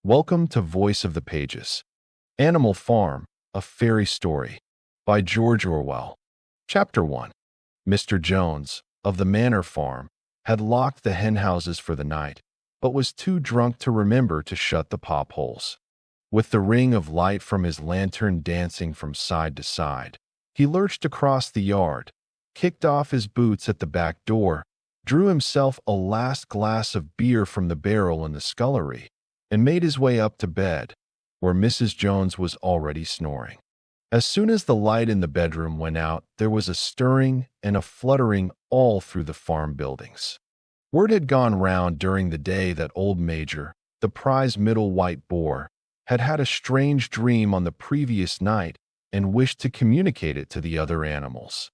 Welcome to Voice of the Pages. Animal Farm, A Fairy Story by George Orwell. Chapter 1. Mr. Jones, of the Manor Farm, had locked the henhouses for the night, but was too drunk to remember to shut the pop-holes. With the ring of light from his lantern dancing from side to side, he lurched across the yard, kicked off his boots at the back door, drew himself a last glass of beer from the barrel in the scullery, and made his way up to bed, where Mrs. Jones was already snoring. As soon as the light in the bedroom went out, there was a stirring and a fluttering all through the farm buildings. Word had gone round during the day that old Major, the prize middle white boar, had had a strange dream on the previous night and wished to communicate it to the other animals.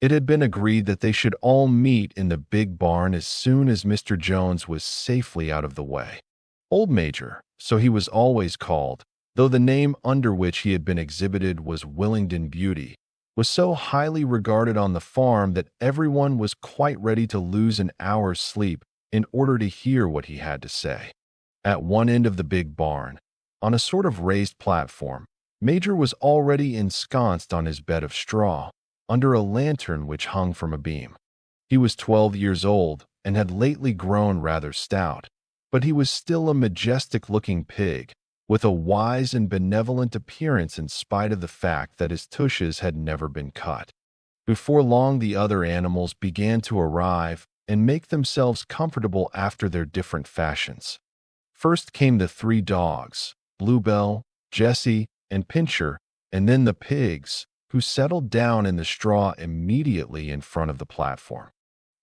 It had been agreed that they should all meet in the big barn as soon as Mr. Jones was safely out of the way. Old Major, so he was always called, though the name under which he had been exhibited was Willingdon Beauty, was so highly regarded on the farm that everyone was quite ready to lose an hour's sleep in order to hear what he had to say. At one end of the big barn, on a sort of raised platform, Major was already ensconced on his bed of straw, under a lantern which hung from a beam. He was 12 years old and had lately grown rather stout, but he was still a majestic-looking pig, with a wise and benevolent appearance in spite of the fact that his tushes had never been cut. Before long the other animals began to arrive and make themselves comfortable after their different fashions. First came the 3 dogs, Bluebell, Jessie, and Pincher, and then the pigs, who settled down in the straw immediately in front of the platform.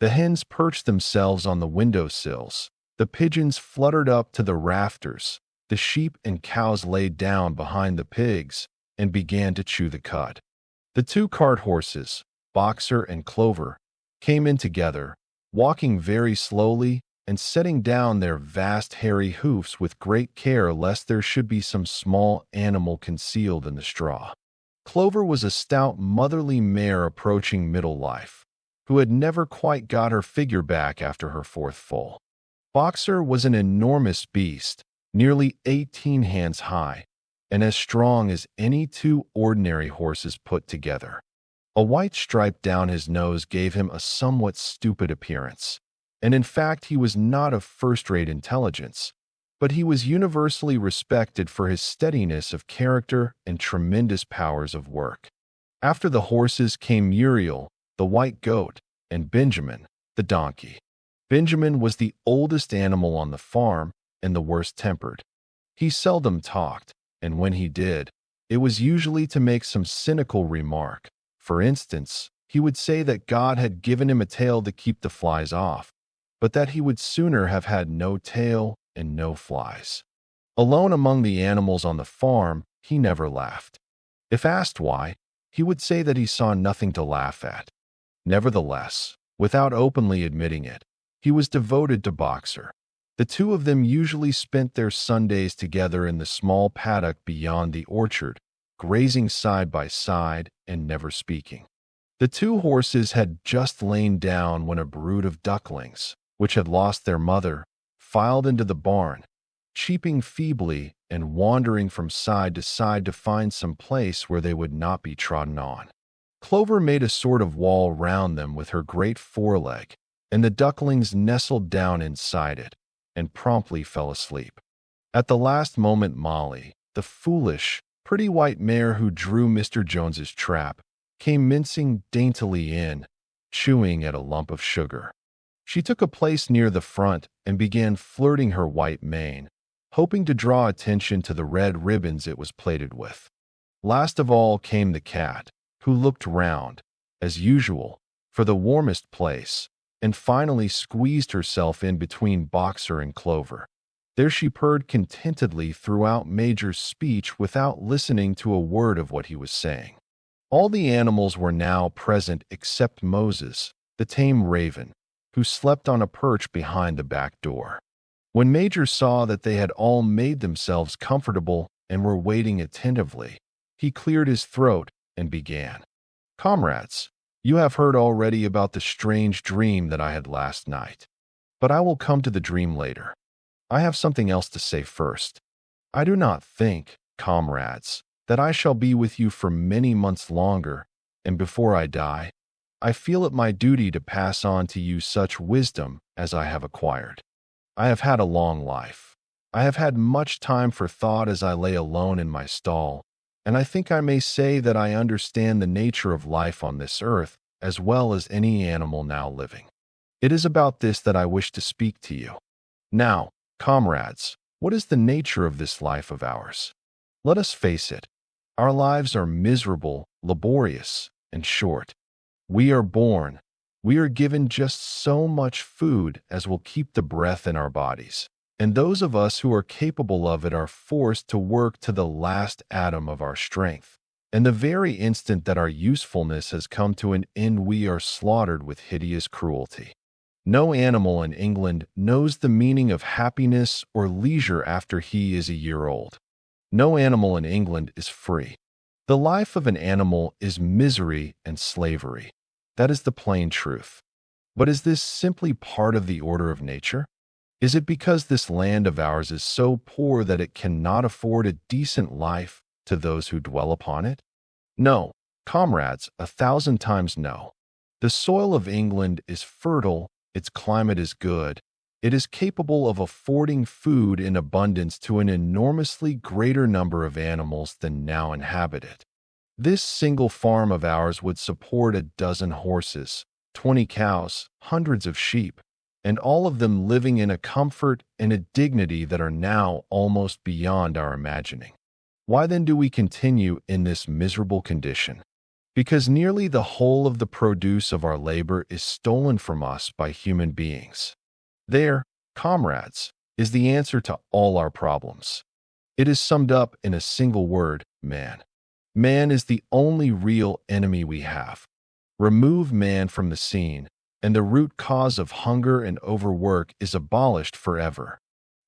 The hens perched themselves on the window sills, the pigeons fluttered up to the rafters, the sheep and cows laid down behind the pigs and began to chew the cud. The 2 cart horses, Boxer and Clover, came in together, walking very slowly and setting down their vast hairy hoofs with great care lest there should be some small animal concealed in the straw. Clover was a stout motherly mare approaching middle life, who had never quite got her figure back after her 4th foal. Boxer was an enormous beast, nearly 18 hands high, and as strong as any 2 ordinary horses put together. A white stripe down his nose gave him a somewhat stupid appearance, and in fact he was not of first-rate intelligence, but he was universally respected for his steadiness of character and tremendous powers of work. After the horses came Muriel, the white goat, and Benjamin, the donkey. Benjamin was the oldest animal on the farm and the worst-tempered. He seldom talked, and when he did, it was usually to make some cynical remark. For instance, he would say that God had given him a tail to keep the flies off, but that he would sooner have had no tail and no flies. Alone among the animals on the farm, he never laughed. If asked why, he would say that he saw nothing to laugh at. Nevertheless, without openly admitting it, he was devoted to Boxer. The 2 of them usually spent their Sundays together in the small paddock beyond the orchard, grazing side by side and never speaking. The 2 horses had just lain down when a brood of ducklings, which had lost their mother, filed into the barn, cheeping feebly and wandering from side to side to find some place where they would not be trodden on. Clover made a sort of wall round them with her great foreleg, and the ducklings nestled down inside it and promptly fell asleep. At the last moment Molly, the foolish, pretty white mare who drew Mr. Jones's trap, came mincing daintily in, chewing at a lump of sugar. She took a place near the front and began flirting her white mane, hoping to draw attention to the red ribbons it was plaited with. Last of all came the cat, who looked round, as usual, for the warmest place, and finally squeezed herself in between Boxer and Clover. There she purred contentedly throughout Major's speech without listening to a word of what he was saying. All the animals were now present except Moses, the tame raven, who slept on a perch behind the back door. When Major saw that they had all made themselves comfortable and were waiting attentively, he cleared his throat and began. "Comrades, you have heard already about the strange dream that I had last night, but I will come to the dream later. I have something else to say first. I do not think, comrades, that I shall be with you for many months longer, and before I die, I feel it my duty to pass on to you such wisdom as I have acquired. I have had a long life. I have had much time for thought as I lay alone in my stall, and I think I may say that I understand the nature of life on this earth as well as any animal now living. It is about this that I wish to speak to you. Now, comrades, what is the nature of this life of ours? Let us face it. Our lives are miserable, laborious, and short. We are born. We are given just so much food as will keep the breath in our bodies, and those of us who are capable of it are forced to work to the last atom of our strength. And the very instant that our usefulness has come to an end, we are slaughtered with hideous cruelty. No animal in England knows the meaning of happiness or leisure after he is a year old. No animal in England is free. The life of an animal is misery and slavery. That is the plain truth. But is this simply part of the order of nature? Is it because this land of ours is so poor that it cannot afford a decent life to those who dwell upon it? No, comrades, 1,000 times no. The soil of England is fertile, its climate is good, it is capable of affording food in abundance to an enormously greater number of animals than now inhabit it. This single farm of ours would support a dozen horses, 20 cows, hundreds of sheep, and all of them living in a comfort and a dignity that are now almost beyond our imagining. Why then do we continue in this miserable condition? Because nearly the whole of the produce of our labor is stolen from us by human beings. There, comrades, is the answer to all our problems. It is summed up in a single word: man. Man is the only real enemy we have. Remove man from the scene, and the root cause of hunger and overwork is abolished forever.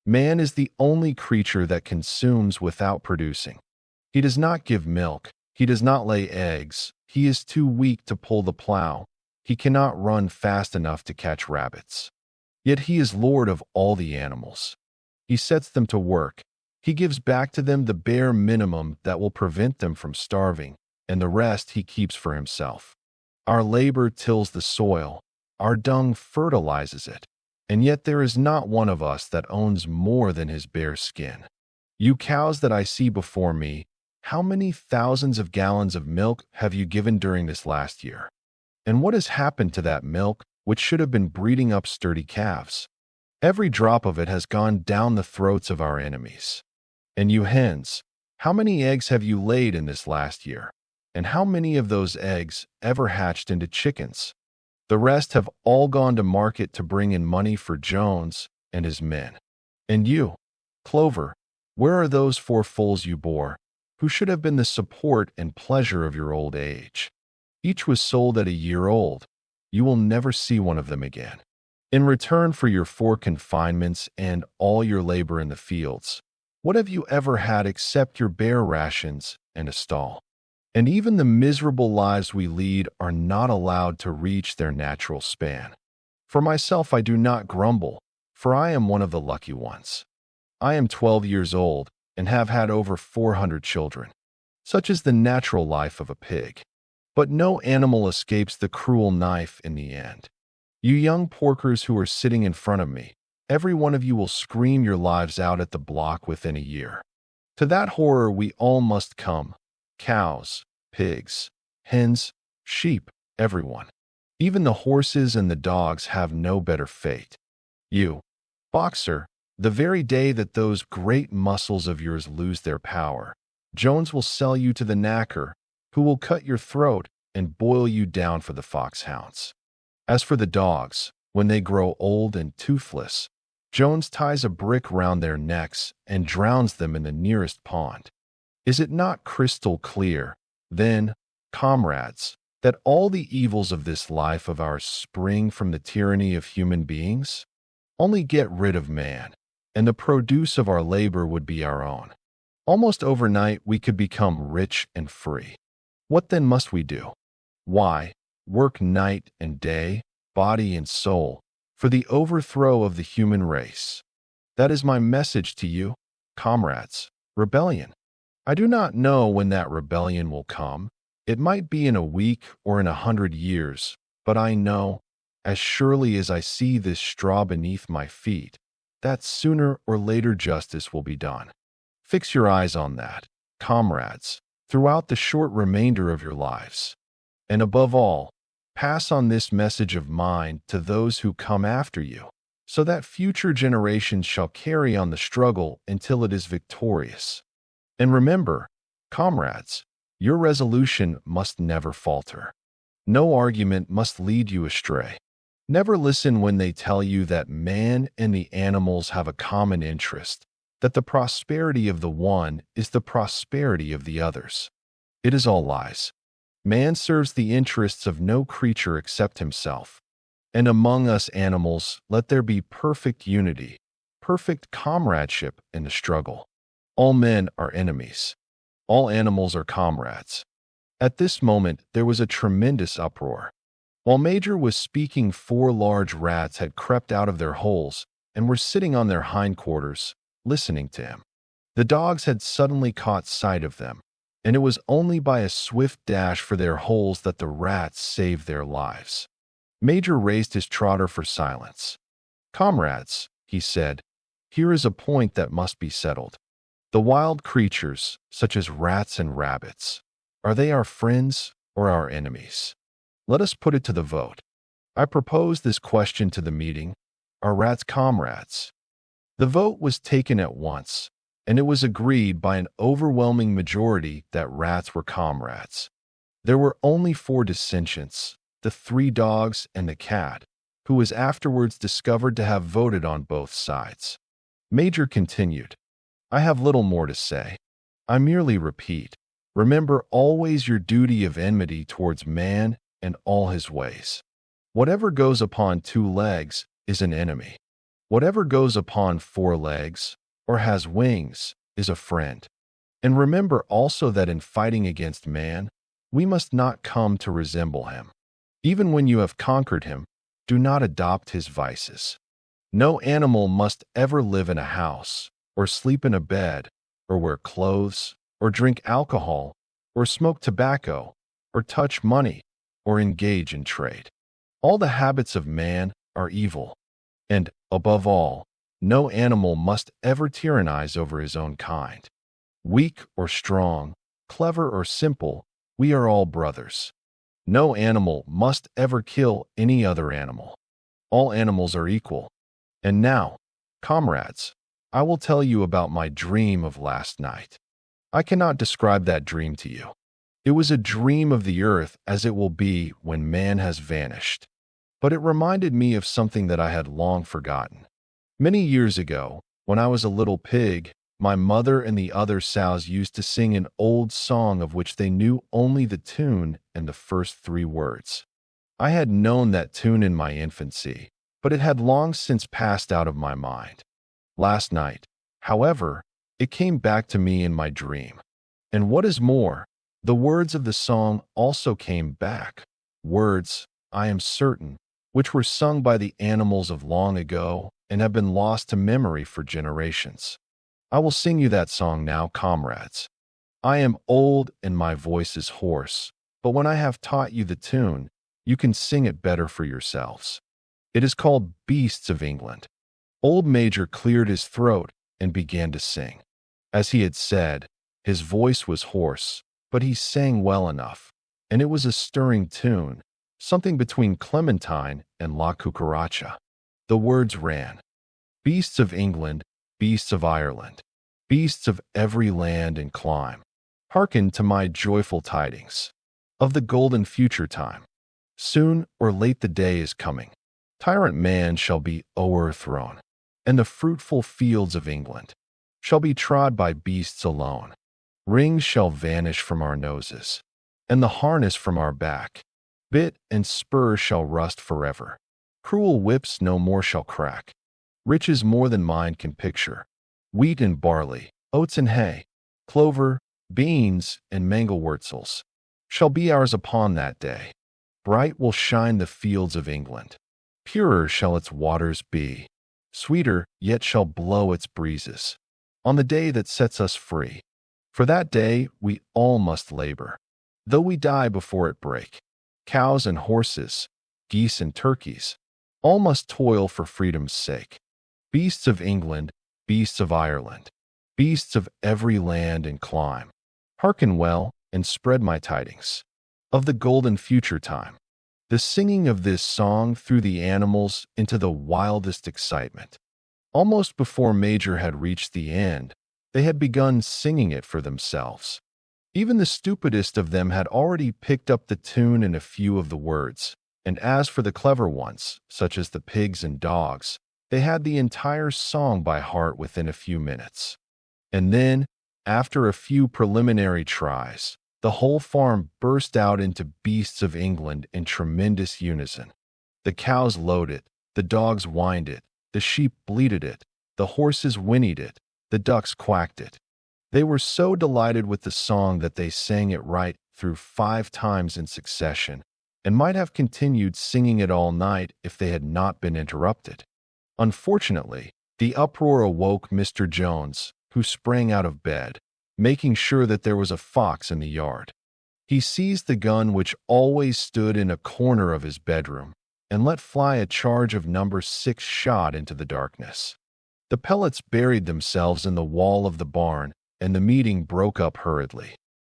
Man is the only creature that consumes without producing. He does not give milk. He does not lay eggs. He is too weak to pull the plow. He cannot run fast enough to catch rabbits. Yet he is lord of all the animals. He sets them to work. He gives back to them the bare minimum that will prevent them from starving, and the rest he keeps for himself. Our labor tills the soil. Our dung fertilizes it. And yet there is not one of us that owns more than his bare skin. You cows that I see before me, how many thousands of gallons of milk have you given during this last year? And what has happened to that milk, which should have been breeding up sturdy calves? Every drop of it has gone down the throats of our enemies. And you hens, how many eggs have you laid in this last year? And how many of those eggs ever hatched into chickens? The rest have all gone to market to bring in money for Jones and his men. And you, Clover, where are those 4 foals you bore, who should have been the support and pleasure of your old age? Each was sold at a year old. You will never see one of them again. In return for your 4 confinements and all your labor in the fields, what have you ever had except your bare rations and a stall? And even the miserable lives we lead are not allowed to reach their natural span. For myself, I do not grumble, for I am one of the lucky ones. I am 12 years old and have had over 400 children. Such is the natural life of a pig. But no animal escapes the cruel knife in the end. You young porkers who are sitting in front of me, every one of you will scream your lives out at the block within a year. To that horror we all must come. Cows, pigs, hens, sheep, everyone. Even the horses and the dogs have no better fate. You, boxer, the very day that those great muscles of yours lose their power, Jones will sell you to the knacker, who will cut your throat and boil you down for the foxhounds. As for the dogs, when they grow old and toothless, Jones ties a brick round their necks and drowns them in the nearest pond. Is it not crystal clear, then, comrades, that all the evils of this life of ours spring from the tyranny of human beings? Only get rid of man, and the produce of our labor would be our own. Almost overnight we could become rich and free. What then must we do? Why, work night and day, body and soul, for the overthrow of the human race. That is my message to you, comrades. Rebellion. I do not know when that rebellion will come. It might be in a week or in 100 years, but I know, as surely as I see this straw beneath my feet, that sooner or later justice will be done. Fix your eyes on that, comrades, throughout the short remainder of your lives. And above all, pass on this message of mine to those who come after you, so that future generations shall carry on the struggle until it is victorious. And remember, comrades, your resolution must never falter. No argument must lead you astray. Never listen when they tell you that man and the animals have a common interest, that the prosperity of the one is the prosperity of the others. It is all lies. Man serves the interests of no creature except himself. And among us animals, let there be perfect unity, perfect comradeship in the struggle. All men are enemies. All animals are comrades. At this moment, there was a tremendous uproar. While Major was speaking, 4 large rats had crept out of their holes and were sitting on their hindquarters, listening to him. The dogs had suddenly caught sight of them, and it was only by a swift dash for their holes that the rats saved their lives. Major raised his trotter for silence. "Comrades," he said, "here is a point that must be settled. The wild creatures, such as rats and rabbits, are they our friends or our enemies? Let us put it to the vote. I propose this question to the meeting: are rats comrades?" The vote was taken at once, and it was agreed by an overwhelming majority that rats were comrades. There were only 4 dissentients: the 3 dogs and the cat, who was afterwards discovered to have voted on both sides. Major continued, "I have little more to say. I merely repeat, remember always your duty of enmity towards man and all his ways. Whatever goes upon 2 legs is an enemy. Whatever goes upon 4 legs, or has wings, is a friend. And remember also that in fighting against man, we must not come to resemble him. Even when you have conquered him, do not adopt his vices. No animal must ever live in a house, or sleep in a bed, or wear clothes, or drink alcohol, or smoke tobacco, or touch money, or engage in trade. All the habits of man are evil. And, above all, no animal must ever tyrannize over his own kind. Weak or strong, clever or simple, we are all brothers. No animal must ever kill any other animal. All animals are equal. And now, comrades, I will tell you about my dream of last night. I cannot describe that dream to you. It was a dream of the earth as it will be when man has vanished. But it reminded me of something that I had long forgotten. Many years ago, when I was a little pig, my mother and the other sows used to sing an old song of which they knew only the tune and the first 3 words. I had known that tune in my infancy, but it had long since passed out of my mind. Last night, however, it came back to me in my dream. And what is more, the words of the song also came back, words, I am certain, which were sung by the animals of long ago and have been lost to memory for generations. I will sing you that song now, comrades. I am old and my voice is hoarse, but when I have taught you the tune, you can sing it better for yourselves. It is called Beasts of England. Old Major cleared his throat and began to sing. As he had said, his voice was hoarse, but he sang well enough, and it was a stirring tune, something between Clementine and La Cucaracha. The words ran, "Beasts of England, beasts of Ireland, beasts of every land and clime, hearken to my joyful tidings of the golden future time. Soon or late the day is coming. Tyrant man shall be o'erthrown, and the fruitful fields of England shall be trod by beasts alone. Rings shall vanish from our noses, and the harness from our back. Bit and spur shall rust forever. Cruel whips no more shall crack. Riches more than mind can picture. Wheat and barley, oats and hay, clover, beans, and mangelwurzels shall be ours upon that day. Bright will shine the fields of England. Purer shall its waters be. Sweeter yet shall blow its breezes. on the day that sets us free. For that day we all must labor, though we die before it break. Cows and horses, geese and turkeys, all must toil for freedom's sake. Beasts of England, beasts of Ireland, beasts of every land and clime, hearken well and spread my tidings of the golden future time. The singing of this song threw the animals into the wildest excitement. Almost before Major had reached the end, they had begun singing it for themselves. Even the stupidest of them had already picked up the tune and a few of the words, and as for the clever ones, such as the pigs and dogs, they had the entire song by heart within a few minutes. And then, after a few preliminary tries, the whole farm burst out into Beasts of England in tremendous unison. The cows lowed it, the dogs whined it, the sheep bleated it, the horses whinnied it, the ducks quacked it. They were so delighted with the song that they sang it right through 5 times in succession, and might have continued singing it all night if they had not been interrupted. Unfortunately, the uproar awoke Mr. Jones, who sprang out of bed, making sure that there was a fox in the yard. He seized the gun which always stood in a corner of his bedroom, and let fly a charge of number 6 shot into the darkness. The pellets buried themselves in the wall of the barn, and the meeting broke up hurriedly.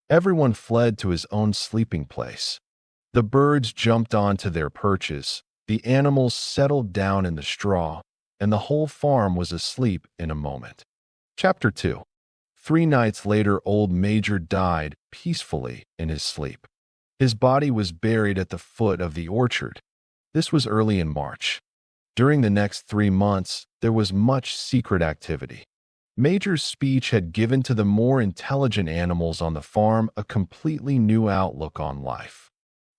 Everyone fled to his own sleeping place. The birds jumped onto their perches, the animals settled down in the straw, and the whole farm was asleep in a moment. Chapter 2. 3 nights later, old Major died peacefully in his sleep. His body was buried at the foot of the orchard. This was early in March. During the next 3 months, there was much secret activity. Major's speech had given to the more intelligent animals on the farm a completely new outlook on life.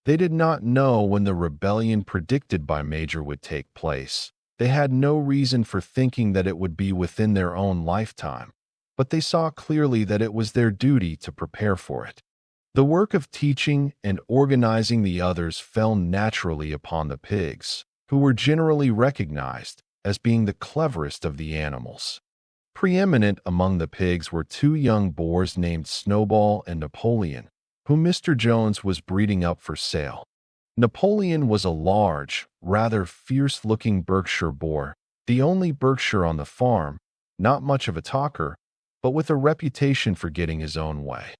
They did not know when the rebellion predicted by Major would take place. They had no reason for thinking that it would be within their own lifetime, but they saw clearly that it was their duty to prepare for it. The work of teaching and organizing the others fell naturally upon the pigs, who were generally recognized as being the cleverest of the animals. Preeminent among the pigs were 2 young boars named Snowball and Napoleon, whom Mr. Jones was breeding up for sale. Napoleon was a large, rather fierce-looking Berkshire boar, the only Berkshire on the farm, not much of a talker, but with a reputation for getting his own way.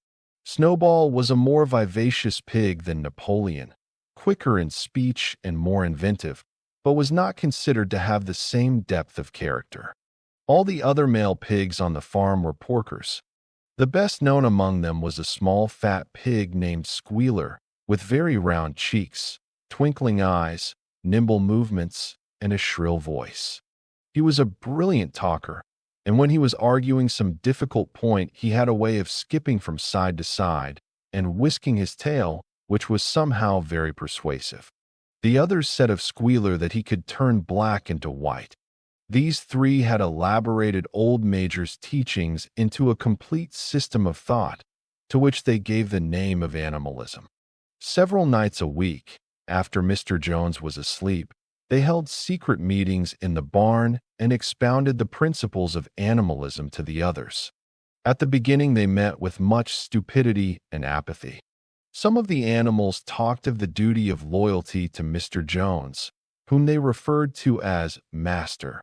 Snowball was a more vivacious pig than Napoleon, quicker in speech and more inventive, but was not considered to have the same depth of character. All the other male pigs on the farm were porkers. The best known among them was a small fat pig named Squealer, with very round cheeks, twinkling eyes, nimble movements, and a shrill voice. He was a brilliant talker, and when he was arguing some difficult point, he had a way of skipping from side to side and whisking his tail, which was somehow very persuasive. The others said of Squealer that he could turn black into white. These 3 had elaborated old Major's teachings into a complete system of thought, to which they gave the name of animalism. Several nights a week, after Mr. Jones was asleep, they held secret meetings in the barn and expounded the principles of animalism to the others. At the beginning they met with much stupidity and apathy. Some of the animals talked of the duty of loyalty to Mr. Jones, whom they referred to as Master,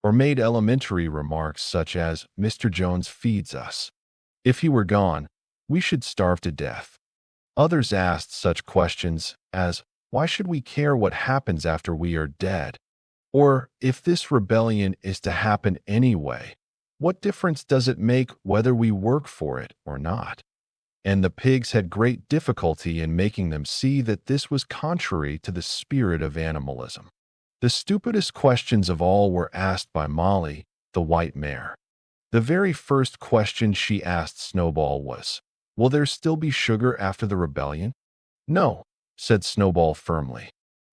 or made elementary remarks such as, "Mr. Jones feeds us. If he were gone, we should starve to death." Others asked such questions as, "Why should we care what happens after we are dead?" Or, "If this rebellion is to happen anyway, what difference does it make whether we work for it or not?" And the pigs had great difficulty in making them see that this was contrary to the spirit of animalism. The stupidest questions of all were asked by Molly, the white mare. The very first question she asked Snowball was, "Will there still be sugar after the rebellion?" "No," said Snowball firmly.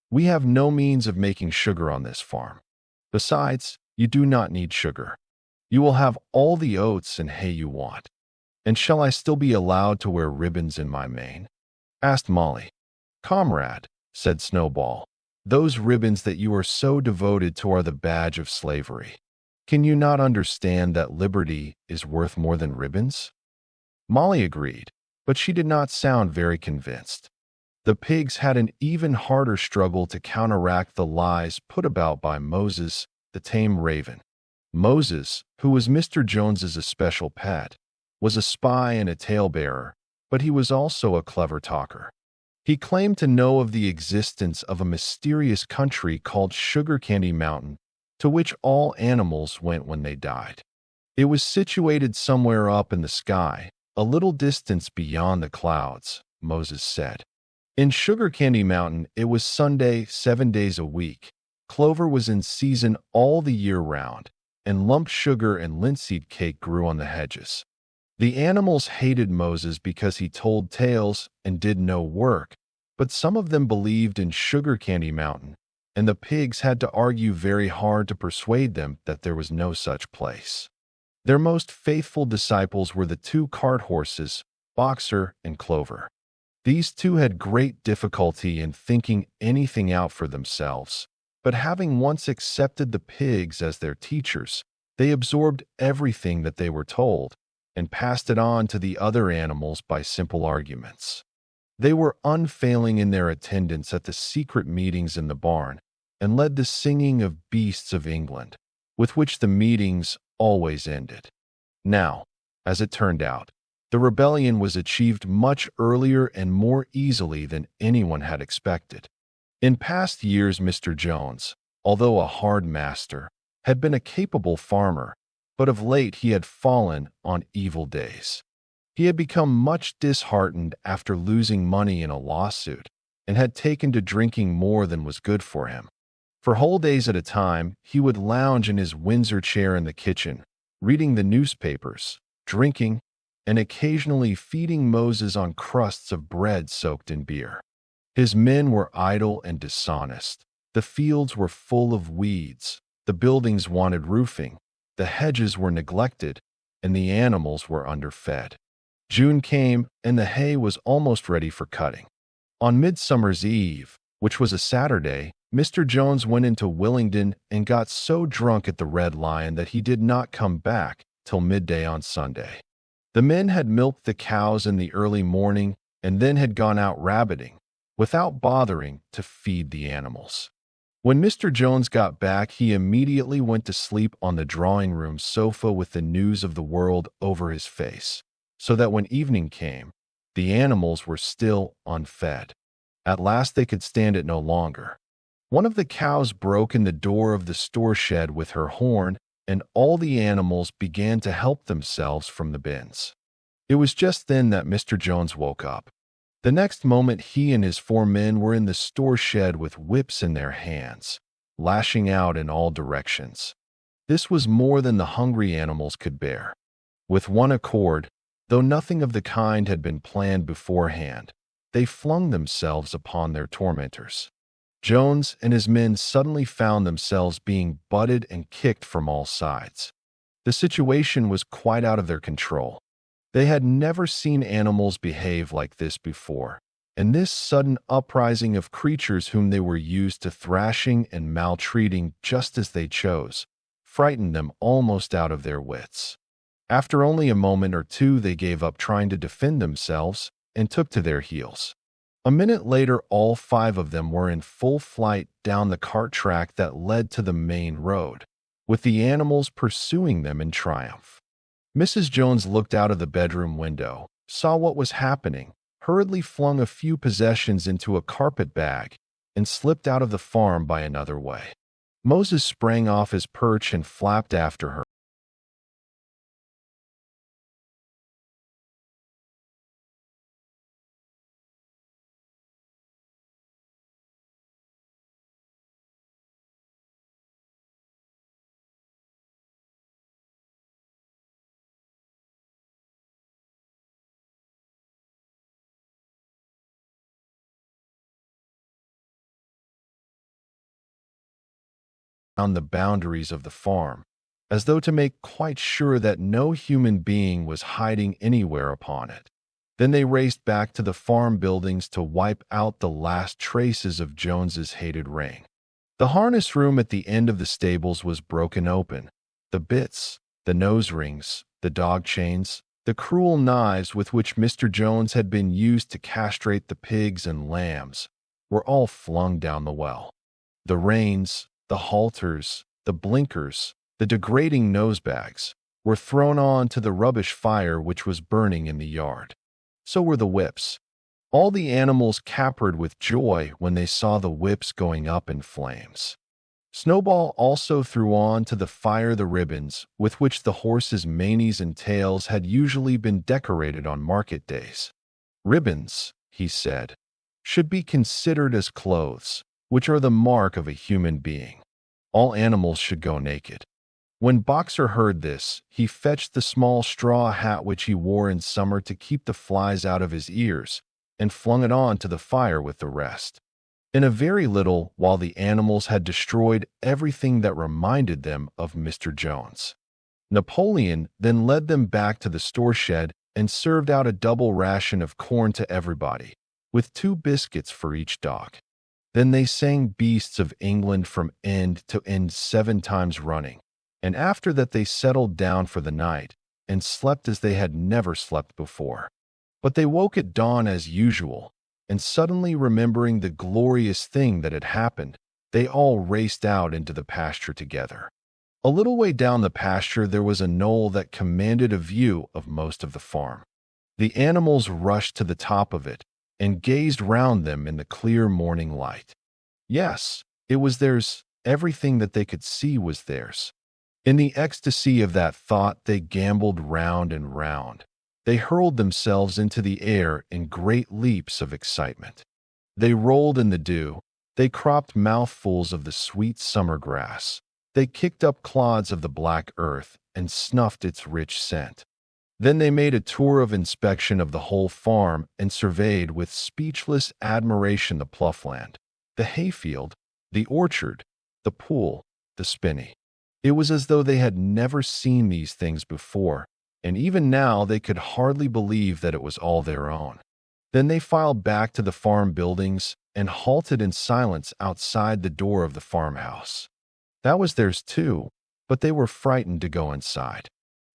"We have no means of making sugar on this farm. Besides, you do not need sugar. You will have all the oats and hay you want." "And shall I still be allowed to wear ribbons in my mane?" asked Molly. "Comrade," said Snowball, "those ribbons that you are so devoted to are the badge of slavery. Can you not understand that liberty is worth more than ribbons? Molly agreed, but she did not sound very convinced. The pigs had an even harder struggle to counteract the lies put about by Moses, the tame raven. Moses, who was Mr. Jones's especial pet, was a spy and a talebearer, but he was also a clever talker. He claimed to know of the existence of a mysterious country called Sugar Candy Mountain, to which all animals went when they died. It was situated somewhere up in the sky, a little distance beyond the clouds, Moses said. In Sugar Candy Mountain, it was Sunday 7 days a week. Clover was in season all the year round, and lump sugar and linseed cake grew on the hedges. The animals hated Moses because he told tales and did no work, but some of them believed in Sugar Candy Mountain, and the pigs had to argue very hard to persuade them that there was no such place. Their most faithful disciples were the 2 cart horses, Boxer and Clover. These 2 had great difficulty in thinking anything out for themselves, but having once accepted the pigs as their teachers, they absorbed everything that they were told and passed it on to the other animals by simple arguments. They were unfailing in their attendance at the secret meetings in the barn and led the singing of beasts of England, with which the meetings always ended. Now, as it turned out, the rebellion was achieved much earlier and more easily than anyone had expected. In past years, Mr. Jones, although a hard master, had been a capable farmer, but of late he had fallen on evil days. He had become much disheartened after losing money in a lawsuit and had taken to drinking more than was good for him. For whole days at a time, he would lounge in his Windsor chair in the kitchen, reading the newspapers, drinking, and occasionally feeding Moses on crusts of bread soaked in beer. His men were idle and dishonest. The fields were full of weeds, the buildings wanted roofing, the hedges were neglected, and the animals were underfed. June came, and the hay was almost ready for cutting. On Midsummer's Eve, which was a Saturday, Mr. Jones went into Willingdon and got so drunk at the Red Lion that he did not come back till midday on Sunday. The men had milked the cows in the early morning and then had gone out rabbiting, without bothering to feed the animals. When Mr. Jones got back, he immediately went to sleep on the drawing-room sofa with the news of the world over his face, so that when evening came, the animals were still unfed. At last they could stand it no longer. One of the cows broke in the door of the store shed with her horn, and all the animals began to help themselves from the bins. It was just then that Mr. Jones woke up. The next moment he and his 4 men were in the store shed with whips in their hands, lashing out in all directions. This was more than the hungry animals could bear. With one accord, though nothing of the kind had been planned beforehand, they flung themselves upon their tormentors. Jones and his men suddenly found themselves being butted and kicked from all sides. The situation was quite out of their control. They had never seen animals behave like this before, and this sudden uprising of creatures whom they were used to thrashing and maltreating just as they chose frightened them almost out of their wits. After only a moment or 2, they gave up trying to defend themselves and took to their heels. A minute later, all 5 of them were in full flight down the cart track that led to the main road, with the animals pursuing them in triumph. Mrs. Jones looked out of the bedroom window, saw what was happening, hurriedly flung a few possessions into a carpet bag, and slipped out of the farm by another way. Moses sprang off his perch and flapped after her. On the boundaries of the farm, as though to make quite sure that no human being was hiding anywhere upon it. Then they raced back to the farm buildings to wipe out the last traces of Jones's hated reign. The harness room at the end of the stables was broken open. The bits, the nose rings, the dog chains, the cruel knives with which Mr. Jones had been used to castrate the pigs and lambs were all flung down the well. The reins, the halters, the blinkers, the degrading nosebags were thrown on to the rubbish fire which was burning in the yard. So were the whips. All the animals capered with joy when they saw the whips going up in flames. Snowball also threw on to the fire the ribbons with which the horses' manes and tails had usually been decorated on market days. Ribbons, he said, should be considered as clothes, which are the mark of a human being. All animals should go naked. When Boxer heard this, he fetched the small straw hat which he wore in summer to keep the flies out of his ears, and flung it on to the fire with the rest. In a very little while the animals had destroyed everything that reminded them of Mr. Jones. Napoleon then led them back to the store shed and served out a double ration of corn to everybody, with 2 biscuits for each dog. Then they sang Beasts of England from end to end 7 times running, and after that they settled down for the night and slept as they had never slept before. But they woke at dawn as usual, and suddenly remembering the glorious thing that had happened, they all raced out into the pasture together. A little way down the pasture there was a knoll that commanded a view of most of the farm. The animals rushed to the top of it and gazed round them in the clear morning light. Yes, it was theirs. Everything that they could see was theirs. In the ecstasy of that thought they gamboled round and round. They hurled themselves into the air in great leaps of excitement. They rolled in the dew. They cropped mouthfuls of the sweet summer grass. They kicked up clods of the black earth and snuffed its rich scent. Then they made a tour of inspection of the whole farm and surveyed with speechless admiration the ploughland, the hayfield, the orchard, the pool, the spinney. It was as though they had never seen these things before, and even now they could hardly believe that it was all their own. Then they filed back to the farm buildings and halted in silence outside the door of the farmhouse. That was theirs too, but they were frightened to go inside.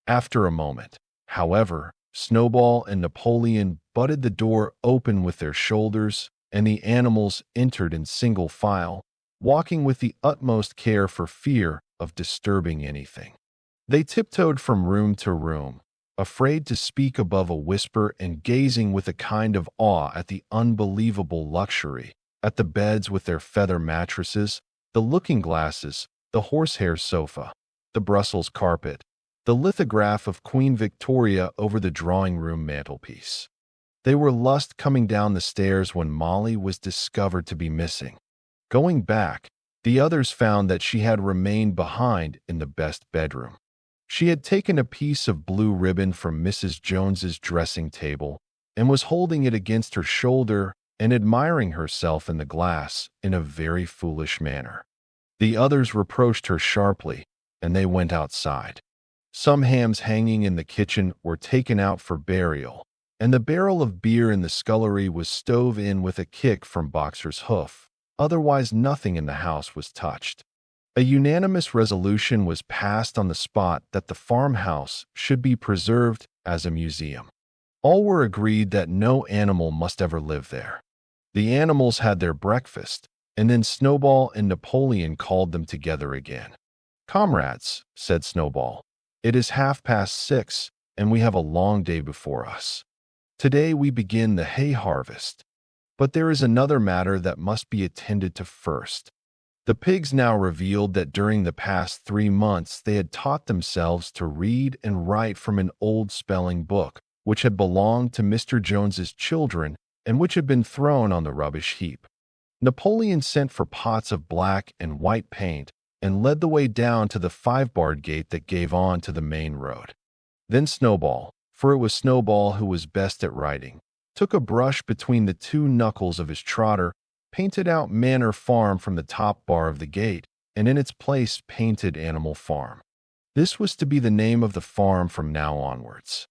After a moment, however, Snowball and Napoleon butted the door open with their shoulders, and the animals entered in single file, walking with the utmost care for fear of disturbing anything. They tiptoed from room to room, afraid to speak above a whisper and gazing with a kind of awe at the unbelievable luxury, at the beds with their feather mattresses, the looking-glasses, the horsehair sofa, the Brussels carpet, the lithograph of Queen Victoria over the drawing-room mantelpiece. They were lost coming down the stairs when Molly was discovered to be missing. Going back, the others found that she had remained behind in the best bedroom. She had taken a piece of blue ribbon from Mrs. Jones's dressing table and was holding it against her shoulder and admiring herself in the glass in a very foolish manner. The others reproached her sharply, and they went outside. Some hams hanging in the kitchen were taken out for burial, and the barrel of beer in the scullery was stove in with a kick from Boxer's hoof. Otherwise nothing in the house was touched. A unanimous resolution was passed on the spot that the farmhouse should be preserved as a museum. All were agreed that no animal must ever live there. The animals had their breakfast, and then Snowball and Napoleon called them together again. "Comrades," said Snowball, "it is 6:30, and we have a long day before us. Today we begin the hay harvest. But there is another matter that must be attended to first." The pigs now revealed that during the past 3 months they had taught themselves to read and write from an old spelling book, which had belonged to Mr. Jones's children and which had been thrown on the rubbish heap. Napoleon sent for pots of black and white paint and led the way down to the 5-barred gate that gave on to the main road. Then Snowball, for it was Snowball who was best at writing, took a brush between the 2 knuckles of his trotter, painted out Manor Farm from the top bar of the gate, and in its place painted Animal Farm. This was to be the name of the farm from now onwards.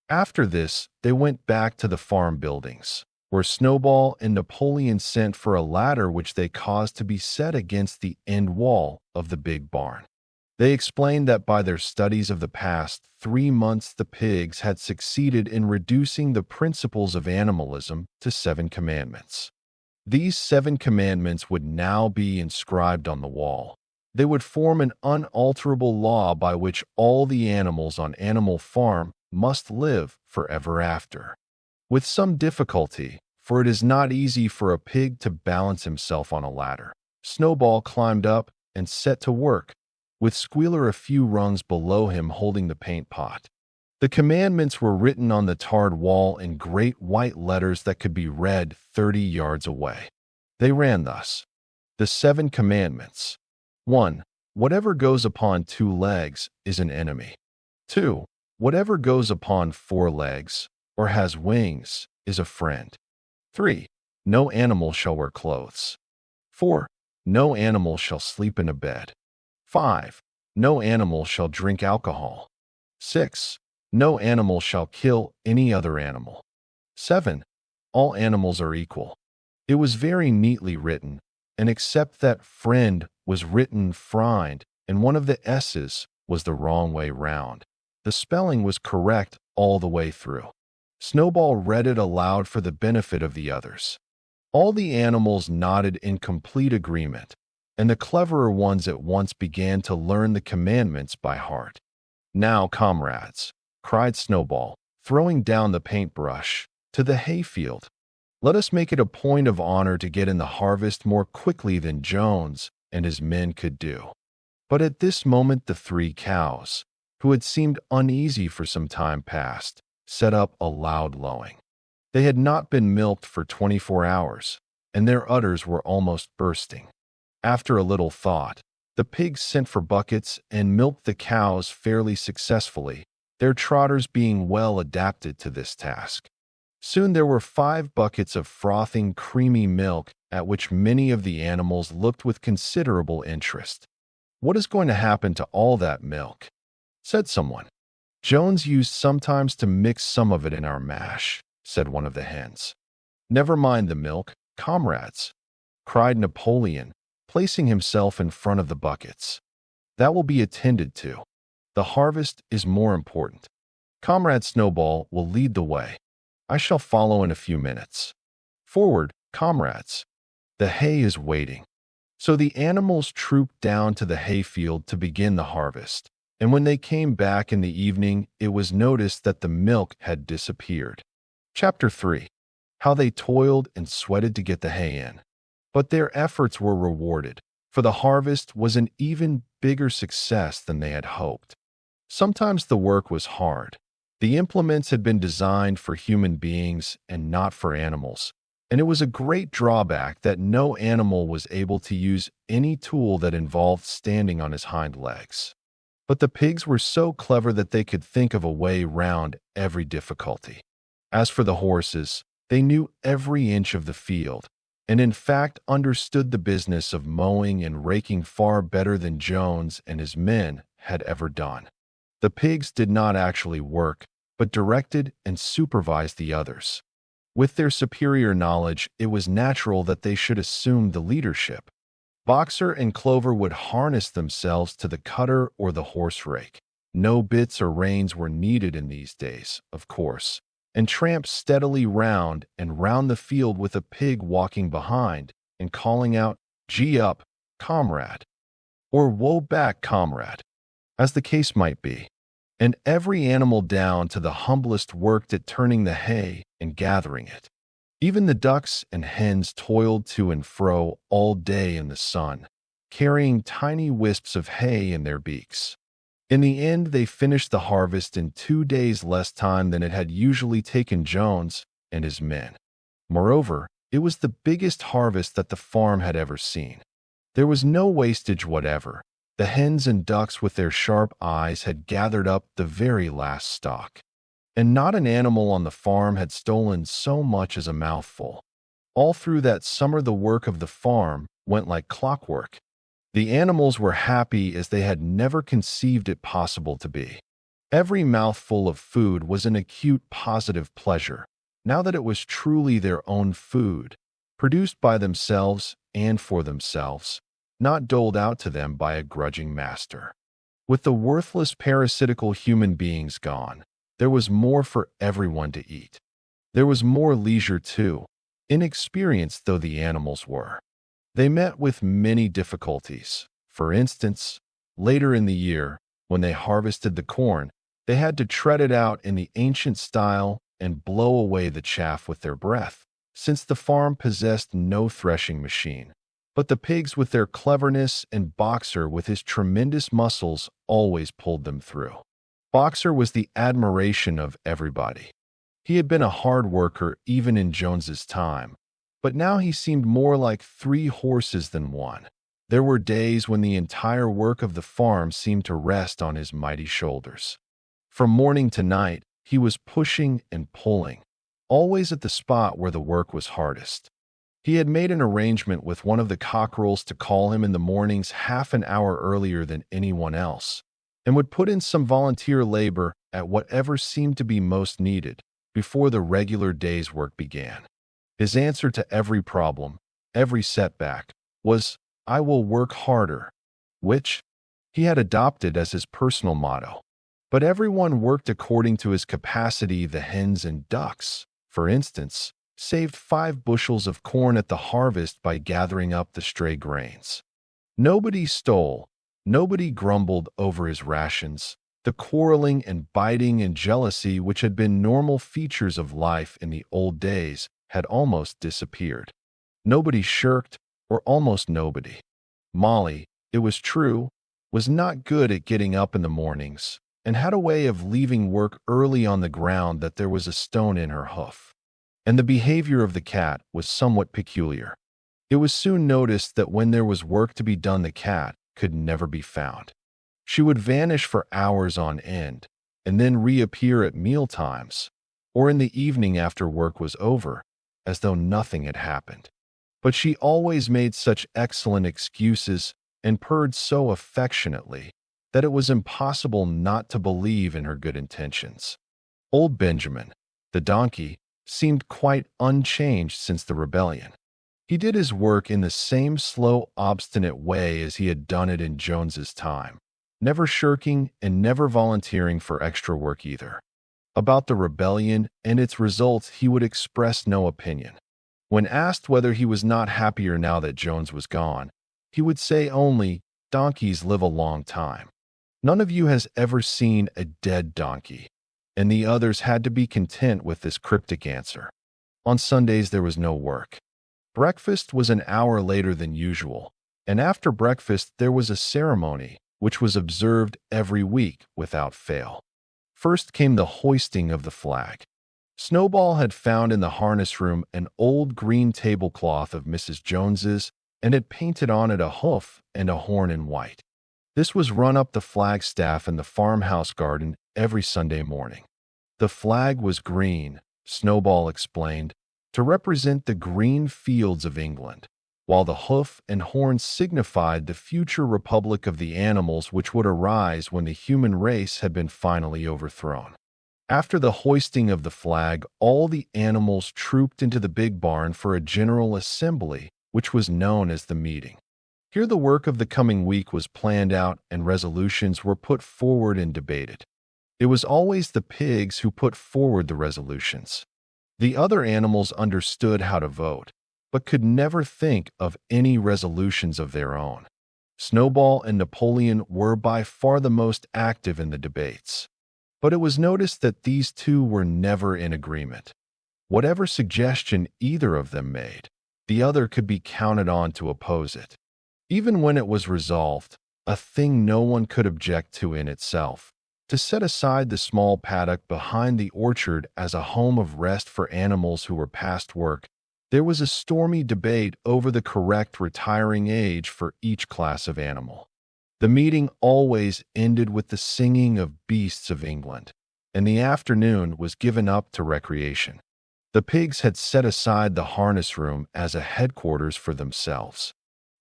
After this, they went back to the farm buildings, where Snowball and Napoleon sent for a ladder which they caused to be set against the end wall of the big barn. They explained that by their studies of the past 3 months, the pigs had succeeded in reducing the principles of animalism to 7 commandments. These 7 commandments would now be inscribed on the wall. They would form an unalterable law by which all the animals on Animal Farm must live forever after. With some difficulty, for it is not easy for a pig to balance himself on a ladder, Snowball climbed up and set to work, with Squealer a few rungs below him holding the paint pot. The commandments were written on the tarred wall in great white letters that could be read 30 yards away. They ran thus: The 7 commandments. 1. Whatever goes upon 2 legs is an enemy. 2. Whatever goes upon 4 legs or has wings is a friend. 3. No animal shall wear clothes. 4. No animal shall sleep in a bed. 5. No animal shall drink alcohol. 6. No animal shall kill any other animal. 7. All animals are equal. It was very neatly written, and except that friend was written frind, and one of the S's was the wrong way round. The spelling was correct all the way through. Snowball read it aloud for the benefit of the others. All the animals nodded in complete agreement, and the cleverer ones at once began to learn the commandments by heart. Now, comrades, cried Snowball, throwing down the paintbrush, to the hayfield. Let us make it a point of honor to get in the harvest more quickly than Jones and his men could do. But at this moment the 3 cows, who had seemed uneasy for some time past, set up a loud lowing. They had not been milked for 24 hours, and their udders were almost bursting. After a little thought, the pigs sent for buckets and milked the cows fairly successfully, their trotters being well adapted to this task. Soon there were 5 buckets of frothing, creamy milk, at which many of the animals looked with considerable interest. "What is going to happen to all that milk?" said someone. "Jones used sometimes to mix some of it in our mash," said one of the hens. "Never mind the milk, comrades," cried Napoleon, placing himself in front of the buckets. "That will be attended to. The harvest is more important. Comrade Snowball will lead the way. I shall follow in a few minutes. Forward, comrades. The hay is waiting." So the animals trooped down to the hayfield to begin the harvest, and when they came back in the evening, it was noticed that the milk had disappeared. Chapter 3. How they toiled and sweated to get the hay in. But their efforts were rewarded, for the harvest was an even bigger success than they had hoped. Sometimes the work was hard. The implements had been designed for human beings and not for animals, and it was a great drawback that no animal was able to use any tool that involved standing on his hind legs. But the pigs were so clever that they could think of a way round every difficulty. As for the horses, they knew every inch of the field, and in fact understood the business of mowing and raking far better than Jones and his men had ever done. The pigs did not actually work, but directed and supervised the others. With their superior knowledge, it was natural that they should assume the leadership. Boxer and Clover would harness themselves to the cutter or the horse rake. No bits or reins were needed in these days, of course, and tramp steadily round and round the field with a pig walking behind and calling out, "Gee up, comrade," or "Woe back, comrade," as the case might be. And every animal down to the humblest worked at turning the hay and gathering it. Even the ducks and hens toiled to and fro all day in the sun, carrying tiny wisps of hay in their beaks. In the end, they finished the harvest in 2 days less time than it had usually taken Jones and his men. Moreover, it was the biggest harvest that the farm had ever seen. There was no wastage whatever. The hens and ducks with their sharp eyes had gathered up the very last stock, and not an animal on the farm had stolen so much as a mouthful. All through that summer the work of the farm went like clockwork. The animals were happy as they had never conceived it possible to be. Every mouthful of food was an acute positive pleasure, now that it was truly their own food, produced by themselves and for themselves, not doled out to them by a grudging master. With the worthless parasitical human beings gone, there was more for everyone to eat. There was more leisure too, inexperienced though the animals were. They met with many difficulties. For instance, later in the year, when they harvested the corn, they had to tread it out in the ancient style and blow away the chaff with their breath, since the farm possessed no threshing machine. But the pigs, with their cleverness, and Boxer, with his tremendous muscles, always pulled them through. Boxer was the admiration of everybody. He had been a hard worker even in Jones's time, but now he seemed more like 3 horses than one. There were days when the entire work of the farm seemed to rest on his mighty shoulders. From morning to night, he was pushing and pulling, always at the spot where the work was hardest. He had made an arrangement with one of the cockerels to call him in the mornings half an hour earlier than anyone else, and would put in some volunteer labor at whatever seemed to be most needed before the regular day's work began. His answer to every problem, every setback, was, "I will work harder," which he had adopted as his personal motto. But everyone worked according to his capacity. The hens and ducks, for instance, saved 5 bushels of corn at the harvest by gathering up the stray grains. Nobody stole, nobody grumbled over his rations. The quarreling and biting and jealousy, which had been normal features of life in the old days, had almost disappeared. Nobody shirked, or almost nobody. Molly, it was true, was not good at getting up in the mornings, and had a way of leaving work early on the ground that there was a stone in her hoof. And the behavior of the cat was somewhat peculiar. It was soon noticed that when there was work to be done, the cat could never be found. She would vanish for hours on end, and then reappear at mealtimes, or in the evening after work was over, as though nothing had happened. But she always made such excellent excuses and purred so affectionately that it was impossible not to believe in her good intentions. Old Benjamin, the donkey, seemed quite unchanged since the rebellion. He did his work in the same slow, obstinate way as he had done it in Jones's time, never shirking and never volunteering for extra work either. About the rebellion and its results he would express no opinion. When asked whether he was not happier now that Jones was gone, he would say only, "Donkeys live a long time. None of you has ever seen a dead donkey," and the others had to be content with this cryptic answer. On Sundays there was no work. Breakfast was an hour later than usual, and after breakfast there was a ceremony which was observed every week without fail. First came the hoisting of the flag. Snowball had found in the harness room an old green tablecloth of Mrs. Jones's and had painted on it a hoof and a horn in white. This was run up the flagstaff in the farmhouse garden every Sunday morning. The flag was green, Snowball explained, to represent the green fields of England, while the hoof and horn signified the future republic of the animals which would arise when the human race had been finally overthrown. After the hoisting of the flag, all the animals trooped into the big barn for a general assembly, which was known as the meeting. Here the work of the coming week was planned out and resolutions were put forward and debated. It was always the pigs who put forward the resolutions. The other animals understood how to vote, but could never think of any resolutions of their own. Snowball and Napoleon were by far the most active in the debates, but it was noticed that these two were never in agreement. Whatever suggestion either of them made, the other could be counted on to oppose it. Even when it was resolved, a thing no one could object to in itself, to set aside the small paddock behind the orchard as a home of rest for animals who were past work, there was a stormy debate over the correct retiring age for each class of animal. The meeting always ended with the singing of Beasts of England, and the afternoon was given up to recreation. The pigs had set aside the harness room as a headquarters for themselves.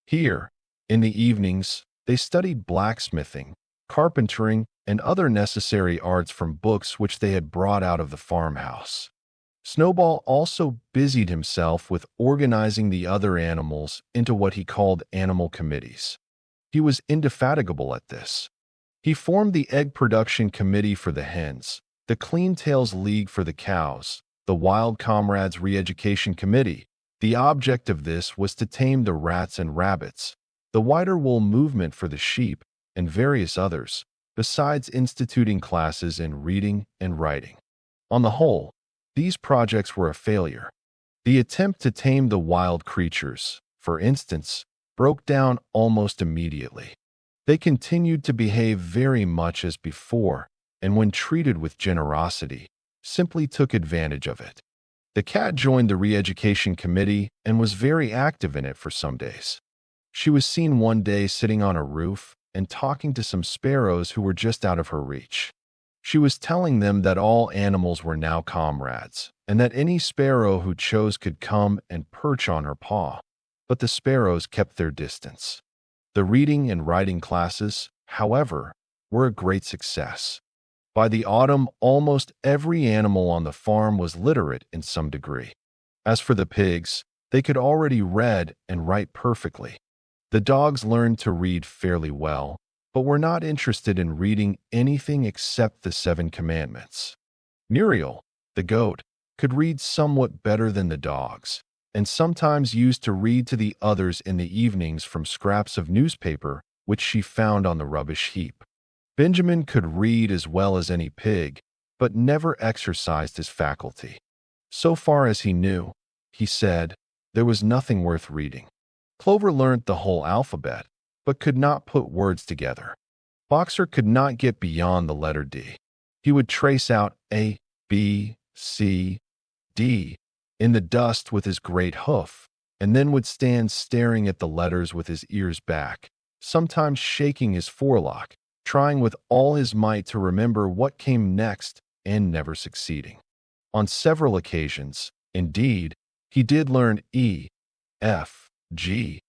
Here, in the evenings, they studied blacksmithing, carpentering, and other necessary arts from books which they had brought out of the farmhouse. Snowball also busied himself with organizing the other animals into what he called animal committees. He was indefatigable at this. He formed the Egg Production Committee for the hens, the Clean-Tails League for the cows, the Wild Comrades Re-Education Committee. The object of this was to tame the rats and rabbits, the Whiter Wool Movement for the sheep, and various others, besides instituting classes in reading and writing. On the whole, these projects were a failure. The attempt to tame the wild creatures, for instance, broke down almost immediately. They continued to behave very much as before, and when treated with generosity, simply took advantage of it. The cat joined the Re-Education Committee and was very active in it for some days. She was seen one day sitting on a roof and talking to some sparrows who were just out of her reach. She was telling them that all animals were now comrades, and that any sparrow who chose could come and perch on her paw. But the sparrows kept their distance. The reading and writing classes, however, were a great success. By the autumn, almost every animal on the farm was literate in some degree. As for the pigs, they could already read and write perfectly. The dogs learned to read fairly well, but were not interested in reading anything except the 7 Commandments. Muriel, the goat, could read somewhat better than the dogs, and sometimes used to read to the others in the evenings from scraps of newspaper which she found on the rubbish heap. Benjamin could read as well as any pig, but never exercised his faculty. So far as he knew, he said, there was nothing worth reading. Clover learned the whole alphabet, but could not put words together. Boxer could not get beyond the letter D. He would trace out A, B, C, D in the dust with his great hoof, and then would stand staring at the letters with his ears back, sometimes shaking his forelock, trying with all his might to remember what came next and never succeeding. On several occasions, indeed, he did learn E, F, G,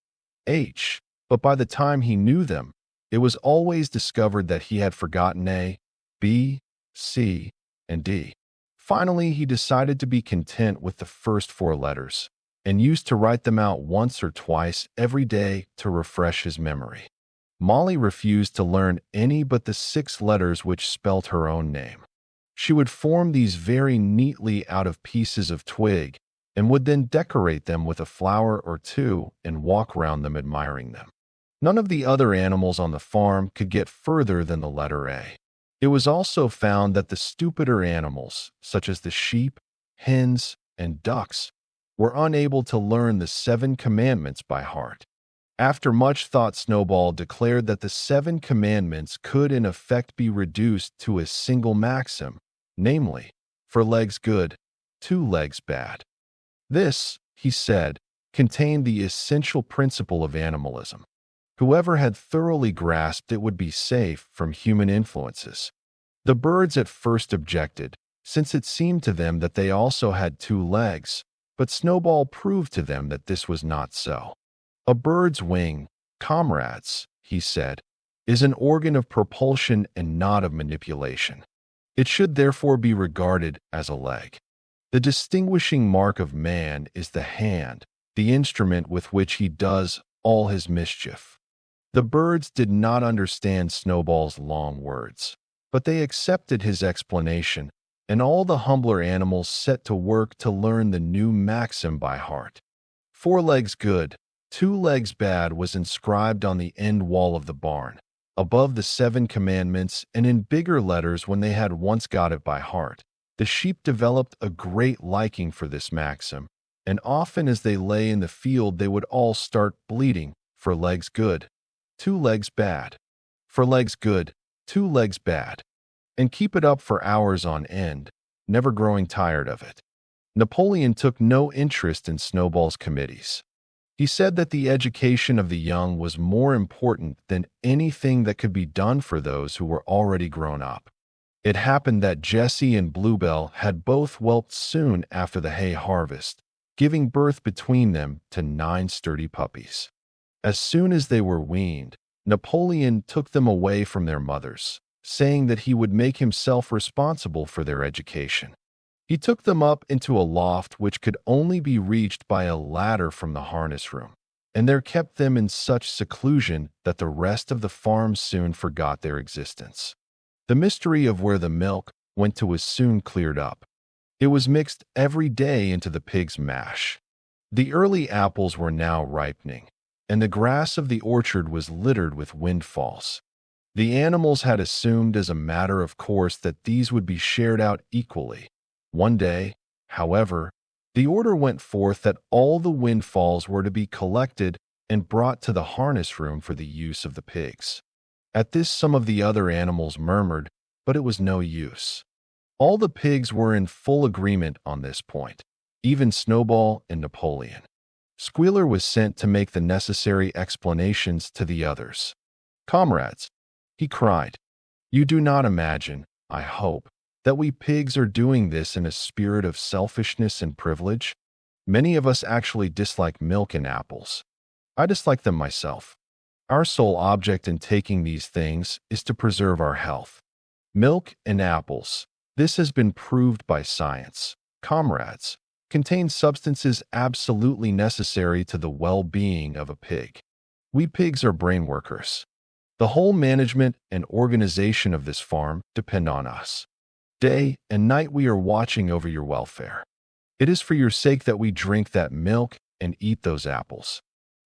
H, but by the time he knew them, it was always discovered that he had forgotten A, B, C, and D. Finally, he decided to be content with the first 4 letters, and used to write them out once or twice every day to refresh his memory. Molly refused to learn any but the 6 letters which spelt her own name. She would form these very neatly out of pieces of twig, and would then decorate them with a flower or 2 and walk round them admiring them. None of the other animals on the farm could get further than the letter A. It was also found that the stupider animals, such as the sheep, hens, and ducks, were unable to learn the 7 Commandments by heart. After much thought, Snowball declared that the 7 Commandments could in effect be reduced to a single maxim, namely, for legs good, 2 legs bad. This, he said, contained the essential principle of animalism. Whoever had thoroughly grasped it would be safe from human influences. The birds at first objected, since it seemed to them that they also had 2 legs, but Snowball proved to them that this was not so. A bird's wing, comrades, he said, is an organ of propulsion and not of manipulation. It should therefore be regarded as a leg. The distinguishing mark of man is the hand, the instrument with which he does all his mischief. The birds did not understand Snowball's long words, but they accepted his explanation, and all the humbler animals set to work to learn the new maxim by heart. 4 legs good, 2 legs bad was inscribed on the end wall of the barn, above the 7 Commandments and in bigger letters when they had once got it by heart. The sheep developed a great liking for this maxim, and often as they lay in the field they would all start bleating, for legs good, 2 legs bad, for legs good, 2 legs bad, and keep it up for hours on end, never growing tired of it. Napoleon took no interest in Snowball's committees. He said that the education of the young was more important than anything that could be done for those who were already grown up. It happened that Jessie and Bluebell had both whelped soon after the hay harvest, giving birth between them to 9 sturdy puppies. As soon as they were weaned, Napoleon took them away from their mothers, saying that he would make himself responsible for their education. He took them up into a loft which could only be reached by a ladder from the harness room, and there kept them in such seclusion that the rest of the farm soon forgot their existence. The mystery of where the milk went to was soon cleared up. It was mixed every day into the pigs' mash. The early apples were now ripening, and the grass of the orchard was littered with windfalls. The animals had assumed as a matter of course that these would be shared out equally. One day, however, the order went forth that all the windfalls were to be collected and brought to the harness room for the use of the pigs. At this some of the other animals murmured, but it was no use. All the pigs were in full agreement on this point, even Snowball and Napoleon. Squealer was sent to make the necessary explanations to the others. "Comrades," he cried, "you do not imagine, I hope, that we pigs are doing this in a spirit of selfishness and privilege? Many of us actually dislike milk and apples. I dislike them myself. Our sole object in taking these things is to preserve our health. Milk and apples, this has been proved by science, comrades, contain substances absolutely necessary to the well-being of a pig. We pigs are brain workers. The whole management and organization of this farm depend on us. Day and night we are watching over your welfare. It is for your sake that we drink that milk and eat those apples.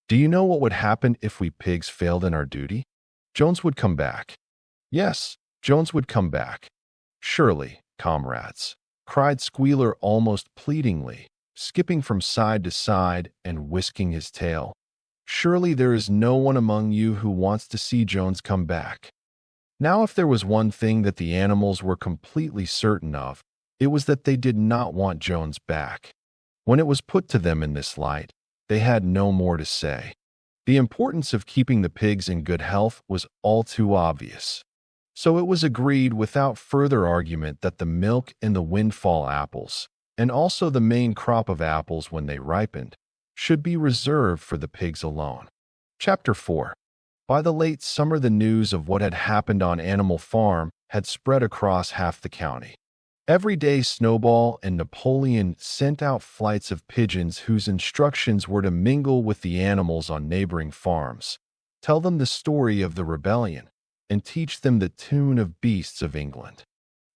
Do you know what would happen if we pigs failed in our duty? Jones would come back. Yes, Jones would come back. Surely, comrades, cried Squealer almost pleadingly, skipping from side to side and whisking his tail. Surely there is no one among you who wants to see Jones come back. Now if there was one thing that the animals were completely certain of, it was that they did not want Jones back. When it was put to them in this light, they had no more to say. The importance of keeping the pigs in good health was all too obvious. So it was agreed without further argument that the milk and the windfall apples, and also the main crop of apples when they ripened, should be reserved for the pigs alone. Chapter 4. By the late summer, the news of what had happened on Animal Farm had spread across half the county. Every day Snowball and Napoleon sent out flights of pigeons whose instructions were to mingle with the animals on neighboring farms, tell them the story of the rebellion, and teach them the tune of beasts of England.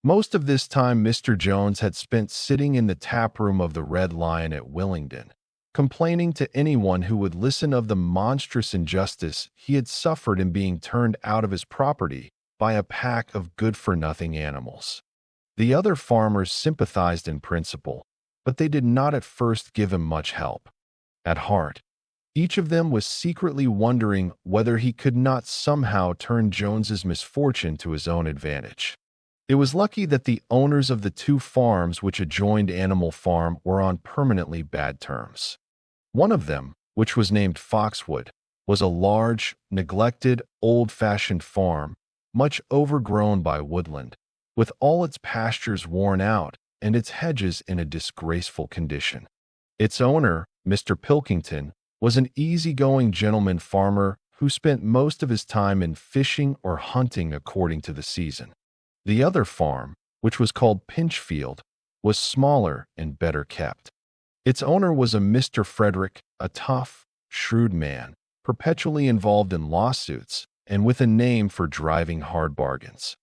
Most of this time Mr. Jones had spent sitting in the tap room of the Red Lion at Willingdon, complaining to anyone who would listen of the monstrous injustice he had suffered in being turned out of his property by a pack of good-for-nothing animals. The other farmers sympathized in principle, but they did not at first give him much help. At heart, each of them was secretly wondering whether he could not somehow turn Jones's misfortune to his own advantage. It was lucky that the owners of the two farms which adjoined Animal Farm were on permanently bad terms. One of them, which was named Foxwood, was a large, neglected, old-fashioned farm, much overgrown by woodland, with all its pastures worn out and its hedges in a disgraceful condition. Its owner, Mr. Pilkington, was an easy-going gentleman farmer who spent most of his time in fishing or hunting according to the season. The other farm, which was called Pinchfield, was smaller and better kept. Its owner was a Mr. Frederick, a tough, shrewd man, perpetually involved in lawsuits and with a name for driving hard bargains.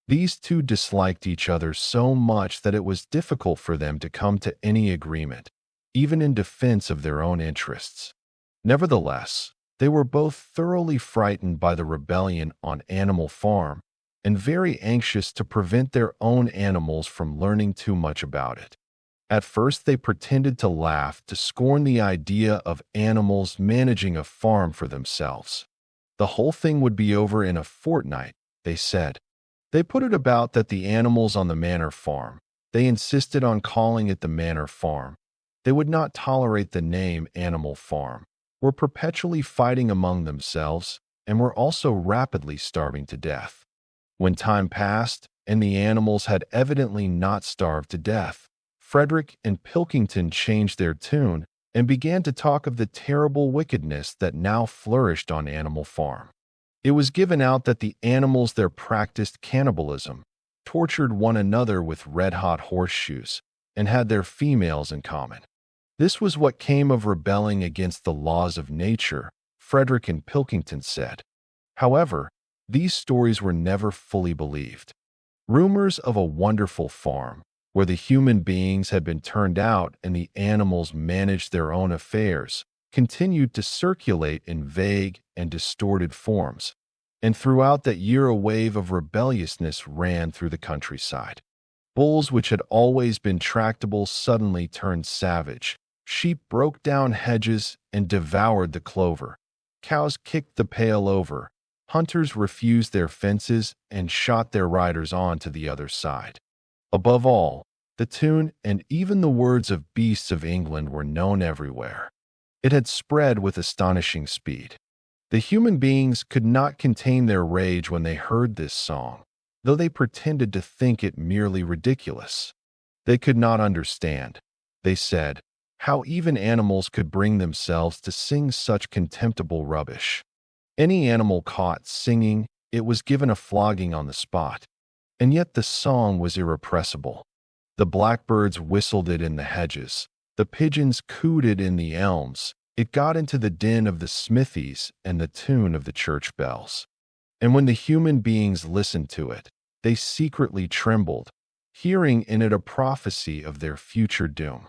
These two disliked each other so much that it was difficult for them to come to any agreement, even in defense of their own interests. Nevertheless, they were both thoroughly frightened by the rebellion on Animal Farm and very anxious to prevent their own animals from learning too much about it. At first they pretended to laugh to scorn the idea of animals managing a farm for themselves. The whole thing would be over in a fortnight, they said. They put it about that the animals on the manor farm, they insisted on calling it the manor farm. They would not tolerate the name Animal Farm, were perpetually fighting among themselves, and were also rapidly starving to death. When time passed, and the animals had evidently not starved to death, Frederick and Pilkington changed their tune and began to talk of the terrible wickedness that now flourished on Animal Farm. It was given out that the animals there practiced cannibalism, tortured one another with red-hot horseshoes, and had their females in common. This was what came of rebelling against the laws of nature, Frederick and Pilkington said. However, these stories were never fully believed. Rumors of a wonderful farm, where the human beings had been turned out and the animals managed their own affairs, continued to circulate in vague and distorted forms, and throughout that year a wave of rebelliousness ran through the countryside. Bulls which had always been tractable suddenly turned savage. Sheep broke down hedges and devoured the clover. Cows kicked the pail over. Hunters refused their fences and shot their riders on to the other side. Above all, the tune and even the words of beasts of England were known everywhere. It had spread with astonishing speed. The human beings could not contain their rage when they heard this song, though they pretended to think it merely ridiculous. They could not understand, they said, how even animals could bring themselves to sing such contemptible rubbish. Any animal caught singing, it was given a flogging on the spot. And yet the song was irrepressible. The blackbirds whistled it in the hedges. The pigeons cooed it in the elms. It got into the din of the smithies and the tune of the church bells. And when the human beings listened to it, they secretly trembled, hearing in it a prophecy of their future doom.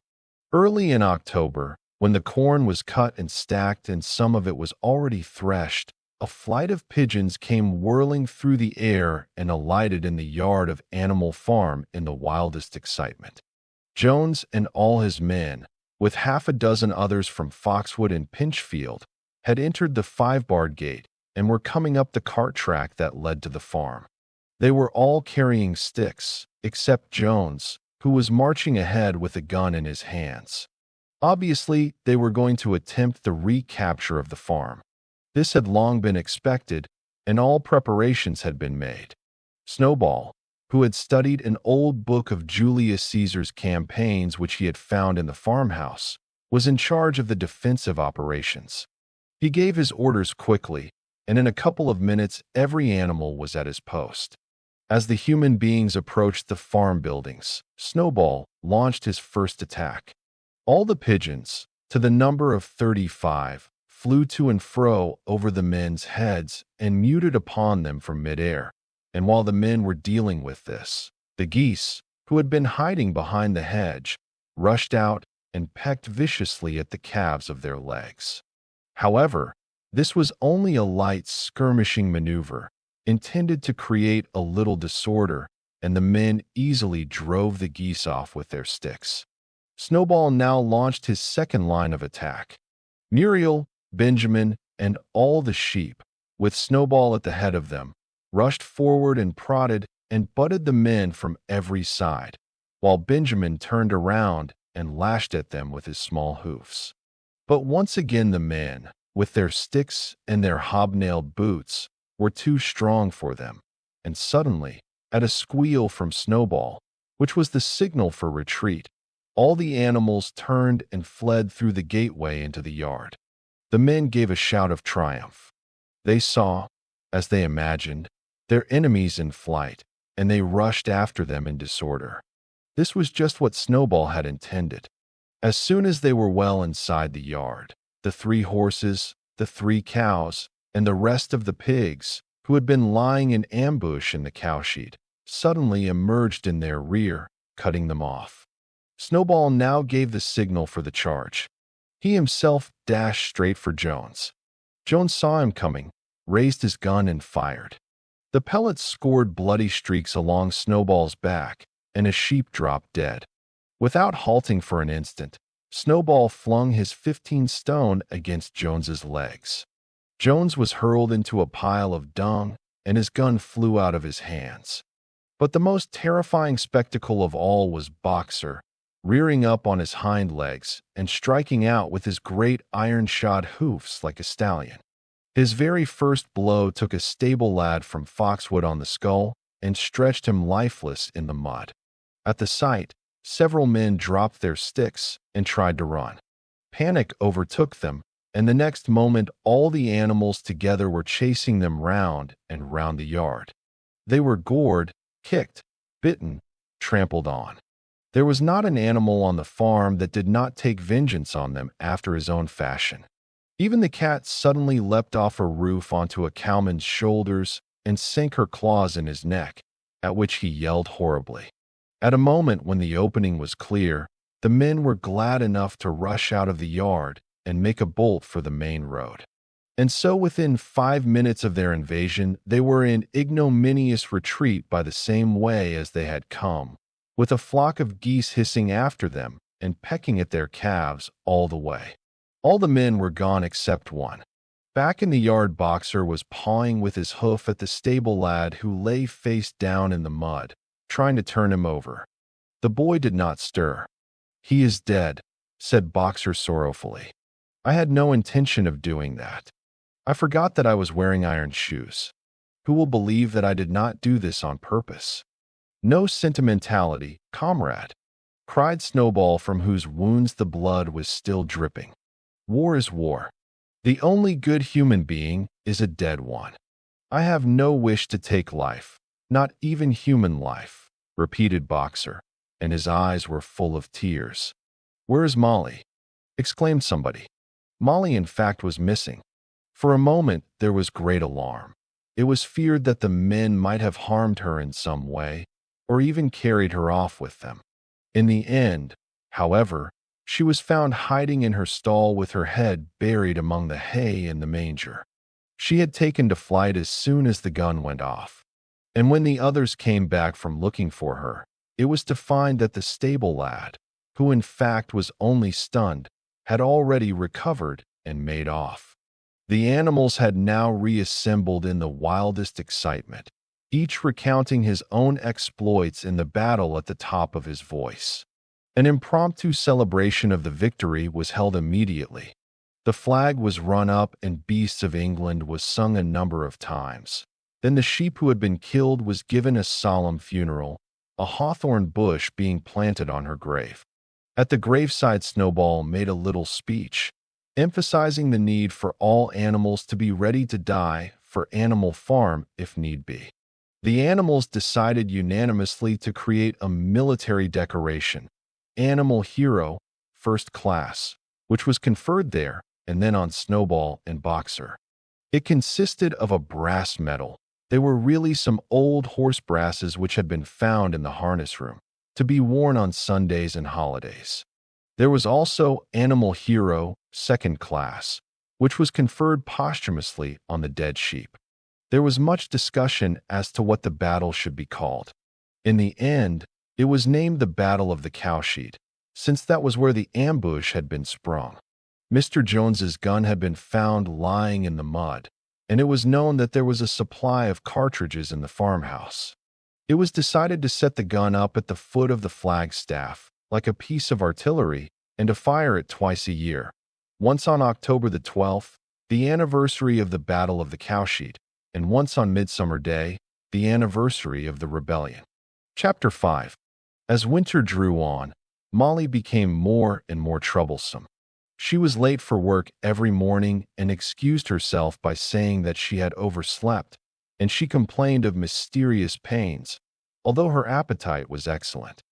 Early in October, when the corn was cut and stacked and some of it was already threshed, a flight of pigeons came whirling through the air and alighted in the yard of Animal Farm in the wildest excitement. Jones and all his men, with half a dozen others from Foxwood and Pinchfield, had entered the 5-barred gate and were coming up the cart track that led to the farm. They were all carrying sticks, except Jones, who was marching ahead with a gun in his hands. Obviously, they were going to attempt the recapture of the farm. This had long been expected, and all preparations had been made. Snowball, who had studied an old book of Julius Caesar's campaigns which he had found in the farmhouse, was in charge of the defensive operations. He gave his orders quickly, and in a couple of minutes every animal was at his post. As the human beings approached the farm buildings, Snowball launched his first attack. All the pigeons, to the number of 35, flew to and fro over the men's heads and muted upon them from midair. And while the men were dealing with this, the geese, who had been hiding behind the hedge, rushed out and pecked viciously at the calves of their legs. However, this was only a light skirmishing maneuver, intended to create a little disorder, and the men easily drove the geese off with their sticks. Snowball now launched his second line of attack. Muriel, Benjamin, and all the sheep, with Snowball at the head of them, rushed forward and prodded and butted the men from every side, while Benjamin turned around and lashed at them with his small hoofs. But once again the men, with their sticks and their hobnailed boots, were too strong for them, and suddenly, at a squeal from Snowball, which was the signal for retreat, all the animals turned and fled through the gateway into the yard. The men gave a shout of triumph. They saw, as they imagined, their enemies in flight, and they rushed after them in disorder. This was just what Snowball had intended. As soon as they were well inside the yard, the 3 horses, the 3 cows, and the rest of the pigs, who had been lying in ambush in the cowshed, suddenly emerged in their rear, cutting them off. Snowball now gave the signal for the charge. He himself dashed straight for Jones. Jones saw him coming, raised his gun, and fired. The pellets scored bloody streaks along Snowball's back, and a sheep dropped dead. Without halting for an instant, Snowball flung his 15-stone against Jones's legs. Jones was hurled into a pile of dung, and his gun flew out of his hands. But the most terrifying spectacle of all was Boxer, rearing up on his hind legs and striking out with his great iron-shod hoofs like a stallion. His very first blow took a stable lad from Foxwood on the skull and stretched him lifeless in the mud. At the sight, several men dropped their sticks and tried to run. Panic overtook them, and the next moment all the animals together were chasing them round and round the yard. They were gored, kicked, bitten, trampled on. There was not an animal on the farm that did not take vengeance on them after his own fashion. Even the cat suddenly leapt off a roof onto a cowman's shoulders and sank her claws in his neck, at which he yelled horribly. At a moment when the opening was clear, the men were glad enough to rush out of the yard and make a bolt for the main road. And so within 5 minutes of their invasion, they were in ignominious retreat by the same way as they had come, with a flock of geese hissing after them and pecking at their calves all the way. All the men were gone except one. Back in the yard, Boxer was pawing with his hoof at the stable lad who lay face down in the mud, trying to turn him over. The boy did not stir. "He is dead," said Boxer sorrowfully. "I had no intention of doing that. I forgot that I was wearing iron shoes. Who will believe that I did not do this on purpose?" "No sentimentality, comrade," cried Snowball, from whose wounds the blood was still dripping. "War is war. The only good human being is a dead one. I have no wish to take life, not even human life," repeated Boxer, and his eyes were full of tears. "Where is Molly?" exclaimed somebody. Molly, in fact, was missing. For a moment there was great alarm. It was feared that the men might have harmed her in some way, or even carried her off with them. In the end, however, she was found hiding in her stall with her head buried among the hay in the manger. She had taken to flight as soon as the gun went off. And when the others came back from looking for her, it was to find that the stable lad, who in fact was only stunned, had already recovered and made off. The animals had now reassembled in the wildest excitement, each recounting his own exploits in the battle at the top of his voice. An impromptu celebration of the victory was held immediately. The flag was run up and Beasts of England was sung a number of times. Then the sheep who had been killed was given a solemn funeral, a hawthorn bush being planted on her grave. At the graveside, Snowball made a little speech, emphasizing the need for all animals to be ready to die for Animal Farm if need be. The animals decided unanimously to create a military decoration, Animal Hero, First Class, which was conferred there and then on Snowball and Boxer. It consisted of a brass medal. They were really some old horse brasses which had been found in the harness room, to be worn on Sundays and holidays. There was also Animal Hero, Second Class, which was conferred posthumously on the dead sheep. There was much discussion as to what the battle should be called. In the end, it was named the Battle of the Cowshed, since that was where the ambush had been sprung. Mr. Jones's gun had been found lying in the mud, and it was known that there was a supply of cartridges in the farmhouse. It was decided to set the gun up at the foot of the flagstaff, like a piece of artillery, and to fire it twice a year, once on October the 12th, the anniversary of the Battle of the Cowshed, and once on Midsummer Day, the anniversary of the rebellion. Chapter 5. As winter drew on, Molly became more and more troublesome. She was late for work every morning and excused herself by saying that she had overslept, and she complained of mysterious pains, although her appetite was excellent.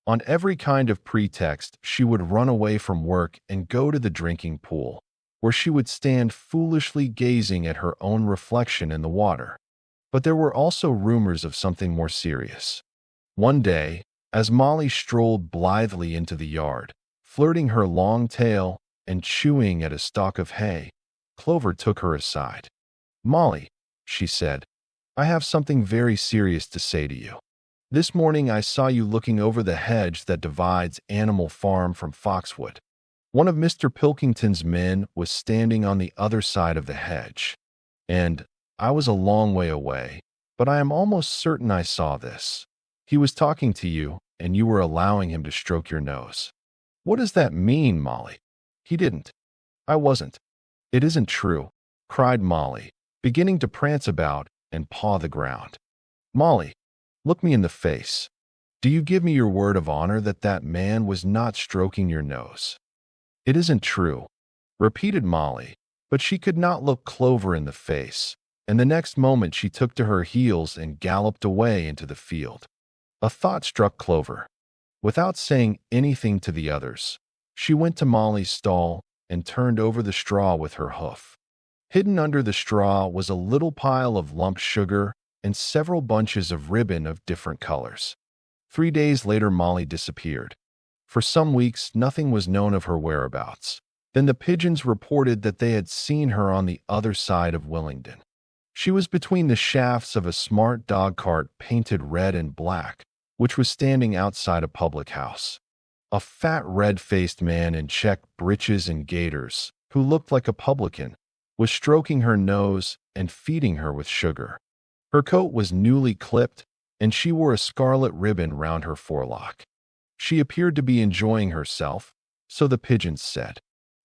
On every kind of pretext, she would run away from work and go to the drinking pool, where she would stand foolishly gazing at her own reflection in the water. But there were also rumors of something more serious. One day, as Molly strolled blithely into the yard, flirting her long tail and chewing at a stalk of hay, Clover took her aside. "Molly," she said, "I have something very serious to say to you. This morning I saw you looking over the hedge that divides Animal Farm from Foxwood. One of Mr. Pilkington's men was standing on the other side of the hedge, and I was a long way away, but I am almost certain I saw this. He was talking to you, and you were allowing him to stroke your nose." "What does that mean, Molly?" "He didn't. I wasn't." "It isn't true," cried Molly, beginning to prance about and paw the ground. "Molly, look me in the face. Do you give me your word of honor that that man was not stroking your nose?" "It isn't true," repeated Molly, but she could not look Clover in the face, and the next moment she took to her heels and galloped away into the field. A thought struck Clover. Without saying anything to the others, she went to Molly's stall and turned over the straw with her hoof. Hidden under the straw was a little pile of lump sugar and several bunches of ribbon of different colors. 3 days later, Molly disappeared. For some weeks, nothing was known of her whereabouts. Then the pigeons reported that they had seen her on the other side of Willingdon. She was between the shafts of a smart dog cart painted red and black, which was standing outside a public house. A fat, red-faced man in check breeches and gaiters, who looked like a publican, was stroking her nose and feeding her with sugar. Her coat was newly clipped, and she wore a scarlet ribbon round her forelock. She appeared to be enjoying herself, so the pigeons said.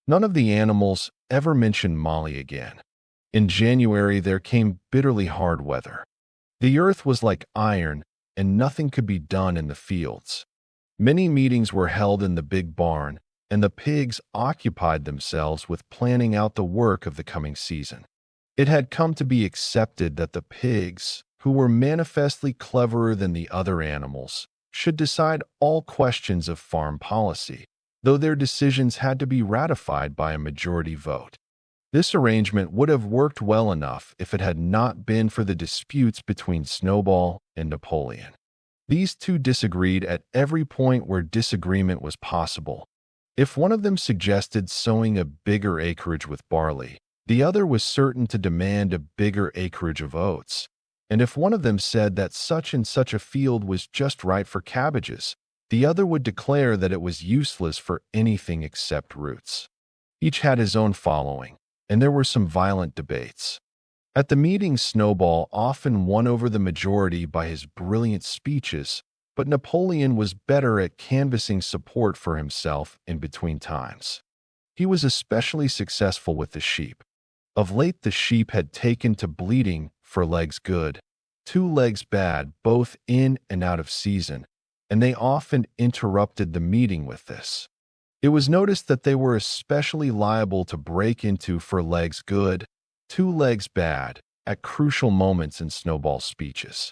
None of the animals ever mentioned Molly again. In January, there came bitterly hard weather. The earth was like iron, and nothing could be done in the fields. Many meetings were held in the big barn, and the pigs occupied themselves with planning out the work of the coming season. It had come to be accepted that the pigs, who were manifestly cleverer than the other animals, should decide all questions of farm policy, though their decisions had to be ratified by a majority vote. This arrangement would have worked well enough if it had not been for the disputes between Snowball and Napoleon. These two disagreed at every point where disagreement was possible. If one of them suggested sowing a bigger acreage with barley, the other was certain to demand a bigger acreage of oats. And if one of them said that such and such a field was just right for cabbages, the other would declare that it was useless for anything except roots. Each had his own following, and there were some violent debates. At the meetings, Snowball often won over the majority by his brilliant speeches, but Napoleon was better at canvassing support for himself in between times. He was especially successful with the sheep. Of late, the sheep had taken to bleating for legs good, 2 legs bad, both in and out of season, and they often interrupted the meeting with this. It was noticed that they were especially liable to break into for legs good, 2 legs bad, at crucial moments in Snowball's speeches.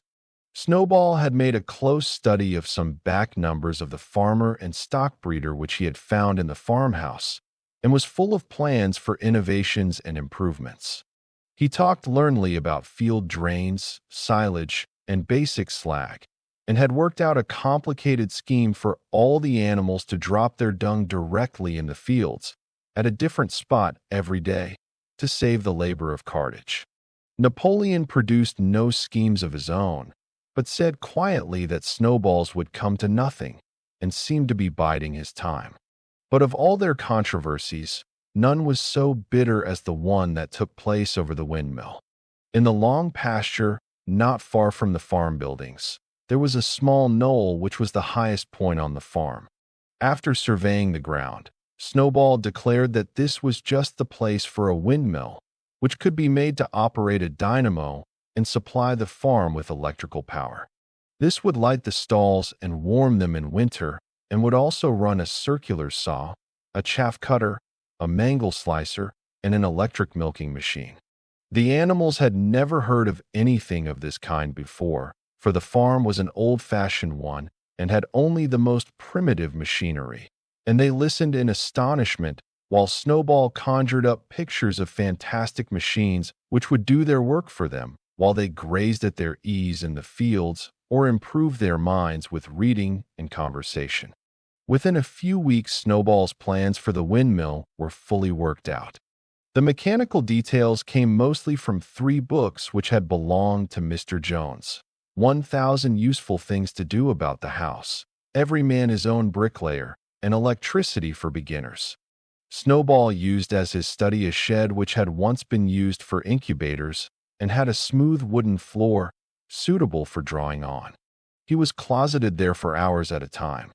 Snowball had made a close study of some back numbers of the farmer and stock breeder which he had found in the farmhouse, and was full of plans for innovations and improvements. He talked learnedly about field drains, silage, and basic slag, and had worked out a complicated scheme for all the animals to drop their dung directly in the fields, at a different spot every day, to save the labor of cartage. Napoleon produced no schemes of his own, but said quietly that Snowball's would come to nothing, and seemed to be biding his time. But of all their controversies, none was so bitter as the one that took place over the windmill. In the long pasture, not far from the farm buildings, there was a small knoll which was the highest point on the farm. After surveying the ground, Snowball declared that this was just the place for a windmill, which could be made to operate a dynamo and supply the farm with electrical power. This would light the stalls and warm them in winter, and would also run a circular saw, a chaff cutter, a mangle slicer, and an electric milking machine. The animals had never heard of anything of this kind before, for the farm was an old-fashioned one and had only the most primitive machinery, and they listened in astonishment while Snowball conjured up pictures of fantastic machines which would do their work for them while they grazed at their ease in the fields or improved their minds with reading and conversation. Within a few weeks, Snowball's plans for the windmill were fully worked out. The mechanical details came mostly from 3 books which had belonged to Mr. Jones. 1,000 Useful Things to Do About the House, Every Man His Own Bricklayer, and Electricity for Beginners. Snowball used as his study a shed which had once been used for incubators and had a smooth wooden floor suitable for drawing on. He was closeted there for hours at a time,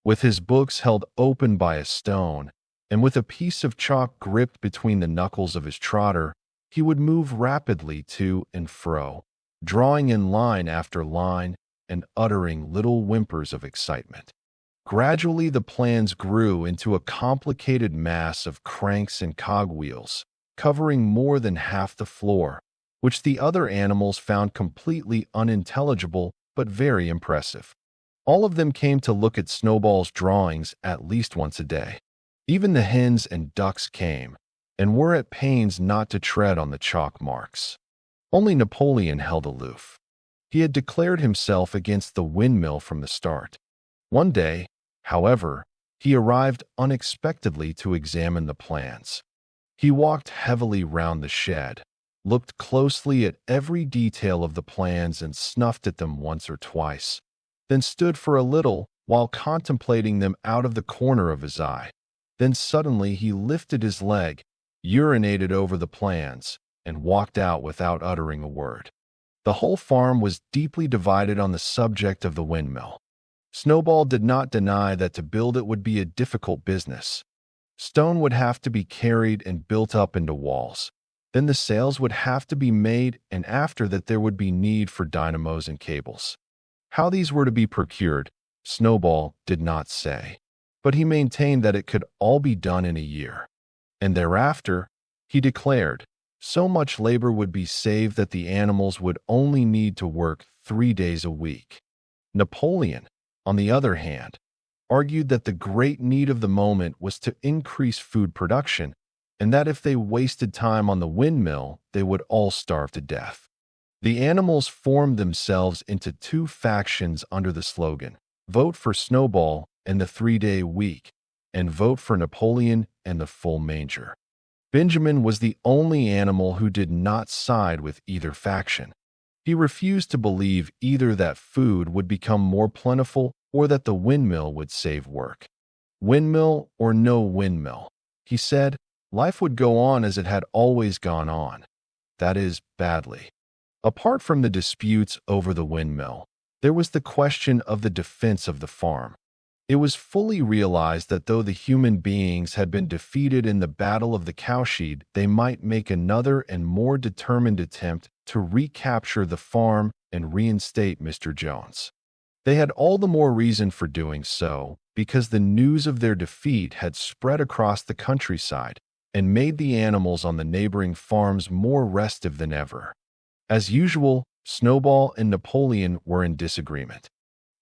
with his books held open by a stone, and with a piece of chalk gripped between the knuckles of his trotter, he would move rapidly to and fro, drawing in line after line and uttering little whimpers of excitement. Gradually the plans grew into a complicated mass of cranks and cogwheels, covering more than half the floor, which the other animals found completely unintelligible but very impressive. All of them came to look at Snowball's drawings at least once a day. Even the hens and ducks came, and were at pains not to tread on the chalk marks. Only Napoleon held aloof. He had declared himself against the windmill from the start. One day, however, he arrived unexpectedly to examine the plans. He walked heavily round the shed, looked closely at every detail of the plans and snuffed at them once or twice, then stood for a little while contemplating them out of the corner of his eye. Then suddenly he lifted his leg, urinated over the plans, and walked out without uttering a word. The whole farm was deeply divided on the subject of the windmill. Snowball did not deny that to build it would be a difficult business. Stone would have to be carried and built up into walls. Then the sails would have to be made, and after that there would be need for dynamos and cables. How these were to be procured, Snowball did not say, but he maintained that it could all be done in a year. And thereafter, he declared, so much labor would be saved that the animals would only need to work 3 days a week. Napoleon, on the other hand, argued that the great need of the moment was to increase food production, and that if they wasted time on the windmill, they would all starve to death. The animals formed themselves into 2 factions under the slogan, "Vote for Snowball and the 3-day week," and "Vote for Napoleon and the full manger." Benjamin was the only animal who did not side with either faction. He refused to believe either that food would become more plentiful or that the windmill would save work. Windmill or no windmill, he said, life would go on as it had always gone on. That is, badly. Apart from the disputes over the windmill, there was the question of the defense of the farm. It was fully realized that though the human beings had been defeated in the Battle of the Cowshed, they might make another and more determined attempt to recapture the farm and reinstate Mr. Jones. They had all the more reason for doing so, because the news of their defeat had spread across the countryside and made the animals on the neighboring farms more restive than ever. As usual, Snowball and Napoleon were in disagreement.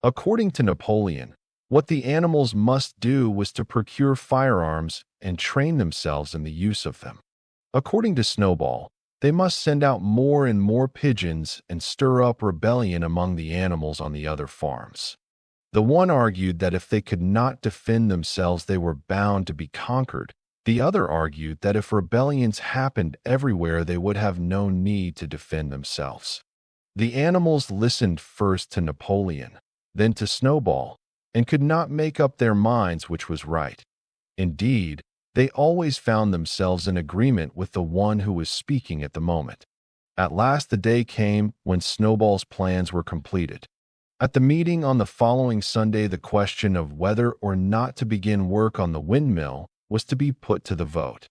According to Napoleon, what the animals must do was to procure firearms and train themselves in the use of them. According to Snowball, they must send out more and more pigeons and stir up rebellion among the animals on the other farms. The one argued that if they could not defend themselves, they were bound to be conquered. The other argued that if rebellions happened everywhere, they would have no need to defend themselves. The animals listened first to Napoleon, then to Snowball, and could not make up their minds which was right. Indeed, they always found themselves in agreement with the one who was speaking at the moment. At last the day came when Snowball's plans were completed. At the meeting on the following Sunday, the question of whether or not to begin work on the windmill was to be put to the vote.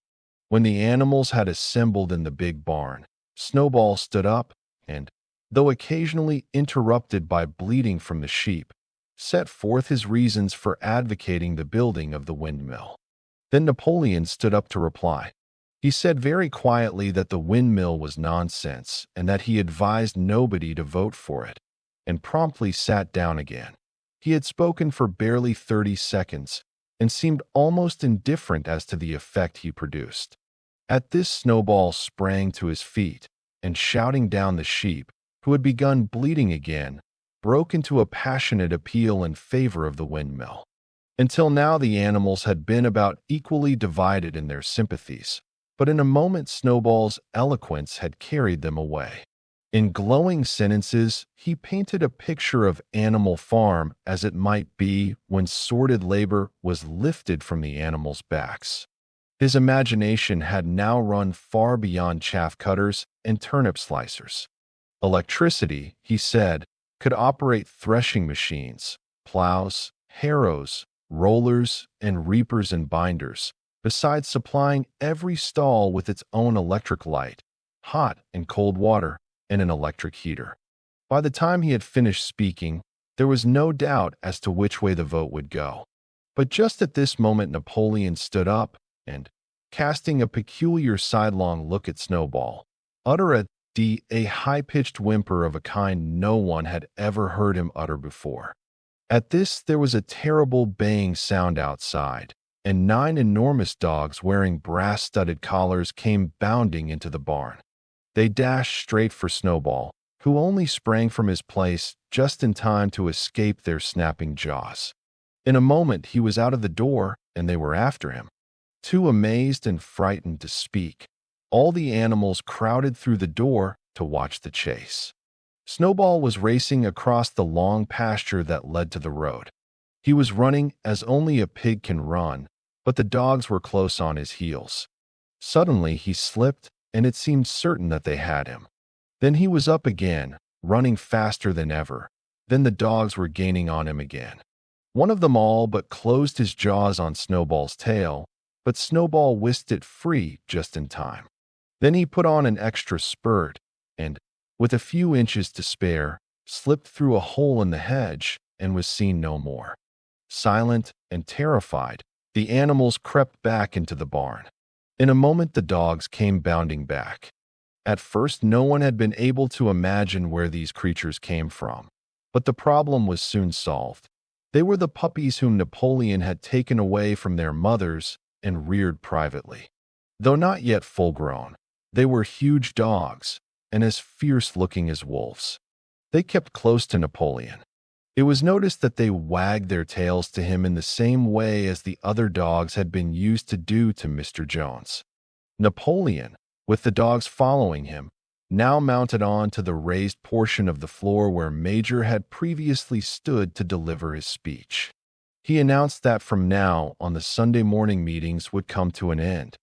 When the animals had assembled in the big barn, Snowball stood up and, though occasionally interrupted by bleating from the sheep, set forth his reasons for advocating the building of the windmill. Then Napoleon stood up to reply. He said very quietly that the windmill was nonsense and that he advised nobody to vote for it, and promptly sat down again. He had spoken for barely 30 seconds and seemed almost indifferent as to the effect he produced. At this, Snowball sprang to his feet and, shouting down the sheep, who had begun bleating again, broke into a passionate appeal in favor of the windmill. Until now the animals had been about equally divided in their sympathies, but in a moment Snowball's eloquence had carried them away. In glowing sentences, he painted a picture of Animal Farm as it might be when sordid labor was lifted from the animals' backs. His imagination had now run far beyond chaff cutters and turnip slicers. Electricity, he said, could operate threshing machines, plows, harrows, rollers, and reapers and binders, besides supplying every stall with its own electric light, hot and cold water, and an electric heater. By the time he had finished speaking, there was no doubt as to which way the vote would go. But just at this moment Napoleon stood up and, casting a peculiar sidelong look at Snowball, uttered a high-pitched whimper of a kind no one had ever heard him utter before. At this, there was a terrible baying sound outside, and 9 enormous dogs wearing brass-studded collars came bounding into the barn. They dashed straight for Snowball, who only sprang from his place just in time to escape their snapping jaws. In a moment, he was out of the door, and they were after him. Too amazed and frightened to speak, all the animals crowded through the door to watch the chase. Snowball was racing across the long pasture that led to the road. He was running as only a pig can run, but the dogs were close on his heels. Suddenly, he slipped, and it seemed certain that they had him. Then he was up again, running faster than ever. Then the dogs were gaining on him again. One of them all but closed his jaws on Snowball's tail, but Snowball whisked it free just in time. Then he put on an extra spurt and, with a few inches to spare, slipped through a hole in the hedge and was seen no more. Silent and terrified, the animals crept back into the barn. In a moment, the dogs came bounding back. At first, no one had been able to imagine where these creatures came from, but the problem was soon solved. They were the puppies whom Napoleon had taken away from their mothers and reared privately. Though not yet full-grown, they were huge dogs and as fierce-looking as wolves. They kept close to Napoleon. It was noticed that they wagged their tails to him in the same way as the other dogs had been used to do to Mr. Jones. Napoleon, with the dogs following him, now mounted on to the raised portion of the floor where Major had previously stood to deliver his speech. He announced that from now on the Sunday morning meetings would come to an end.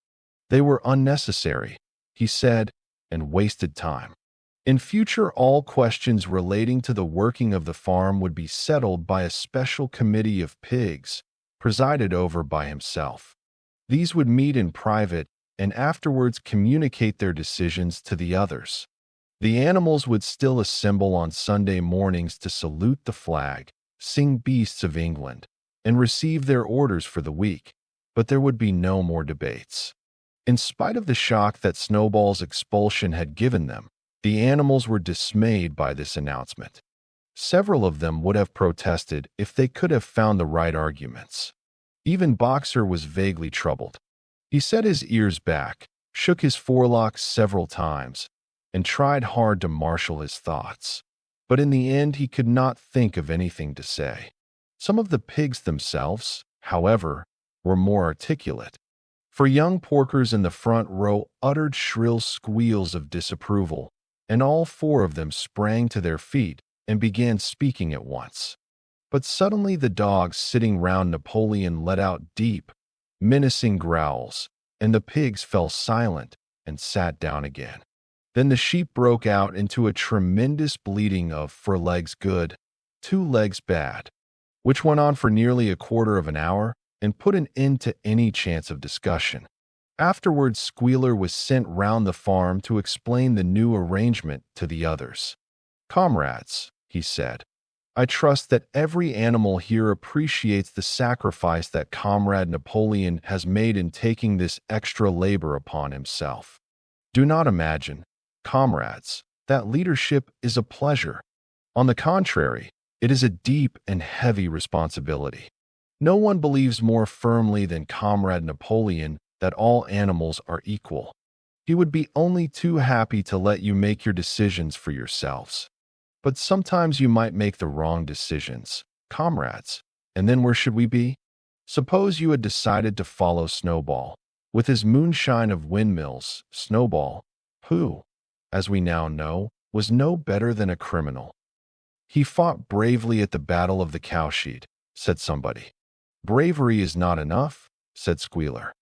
They were unnecessary, he said, and wasted time. In future, all questions relating to the working of the farm would be settled by a special committee of pigs, presided over by himself. These would meet in private and afterwards communicate their decisions to the others. The animals would still assemble on Sunday mornings to salute the flag, sing Beasts of England, and receive their orders for the week, but there would be no more debates. In spite of the shock that Snowball's expulsion had given them, the animals were dismayed by this announcement. Several of them would have protested if they could have found the right arguments. Even Boxer was vaguely troubled. He set his ears back, shook his forelocks several times, and tried hard to marshal his thoughts. But in the end, he could not think of anything to say. Some of the pigs themselves, however, were more articulate. For young porkers in the front row uttered shrill squeals of disapproval, and all 4 of them sprang to their feet and began speaking at once. But suddenly the dogs sitting round Napoleon let out deep, menacing growls, and the pigs fell silent and sat down again. Then the sheep broke out into a tremendous bleating of 4 legs good, 2 legs bad, which went on for nearly a quarter of an hour and put an end to any chance of discussion. Afterwards, Squealer was sent round the farm to explain the new arrangement to the others. "Comrades," he said, "I trust that every animal here appreciates the sacrifice that Comrade Napoleon has made in taking this extra labor upon himself. Do not imagine, comrades, that leadership is a pleasure. On the contrary, it is a deep and heavy responsibility. No one believes more firmly than Comrade Napoleon that all animals are equal. He would be only too happy to let you make your decisions for yourselves. But sometimes you might make the wrong decisions, comrades, and then where should we be? Suppose you had decided to follow Snowball, with his moonshine of windmills, Snowball, who, as we now know, was no better than a criminal. He fought bravely at the Battle of the Cowshed, said somebody. Bravery is not enough, said Squealer.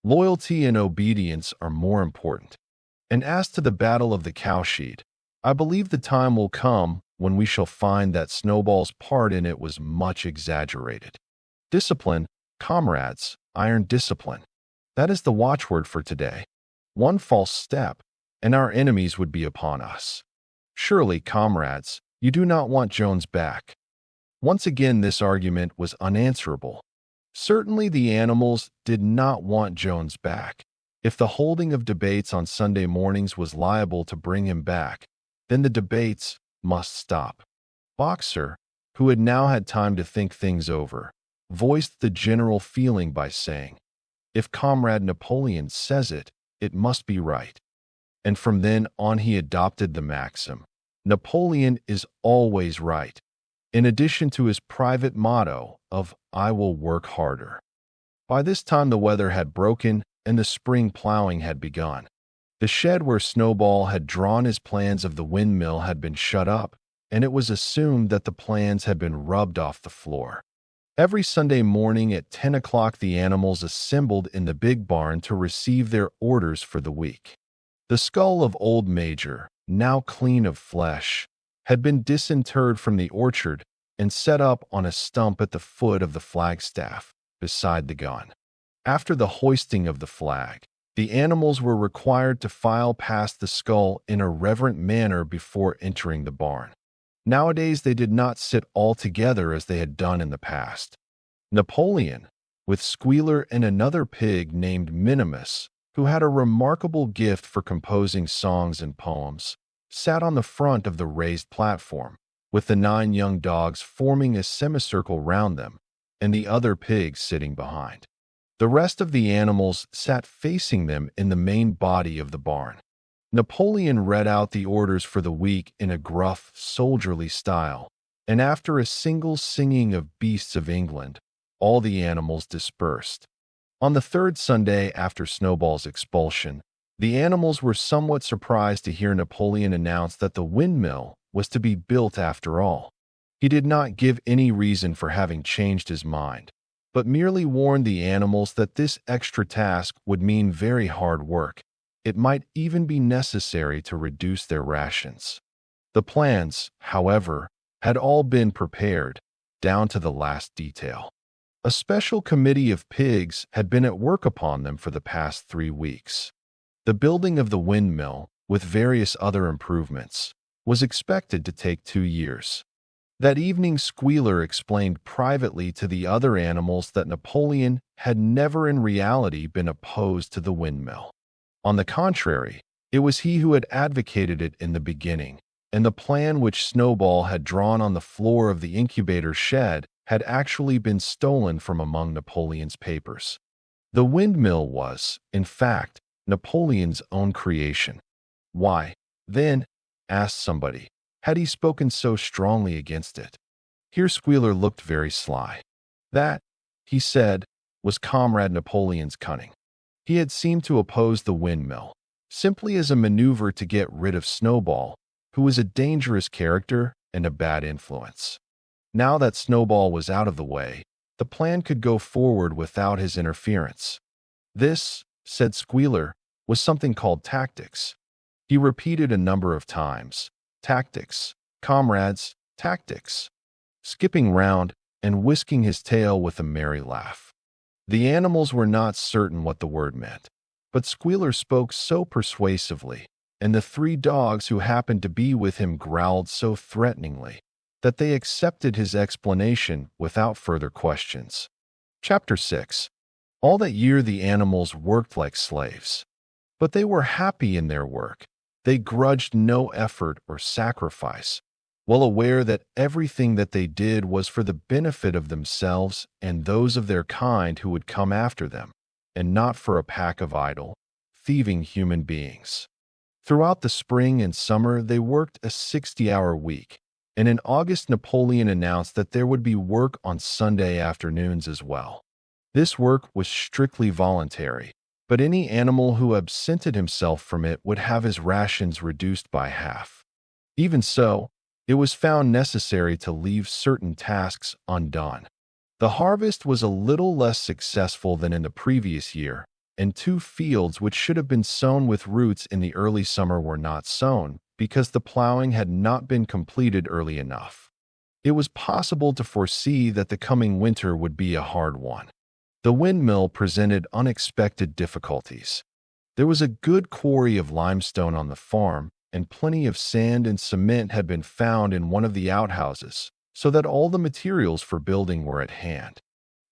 Loyalty and obedience are more important. And as to the Battle of the Cowshed, I believe the time will come when we shall find that Snowball's part in it was much exaggerated. Discipline, comrades, iron discipline. That is the watchword for today. One false step, and our enemies would be upon us. Surely, comrades, you do not want Jones back." Once again, this argument was unanswerable. Certainly the animals did not want Jones back. If the holding of debates on Sunday mornings was liable to bring him back, then the debates must stop. Boxer, who had now had time to think things over, voiced the general feeling by saying, "If Comrade Napoleon says it, it must be right." And from then on he adopted the maxim, "Napoleon is always right," in addition to his private motto of, "I will work harder." By this time the weather had broken and the spring plowing had begun. The shed where Snowball had drawn his plans of the windmill had been shut up, and it was assumed that the plans had been rubbed off the floor. Every Sunday morning at 10 o'clock the animals assembled in the big barn to receive their orders for the week. The skull of old Major, now clean of flesh, had been disinterred from the orchard and set up on a stump at the foot of the flagstaff, beside the gun. After the hoisting of the flag, the animals were required to file past the skull in a reverent manner before entering the barn. Nowadays they did not sit all together as they had done in the past. Napoleon, with Squealer and another pig named Minimus, who had a remarkable gift for composing songs and poems, sat on the front of the raised platform, with the 9 young dogs forming a semicircle round them, and the other pigs sitting behind. The rest of the animals sat facing them in the main body of the barn. Napoleon read out the orders for the week in a gruff, soldierly style, and after a single singing of Beasts of England, all the animals dispersed. On the 3rd Sunday after Snowball's expulsion, the animals were somewhat surprised to hear Napoleon announce that the windmill was to be built after all. He did not give any reason for having changed his mind, but merely warned the animals that this extra task would mean very hard work. It might even be necessary to reduce their rations. The plans, however, had all been prepared, down to the last detail. A special committee of pigs had been at work upon them for the past 3 weeks. The building of the windmill, with various other improvements, was expected to take 2 years. That evening Squealer explained privately to the other animals that Napoleon had never in reality been opposed to the windmill. On the contrary, it was he who had advocated it in the beginning, and the plan which Snowball had drawn on the floor of the incubator shed had actually been stolen from among Napoleon's papers. The windmill was, in fact, Napoleon's own creation. Why, then, asked somebody, had he spoken so strongly against it? Here Squealer looked very sly. That, he said, was Comrade Napoleon's cunning. He had seemed to oppose the windmill, simply as a maneuver to get rid of Snowball, who was a dangerous character and a bad influence. Now that Snowball was out of the way, the plan could go forward without his interference. This, said Squealer, was something called tactics. He repeated a number of times, "Tactics, comrades, tactics," skipping round and whisking his tail with a merry laugh. The animals were not certain what the word meant, but Squealer spoke so persuasively, and the 3 dogs who happened to be with him growled so threateningly, that they accepted his explanation without further questions. Chapter 6. All that year the animals worked like slaves. But they were happy in their work. They grudged no effort or sacrifice, well aware that everything that they did was for the benefit of themselves and those of their kind who would come after them, and not for a pack of idle, thieving human beings. Throughout the spring and summer they worked a 60-hour week, and in August Napoleon announced that there would be work on Sunday afternoons as well. This work was strictly voluntary, but any animal who absented himself from it would have his rations reduced by half. Even so, it was found necessary to leave certain tasks undone. The harvest was a little less successful than in the previous year, and 2 fields which should have been sown with roots in the early summer were not sown, because the plowing had not been completed early enough. It was possible to foresee that the coming winter would be a hard one. The windmill presented unexpected difficulties. There was a good quarry of limestone on the farm, and plenty of sand and cement had been found in one of the outhouses, so that all the materials for building were at hand.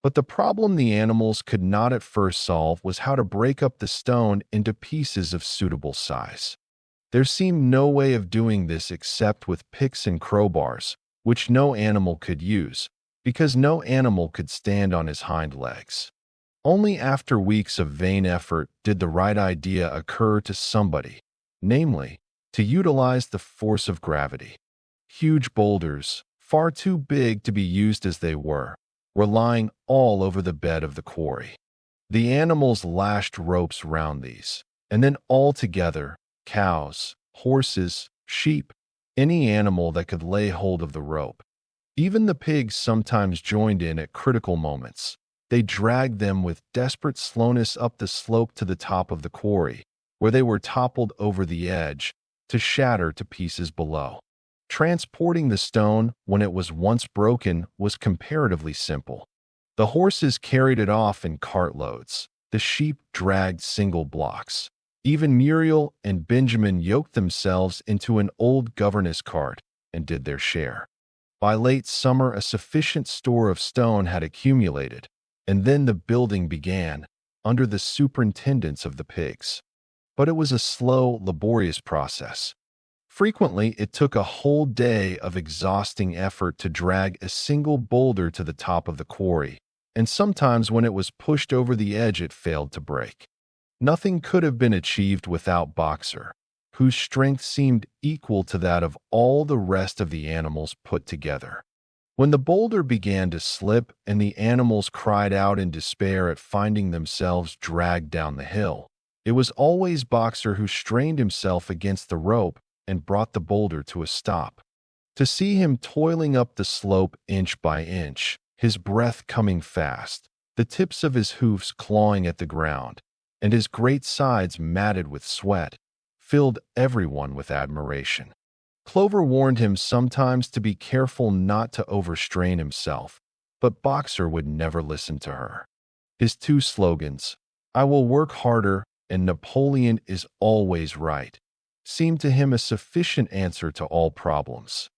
But the problem the animals could not at first solve was how to break up the stone into pieces of suitable size. There seemed no way of doing this except with picks and crowbars, which no animal could use, because no animal could stand on his hind legs. Only after weeks of vain effort did the right idea occur to somebody, namely, to utilize the force of gravity. Huge boulders, far too big to be used as they were lying all over the bed of the quarry. The animals lashed ropes round these, and then all together, cows, horses, sheep, any animal that could lay hold of the rope. Even the pigs sometimes joined in at critical moments. They dragged them with desperate slowness up the slope to the top of the quarry, where they were toppled over the edge to shatter to pieces below. Transporting the stone when it was once broken was comparatively simple. The horses carried it off in cartloads. The sheep dragged single blocks. Even Muriel and Benjamin yoked themselves into an old governess cart and did their share. By late summer, a sufficient store of stone had accumulated, and then the building began, under the superintendence of the pigs. But it was a slow, laborious process. Frequently, it took a whole day of exhausting effort to drag a single boulder to the top of the quarry, and sometimes when it was pushed over the edge it failed to break. Nothing could have been achieved without Boxer, whose strength seemed equal to that of all the rest of the animals put together. When the boulder began to slip and the animals cried out in despair at finding themselves dragged down the hill, it was always Boxer who strained himself against the rope and brought the boulder to a stop. To see him toiling up the slope inch by inch, his breath coming fast, the tips of his hoofs clawing at the ground, and his great sides matted with sweat, filled everyone with admiration. Clover warned him sometimes to be careful not to overstrain himself, but Boxer would never listen to her. His two slogans, "I will work harder" and "Napoleon is always right," seemed to him a sufficient answer to all problems.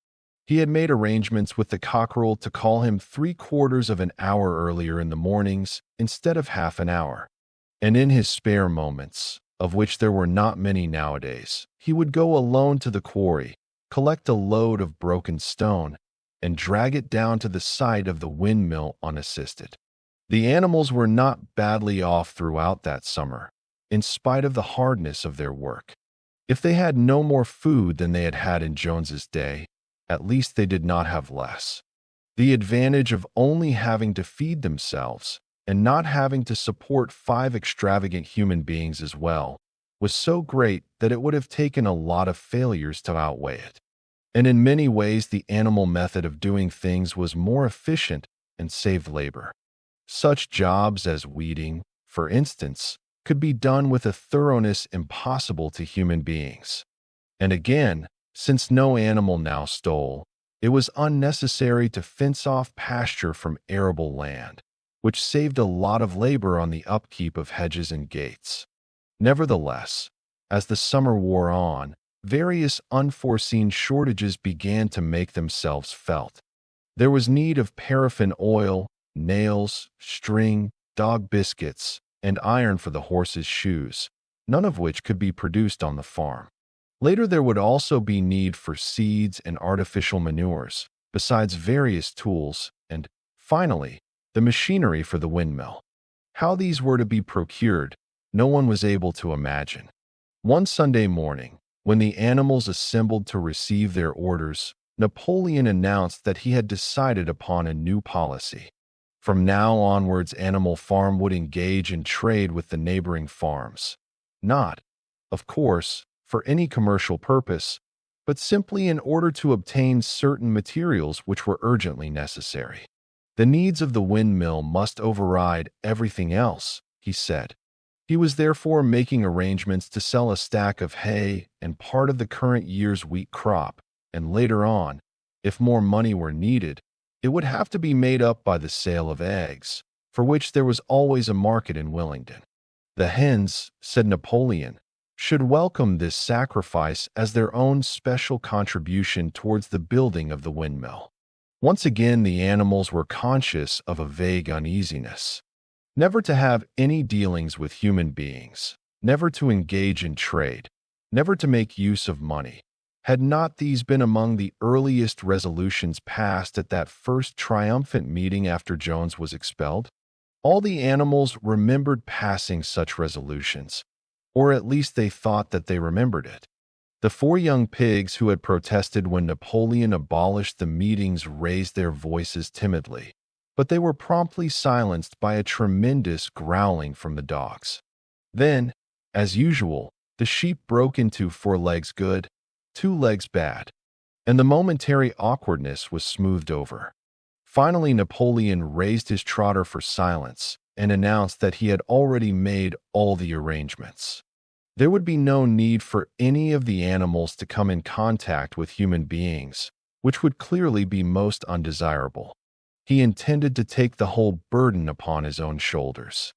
He had made arrangements with the cockerel to call him 3/4 of an hour earlier in the mornings instead of half an hour. And in his spare moments, of which there were not many nowadays, he would go alone to the quarry, collect a load of broken stone, and drag it down to the site of the windmill unassisted. The animals were not badly off throughout that summer, in spite of the hardness of their work. If they had no more food than they had had in Jones's day, at least they did not have less. The advantage of only having to feed themselves and not having to support 5 extravagant human beings as well was so great that it would have taken a lot of failures to outweigh it. And in many ways, the animal method of doing things was more efficient and saved labor. Such jobs as weeding, for instance, could be done with a thoroughness impossible to human beings. And again, since no animal now stole, it was unnecessary to fence off pasture from arable land, which saved a lot of labor on the upkeep of hedges and gates. Nevertheless, as the summer wore on, various unforeseen shortages began to make themselves felt. There was need of paraffin oil, nails, string, dog biscuits, and iron for the horses' shoes, none of which could be produced on the farm. Later there would also be need for seeds and artificial manures, besides various tools, and, finally, the machinery for the windmill. How these were to be procured, no one was able to imagine. One Sunday morning, when the animals assembled to receive their orders, Napoleon announced that he had decided upon a new policy. From now onwards, Animal Farm would engage in trade with the neighboring farms, not, of course, for any commercial purpose, but simply in order to obtain certain materials which were urgently necessary. The needs of the windmill must override everything else, he said. He was therefore making arrangements to sell a stack of hay and part of the current year's wheat crop, and later on, if more money were needed, it would have to be made up by the sale of eggs, for which there was always a market in Willingdon. The hens, said Napoleon, should welcome this sacrifice as their own special contribution towards the building of the windmill. Once again, the animals were conscious of a vague uneasiness. Never to have any dealings with human beings, never to engage in trade, never to make use of money, Had not these been among the earliest resolutions passed at that first triumphant meeting after Jones was expelled? All the animals remembered passing such resolutions, or at least they thought that they remembered it. The four young pigs who had protested when Napoleon abolished the meetings raised their voices timidly, but they were promptly silenced by a tremendous growling from the dogs. Then, as usual, the sheep broke into 4 legs good, 2 legs bad, and the momentary awkwardness was smoothed over. Finally, Napoleon raised his trotter for silence and announced that he had already made all the arrangements. There would be no need for any of the animals to come in contact with human beings, which would clearly be most undesirable. He intended to take the whole burden upon his own shoulders.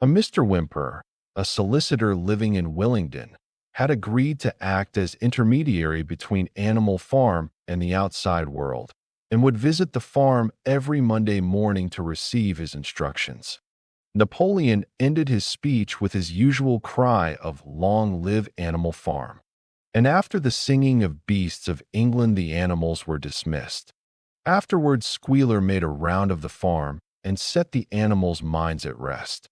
A Mr. Whymper, a solicitor living in Willingdon, had agreed to act as intermediary between Animal Farm and the outside world, and would visit the farm every Monday morning to receive his instructions. Napoleon ended his speech with his usual cry of "Long live Animal Farm," and after the singing of Beasts of England the animals were dismissed. Afterwards Squealer made a round of the farm and set the animals' minds at rest.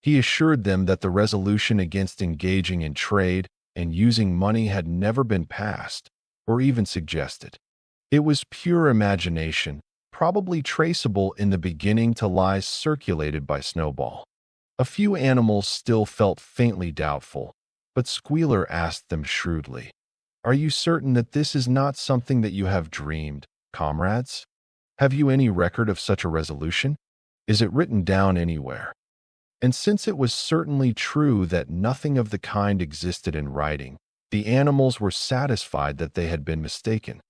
He assured them that the resolution against engaging in trade and using money had never been passed, or even suggested. It was pure imagination, probably traceable in the beginning to lies circulated by Snowball. A few animals still felt faintly doubtful, but Squealer asked them shrewdly, "Are you certain that this is not something that you have dreamed, comrades? Have you any record of such a resolution? Is it written down anywhere?" And since it was certainly true that nothing of the kind existed in writing, the animals were satisfied that they had been mistaken.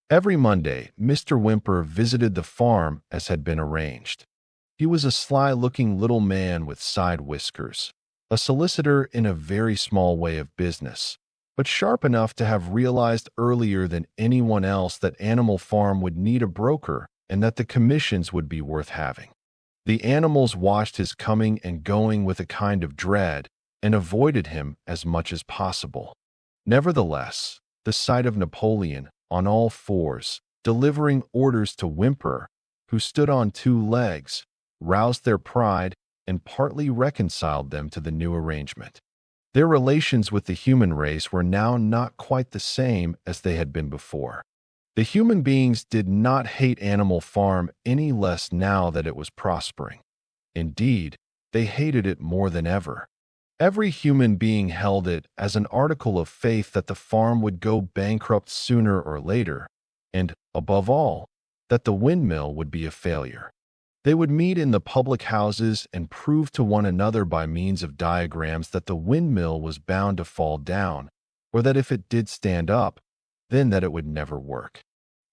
Every Monday, Mr. Whymper visited the farm as had been arranged. He was a sly-looking little man with side whiskers, a solicitor in a very small way of business, but sharp enough to have realized earlier than anyone else that Animal Farm would need a broker and that the commissions would be worth having. The animals watched his coming and going with a kind of dread and avoided him as much as possible. Nevertheless, the sight of Napoleon, on all fours, delivering orders to Whymper, who stood on 2 legs, roused their pride and partly reconciled them to the new arrangement. Their relations with the human race were now not quite the same as they had been before. The human beings did not hate Animal Farm any less now that it was prospering. Indeed, they hated it more than ever. Every human being held it as an article of faith that the farm would go bankrupt sooner or later, and, above all, that the windmill would be a failure. They would meet in the public houses and prove to one another by means of diagrams that the windmill was bound to fall down, or that if it did stand up, then that it would never work.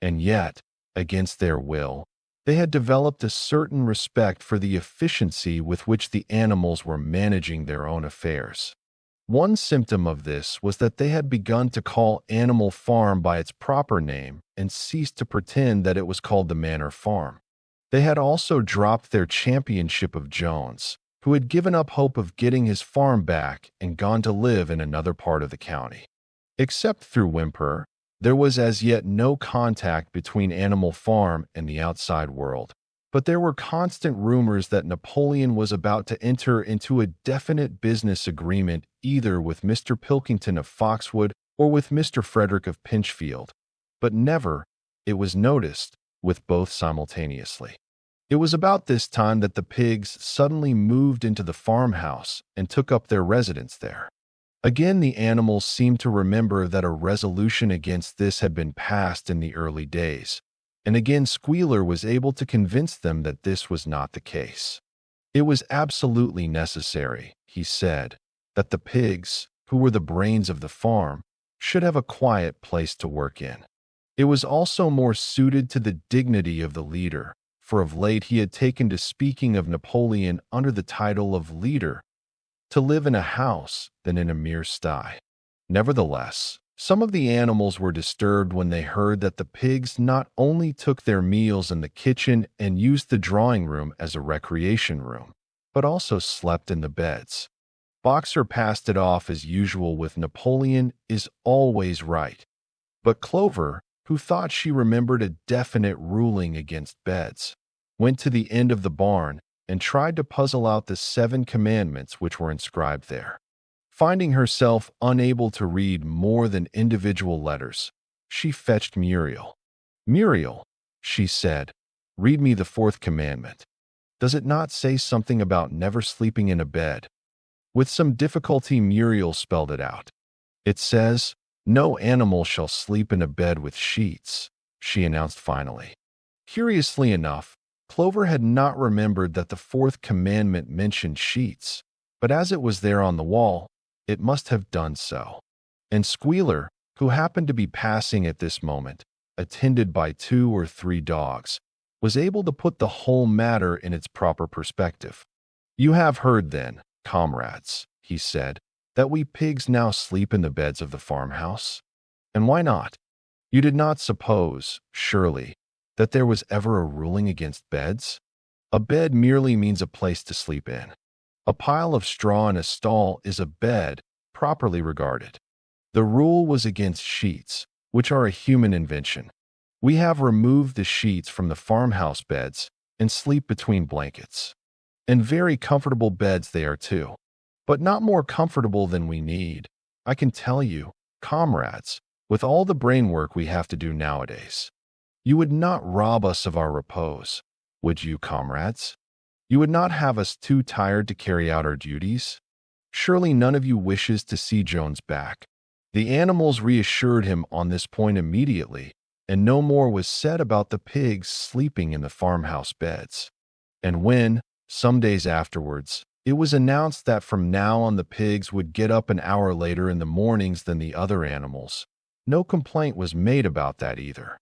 And yet, against their will, they had developed a certain respect for the efficiency with which the animals were managing their own affairs. One symptom of this was that they had begun to call Animal Farm by its proper name and ceased to pretend that it was called the Manor Farm. They had also dropped their championship of Jones, who had given up hope of getting his farm back and gone to live in another part of the county. Except through Whymper, there was as yet no contact between Animal Farm and the outside world, but there were constant rumors that Napoleon was about to enter into a definite business agreement either with Mr. Pilkington of Foxwood or with Mr. Frederick of Pinchfield, but never, it was noticed, with both simultaneously. It was about this time that the pigs suddenly moved into the farmhouse and took up their residence there. Again, the animals seemed to remember that a resolution against this had been passed in the early days, and again Squealer was able to convince them that this was not the case. It was absolutely necessary, he said, that the pigs, who were the brains of the farm, should have a quiet place to work in. It was also more suited to the dignity of the leader, for of late he had taken to speaking of Napoleon under the title of leader, to live in a house than in a mere sty. Nevertheless, some of the animals were disturbed when they heard that the pigs not only took their meals in the kitchen and used the drawing room as a recreation room, but also slept in the beds. Boxer passed it off as usual with "Napoleon is always right." But Clover, who thought she remembered a definite ruling against beds, went to the end of the barn and tried to puzzle out the 7 commandments which were inscribed there. Finding herself unable to read more than individual letters, she fetched Muriel. "Muriel," she said, "read me the 4th commandment. Does it not say something about never sleeping in a bed?" With some difficulty, Muriel spelled it out. "It says, 'No animal shall sleep in a bed with sheets,'" she announced finally. Curiously enough, Clover had not remembered that the 4th commandment mentioned sheets, but as it was there on the wall, it must have done so. And Squealer, who happened to be passing at this moment, attended by 2 or 3 dogs, was able to put the whole matter in its proper perspective. "You have heard then, comrades," he said, "that we pigs now sleep in the beds of the farmhouse? And why not? You did not suppose, surely, that there was ever a ruling against beds? A bed merely means a place to sleep in. A pile of straw in a stall is a bed, properly regarded. The rule was against sheets, which are a human invention. We have removed the sheets from the farmhouse beds and sleep between blankets. And very comfortable beds they are too, but not more comfortable than we need, I can tell you, comrades, with all the brain work we have to do nowadays. You would not rob us of our repose, would you, comrades? You would not have us too tired to carry out our duties? Surely none of you wishes to see Jones back." The animals reassured him on this point immediately, and no more was said about the pigs sleeping in the farmhouse beds. And when, some days afterwards, it was announced that from now on the pigs would get up an hour later in the mornings than the other animals, no complaint was made about that either.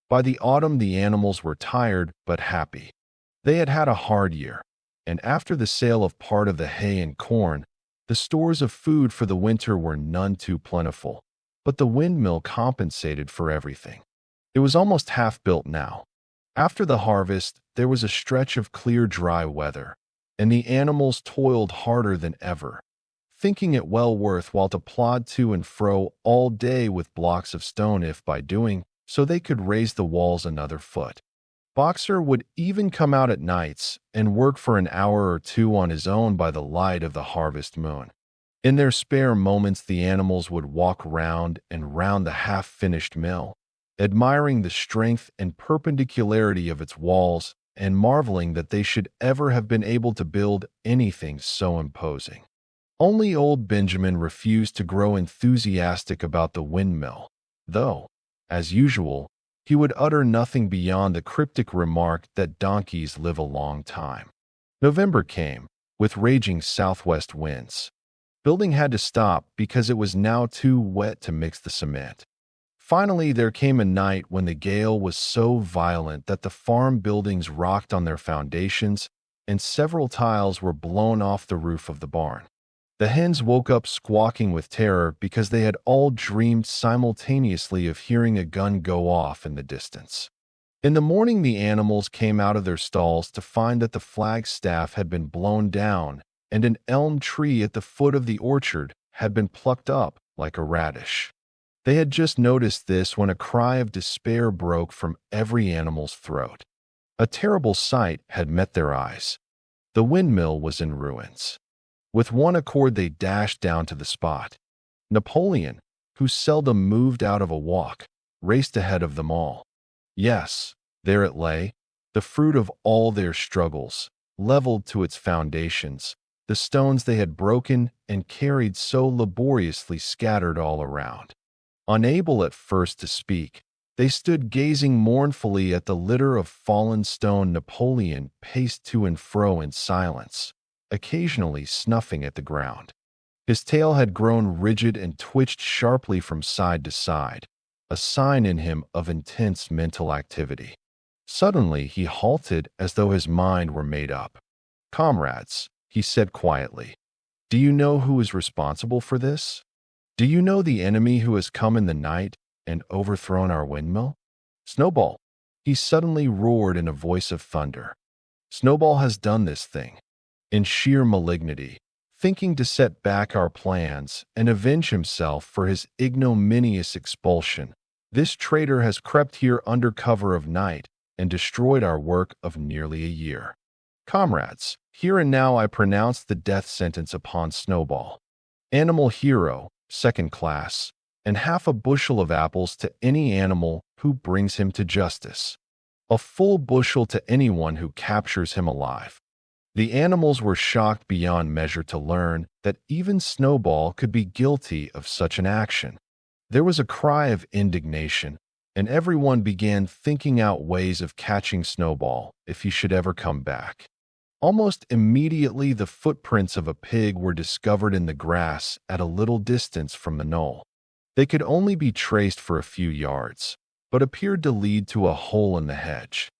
By the autumn the animals were tired but happy. They had had a hard year, and after the sale of part of the hay and corn, the stores of food for the winter were none too plentiful, but the windmill compensated for everything. It was almost half built now. After the harvest, there was a stretch of clear, dry weather, and the animals toiled harder than ever, thinking it well worth while to plod to and fro all day with blocks of stone if, by doing so, they could raise the walls another foot. Boxer would even come out at nights and work for an hour or 2 on his own by the light of the harvest moon. In their spare moments, the animals would walk round and round the half-finished mill, admiring the strength and perpendicularity of its walls and marveling that they should ever have been able to build anything so imposing. Only old Benjamin refused to grow enthusiastic about the windmill, though, as usual, he would utter nothing beyond the cryptic remark that donkeys live a long time. November came, with raging southwest winds. Building had to stop because it was now too wet to mix the cement. Finally, there came a night when the gale was so violent that the farm buildings rocked on their foundations and several tiles were blown off the roof of the barn. The hens woke up squawking with terror because they had all dreamed simultaneously of hearing a gun go off in the distance. In the morning, the animals came out of their stalls to find that the flagstaff had been blown down and an elm tree at the foot of the orchard had been plucked up like a radish. They had just noticed this when a cry of despair broke from every animal's throat. A terrible sight had met their eyes. The windmill was in ruins. With one accord they dashed down to the spot. Napoleon, who seldom moved out of a walk, raced ahead of them all. Yes, there it lay, the fruit of all their struggles, leveled to its foundations, the stones they had broken and carried so laboriously scattered all around. Unable at first to speak, they stood gazing mournfully at the litter of fallen stone. Napoleon paced to and fro in silence, occasionally snuffing at the ground. His tail had grown rigid and twitched sharply from side to side, a sign in him of intense mental activity. Suddenly he halted as though his mind were made up. "Comrades," he said quietly, "do you know who is responsible for this? Do you know the enemy who has come in the night and overthrown our windmill? Snowball," he suddenly roared in a voice of thunder. "Snowball has done this thing. In sheer malignity, thinking to set back our plans and avenge himself for his ignominious expulsion, This traitor has crept here under cover of night and destroyed our work of nearly a year. Comrades, here and now I pronounce the death sentence upon Snowball, animal hero, second class, and half a bushel of apples to any animal who brings him to justice. A full bushel to anyone who captures him alive. The animals were shocked beyond measure to learn that even Snowball could be guilty of such an action. There was a cry of indignation, and everyone began thinking out ways of catching Snowball if he should ever come back. Almost immediately, the footprints of a pig were discovered in the grass at a little distance from the knoll. They could only be traced for a few yards, but appeared to lead to a hole in the hedge.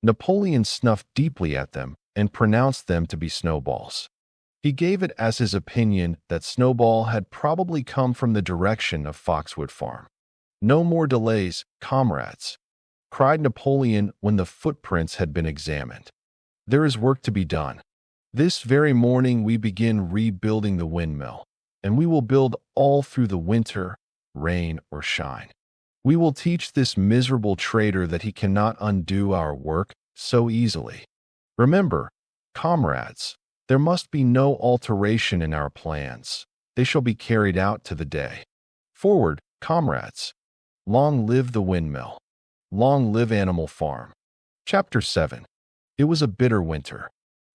Napoleon snuffed deeply at them and pronounced them to be Snowball's. He gave it as his opinion that Snowball had probably come from the direction of Foxwood Farm. "No more delays, comrades," cried Napoleon when the footprints had been examined. "There is work to be done. This very morning we begin rebuilding the windmill, and we will build all through the winter, rain or shine. We will teach this miserable traitor that he cannot undo our work so easily. Remember, comrades, there must be no alteration in our plans. They shall be carried out to the day. Forward, comrades. Long live the windmill. Long live Animal Farm." Chapter 7. It was a bitter winter.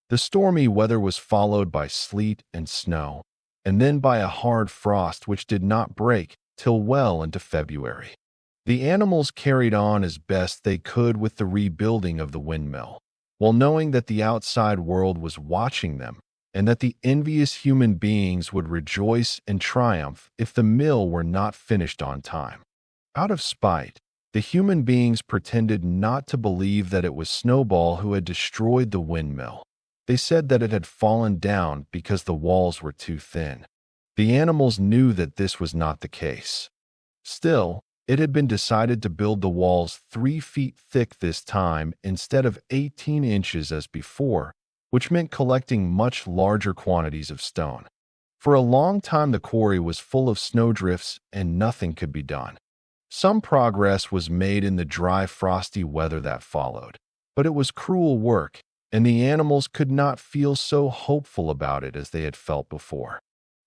The stormy weather was followed by sleet and snow, and then by a hard frost which did not break till well into February. The animals carried on as best they could with the rebuilding of the windmill, while knowing that the outside world was watching them and that the envious human beings would rejoice and triumph if the mill were not finished on time. Out of spite, the human beings pretended not to believe that it was Snowball who had destroyed the windmill. They said that it had fallen down because the walls were too thin. The animals knew that this was not the case. Still, it had been decided to build the walls 3 feet thick this time instead of 18 inches as before, which meant collecting much larger quantities of stone. For a long time the quarry was full of snowdrifts and nothing could be done. Some progress was made in the dry, frosty weather that followed, but it was cruel work, and the animals could not feel so hopeful about it as they had felt before.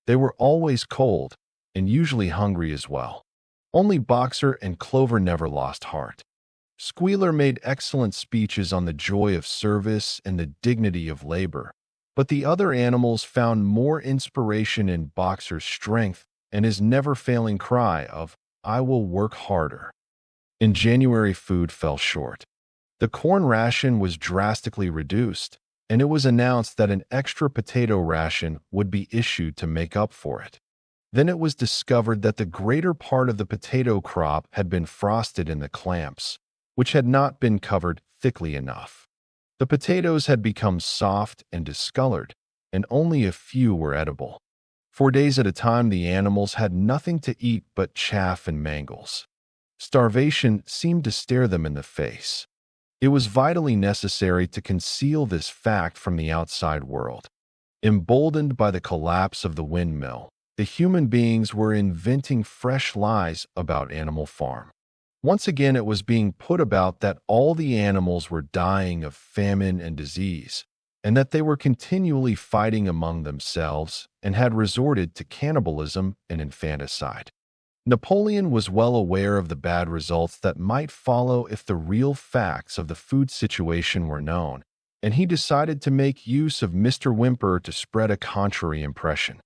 They were always cold, and usually hungry as well. Only Boxer and Clover never lost heart. Squealer made excellent speeches on the joy of service and the dignity of labor, but the other animals found more inspiration in Boxer's strength and his never-failing cry of, "I will work harder." In January, food fell short. The corn ration was drastically reduced, and it was announced that an extra potato ration would be issued to make up for it. Then it was discovered that the greater part of the potato crop had been frosted in the clamps, which had not been covered thickly enough. The potatoes had become soft and discolored, and only a few were edible. 4 days at a time the animals had nothing to eat but chaff and mangles. Starvation seemed to stare them in the face. It was vitally necessary to conceal this fact from the outside world. Emboldened by the collapse of the windmill, the human beings were inventing fresh lies about Animal Farm. Once again it was being put about that all the animals were dying of famine and disease, and that they were continually fighting among themselves and had resorted to cannibalism and infanticide. Napoleon was well aware of the bad results that might follow if the real facts of the food situation were known, and he decided to make use of Mr. Whymper to spread a contrary impression.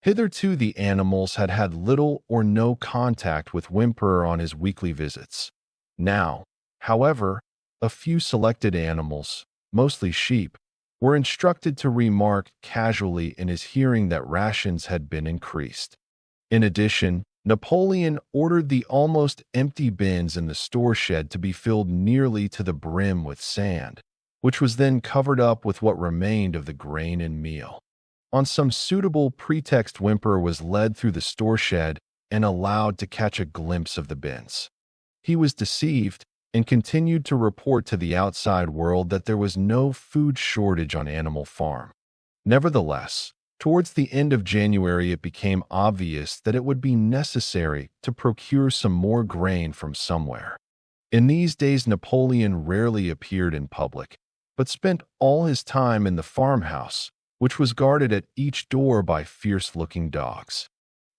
Hitherto the animals had had little or no contact with Whymper on his weekly visits. Now, however, a few selected animals, mostly sheep, were instructed to remark casually in his hearing that rations had been increased. In addition, Napoleon ordered the almost empty bins in the store shed to be filled nearly to the brim with sand, which was then covered up with what remained of the grain and meal. On some suitable pretext, Whymper was led through the store shed and allowed to catch a glimpse of the bins. He was deceived and continued to report to the outside world that there was no food shortage on Animal Farm. Nevertheless, Towards the end of January, it became obvious that it would be necessary to procure some more grain from somewhere. In these days, Napoleon rarely appeared in public, but spent all his time in the farmhouse, which was guarded at each door by fierce-looking dogs.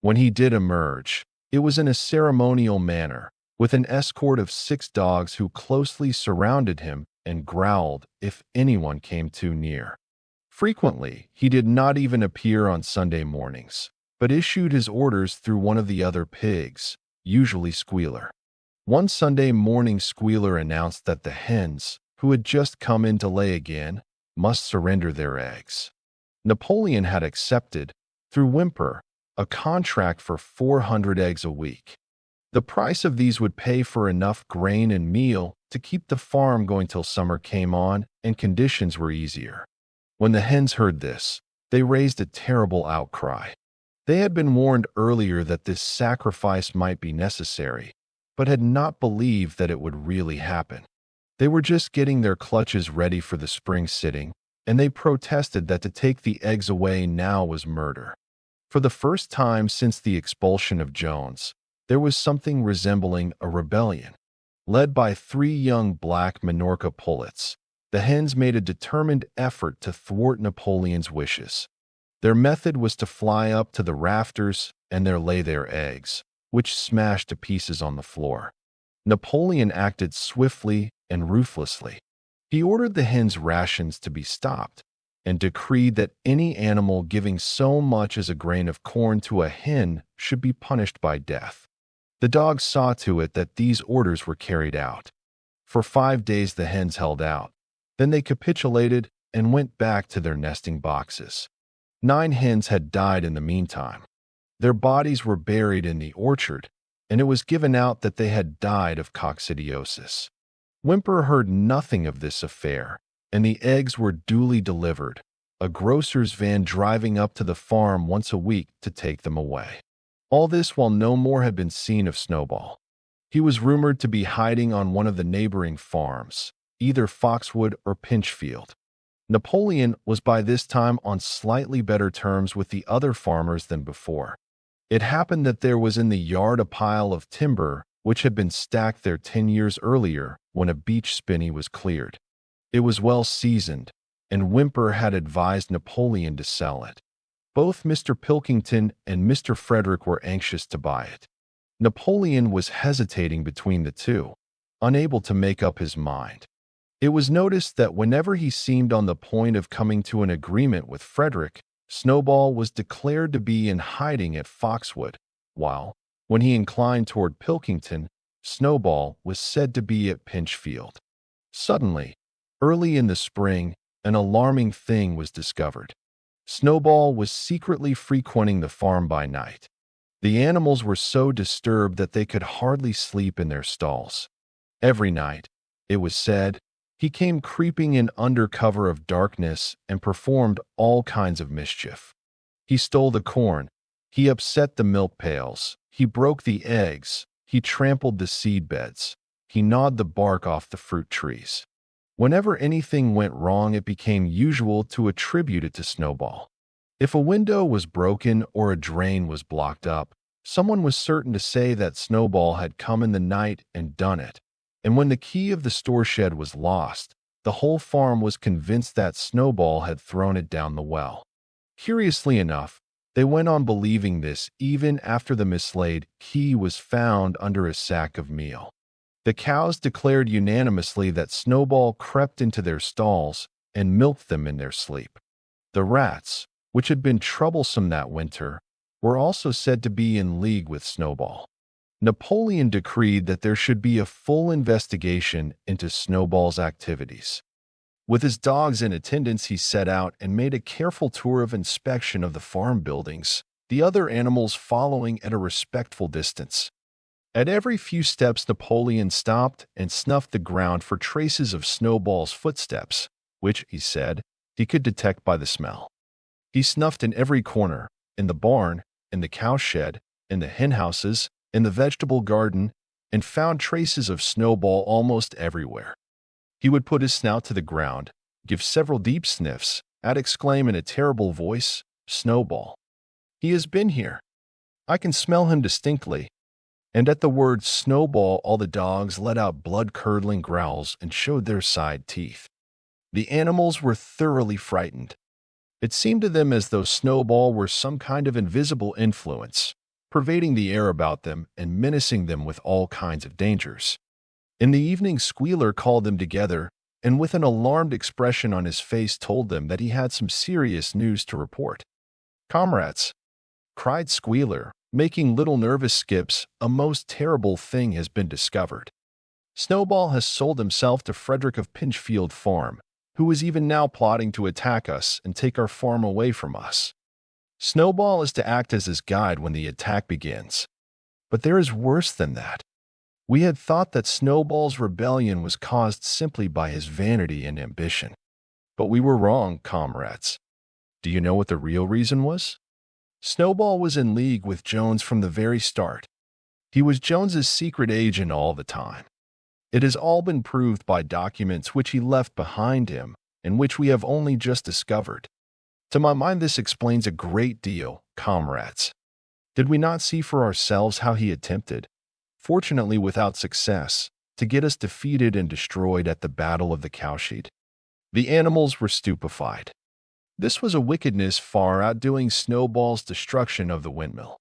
When he did emerge, it was in a ceremonial manner, with an escort of 6 dogs who closely surrounded him and growled if anyone came too near. Frequently, he did not even appear on Sunday mornings, but issued his orders through one of the other pigs, usually Squealer. One Sunday morning, Squealer announced that the hens, who had just come in to lay again, must surrender their eggs. Napoleon had accepted, through Whimper, a contract for 400 eggs a week. The price of these would pay for enough grain and meal to keep the farm going till summer came on and conditions were easier. When the hens heard this, they raised a terrible outcry. They had been warned earlier that this sacrifice might be necessary, but had not believed that it would really happen. They were just getting their clutches ready for the spring sitting, and they protested that to take the eggs away now was murder. For the first time since the expulsion of Jones, there was something resembling a rebellion. Led by 3 young black Minorca pullets, the hens made a determined effort to thwart Napoleon's wishes. Their method was to fly up to the rafters and there lay their eggs, which smashed to pieces on the floor. Napoleon acted swiftly and ruthlessly. He ordered the hens' rations to be stopped and decreed that any animal giving so much as a grain of corn to a hen should be punished by death. The dogs saw to it that these orders were carried out. For 5 days the hens held out. Then they capitulated and went back to their nesting boxes. 9 hens had died in the meantime. Their bodies were buried in the orchard, and it was given out that they had died of coccidiosis. Whimper heard nothing of this affair, and the eggs were duly delivered, a grocer's van driving up to the farm once a week to take them away. All this while no more had been seen of Snowball. He was rumored to be hiding on one of the neighboring farms, either Foxwood or Pinchfield. Napoleon was by this time on slightly better terms with the other farmers than before. It happened that there was in the yard a pile of timber which had been stacked there 10 years earlier when a beech spinney was cleared. It was well seasoned, and Whimper had advised Napoleon to sell it. Both Mr. Pilkington and Mr. Frederick were anxious to buy it. Napoleon was hesitating between the two, unable to make up his mind. It was noticed that whenever he seemed on the point of coming to an agreement with Frederick, Snowball was declared to be in hiding at Foxwood, while, when he inclined toward Pilkington, Snowball was said to be at Pinchfield. Suddenly, early in the spring, an alarming thing was discovered. Snowball was secretly frequenting the farm by night. The animals were so disturbed that they could hardly sleep in their stalls. Every night, it was said, he came creeping in under cover of darkness and performed all kinds of mischief. He stole the corn, he upset the milk pails, he broke the eggs, he trampled the seed beds, he gnawed the bark off the fruit trees. Whenever anything went wrong, it became usual to attribute it to Snowball. If a window was broken or a drain was blocked up, someone was certain to say that Snowball had come in the night and done it. And when the key of the store shed was lost, the whole farm was convinced that Snowball had thrown it down the well. Curiously enough, they went on believing this even after the mislaid key was found under a sack of meal. The cows declared unanimously that Snowball crept into their stalls and milked them in their sleep. The rats, which had been troublesome that winter, were also said to be in league with Snowball. Napoleon decreed that there should be a full investigation into Snowball's activities. With his dogs in attendance, he set out and made a careful tour of inspection of the farm buildings, the other animals following at a respectful distance. At every few steps, Napoleon stopped and snuffed the ground for traces of Snowball's footsteps, which, he said, he could detect by the smell. He snuffed in every corner, in the barn, in the cowshed, in the henhouses, in the vegetable garden, and found traces of Snowball almost everywhere. He would put his snout to the ground, give several deep sniffs, and exclaim in a terrible voice, Snowball. He has been here. I can smell him distinctly." And at the word Snowball, all the dogs let out blood-curdling growls and showed their side teeth. The animals were thoroughly frightened. It seemed to them as though Snowball were some kind of invisible influence, pervading the air about them and menacing them with all kinds of dangers. In the evening, Squealer called them together and with an alarmed expression on his face told them that he had some serious news to report. "Comrades," cried Squealer, making little nervous skips, "a most terrible thing has been discovered. Snowball has sold himself to Frederick of Pinchfield Farm, who is even now plotting to attack us and take our farm away from us. Snowball is to act as his guide when the attack begins. But there is worse than that. We had thought that Snowball's rebellion was caused simply by his vanity and ambition. But we were wrong, comrades. Do you know what the real reason was? Snowball was in league with Jones from the very start. He was Jones's secret agent all the time. It has all been proved by documents which he left behind him and which we have only just discovered. To my mind, this explains a great deal, comrades. Did we not see for ourselves how he attempted, fortunately without success, to get us defeated and destroyed at the Battle of the Cowshed? The animals were stupefied. This was a wickedness far outdoing Snowball's destruction of the windmill.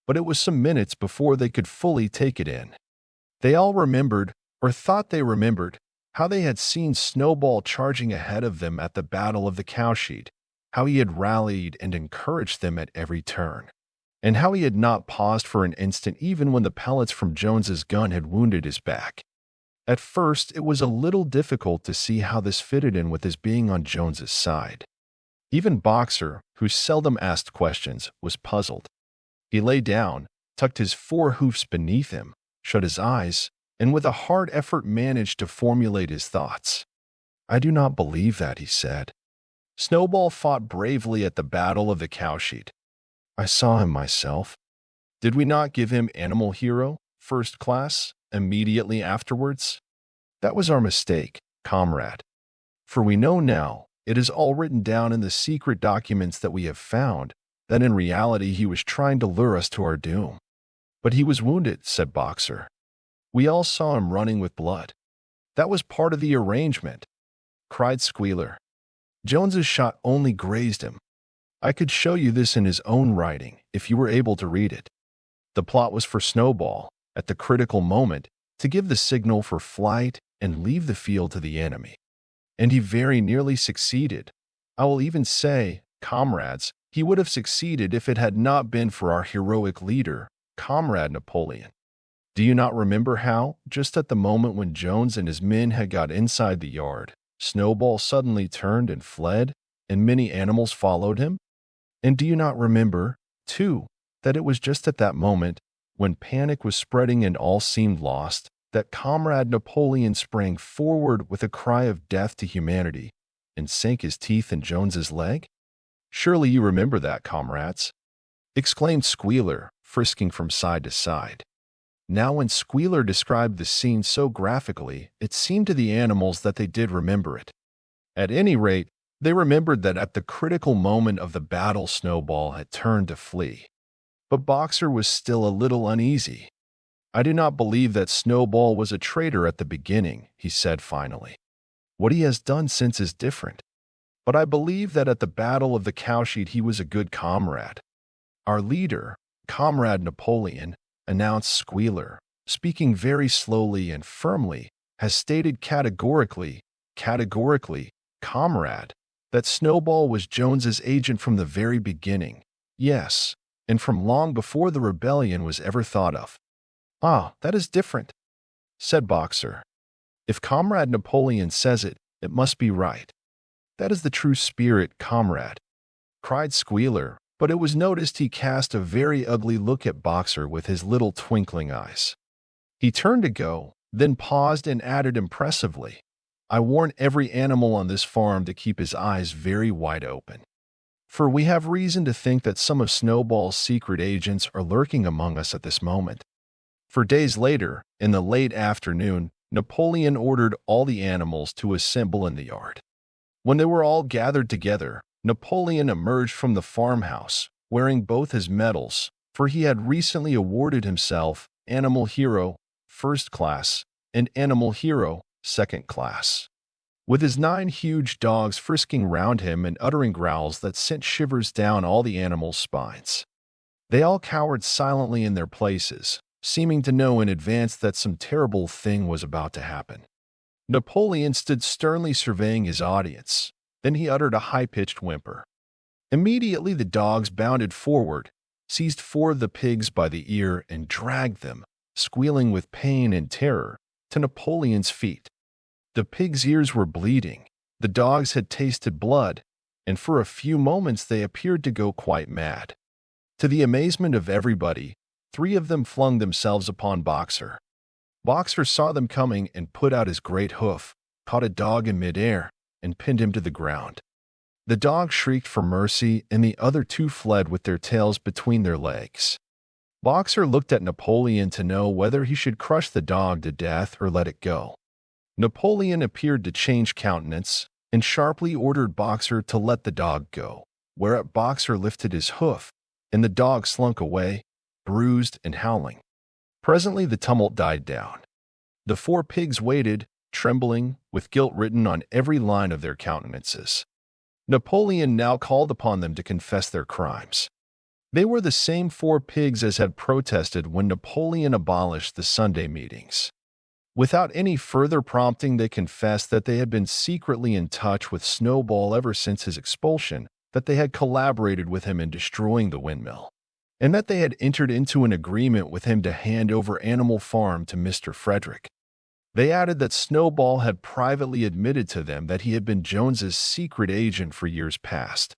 But it was some minutes before they could fully take it in. They all remembered, or thought they remembered, how they had seen Snowball charging ahead of them at the Battle of the Cowshed, how he had rallied and encouraged them at every turn, and how he had not paused for an instant even when the pellets from Jones's gun had wounded his back. At first, it was a little difficult to see how this fitted in with his being on Jones's side. Even Boxer, who seldom asked questions, was puzzled. He lay down, tucked his 4 hoofs beneath him, shut his eyes, and with a hard effort managed to formulate his thoughts. "I do not believe that," he said. "Snowball fought bravely at the Battle of the Cowshed. I saw him myself. Did we not give him Animal Hero, first class, immediately afterwards? That was our mistake, comrade. For we know now, it is all written down in the secret documents that we have found, that in reality he was trying to lure us to our doom. But he was wounded," said Boxer. "We all saw him running with blood. That was part of the arrangement," cried Squealer. "Jones's shot only grazed him. I could show you this in his own writing, if you were able to read it. The plot was for Snowball, at the critical moment, to give the signal for flight and leave the field to the enemy. And he very nearly succeeded. I will even say, comrades, he would have succeeded if it had not been for our heroic leader, Comrade Napoleon. Do you not remember how, just at the moment when Jones and his men had got inside the yard, Snowball suddenly turned and fled, and many animals followed him? And do you not remember, too, that it was just at that moment, when panic was spreading and all seemed lost, that Comrade Napoleon sprang forward with a cry of death to humanity and sank his teeth in Jones's leg? Surely you remember that, comrades," exclaimed Squealer, frisking from side to side. Now when Squealer described the scene so graphically, it seemed to the animals that they did remember it. At any rate, they remembered that at the critical moment of the battle Snowball had turned to flee. But Boxer was still a little uneasy. "I do not believe that Snowball was a traitor at the beginning," he said finally. "What he has done since is different. But I believe that at the Battle of the Cowshed he was a good comrade. Our leader, Comrade Napoleon," announced Squealer, speaking very slowly and firmly, "has stated categorically, comrade, that Snowball was Jones's agent from the very beginning. Yes, and from long before the rebellion was ever thought of." "Ah, that is different," said Boxer. "If Comrade Napoleon says it, it must be right. That is the true spirit, comrade," cried Squealer, but it was noticed he cast a very ugly look at Boxer with his little twinkling eyes. He turned to go, then paused and added impressively, "I warn every animal on this farm to keep his eyes very wide open. For we have reason to think that some of Snowball's secret agents are lurking among us at this moment." For days later, in the late afternoon, Napoleon ordered all the animals to assemble in the yard. When they were all gathered together, Napoleon emerged from the farmhouse, wearing both his medals, for he had recently awarded himself Animal Hero, First Class, and Animal Hero, Second Class. With his 9 huge dogs frisking round him and uttering growls that sent shivers down all the animals' spines. They all cowered silently in their places, seeming to know in advance that some terrible thing was about to happen. Napoleon stood sternly surveying his audience. Then he uttered a high-pitched whimper. Immediately the dogs bounded forward, seized 4 of the pigs by the ear and dragged them, squealing with pain and terror, to Napoleon's feet. The pigs' ears were bleeding, the dogs had tasted blood, and for a few moments they appeared to go quite mad. To the amazement of everybody, 3 of them flung themselves upon Boxer. Boxer saw them coming and put out his great hoof, caught a dog in midair, and pinned him to the ground. The dog shrieked for mercy, and the other 2 fled with their tails between their legs. Boxer looked at Napoleon to know whether he should crush the dog to death or let it go. Napoleon appeared to change countenance and sharply ordered Boxer to let the dog go, whereat Boxer lifted his hoof, and the dog slunk away, bruised and howling. Presently the tumult died down. The 4 pigs waited, trembling, with guilt written on every line of their countenances. Napoleon now called upon them to confess their crimes. They were the same 4 pigs as had protested when Napoleon abolished the Sunday meetings. Without any further prompting, they confessed that they had been secretly in touch with Snowball ever since his expulsion, that they had collaborated with him in destroying the windmill, and that they had entered into an agreement with him to hand over Animal Farm to Mr. Frederick. They added that Snowball had privately admitted to them that he had been Jones's secret agent for years past.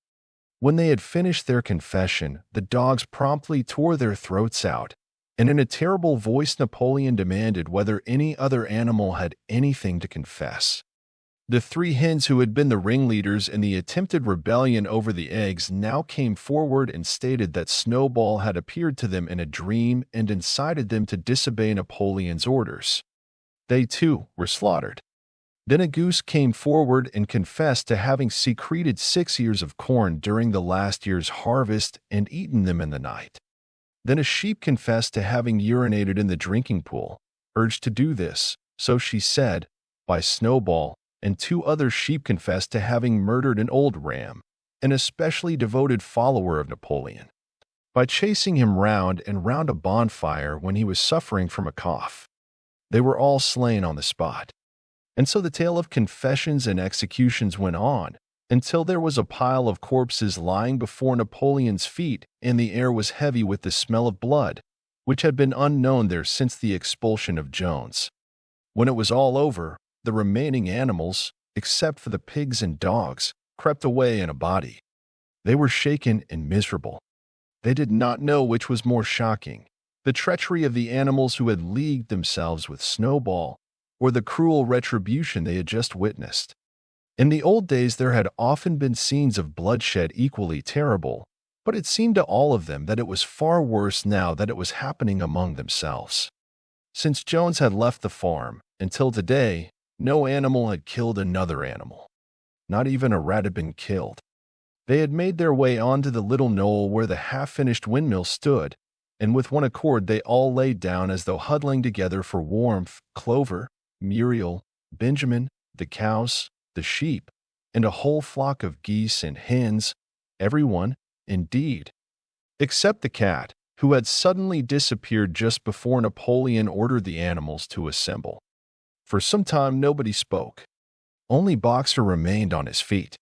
When they had finished their confession, the dogs promptly tore their throats out, and in a terrible voice Napoleon demanded whether any other animal had anything to confess. The 3 hens who had been the ringleaders in the attempted rebellion over the eggs now came forward and stated that Snowball had appeared to them in a dream and incited them to disobey Napoleon's orders. They, too, were slaughtered. Then a goose came forward and confessed to having secreted 6 ears of corn during the last year's harvest and eaten them in the night. Then a sheep confessed to having urinated in the drinking pool, urged to do this, so she said, by Snowball, and 2 other sheep confessed to having murdered an old ram, an especially devoted follower of Napoleon, by chasing him round and round a bonfire when he was suffering from a cough. They were all slain on the spot. And so the tale of confessions and executions went on, until there was a pile of corpses lying before Napoleon's feet, and the air was heavy with the smell of blood, which had been unknown there since the expulsion of Jones. When it was all over, the remaining animals, except for the pigs and dogs, crept away in a body. They were shaken and miserable. They did not know which was more shocking, the treachery of the animals who had leagued themselves with Snowball, or the cruel retribution they had just witnessed. In the old days there had often been scenes of bloodshed equally terrible, but it seemed to all of them that it was far worse now that it was happening among themselves. Since Jones had left the farm, until today, no animal had killed another animal. Not even a rat had been killed. They had made their way onto the little knoll where the half-finished windmill stood, and with one accord they all laid down as though huddling together for warmth. Clover, Muriel, Benjamin, the cows, the sheep, and a whole flock of geese and hens, everyone, indeed, except the cat, who had suddenly disappeared just before Napoleon ordered the animals to assemble. For some time nobody spoke. Only Boxer remained on his feet.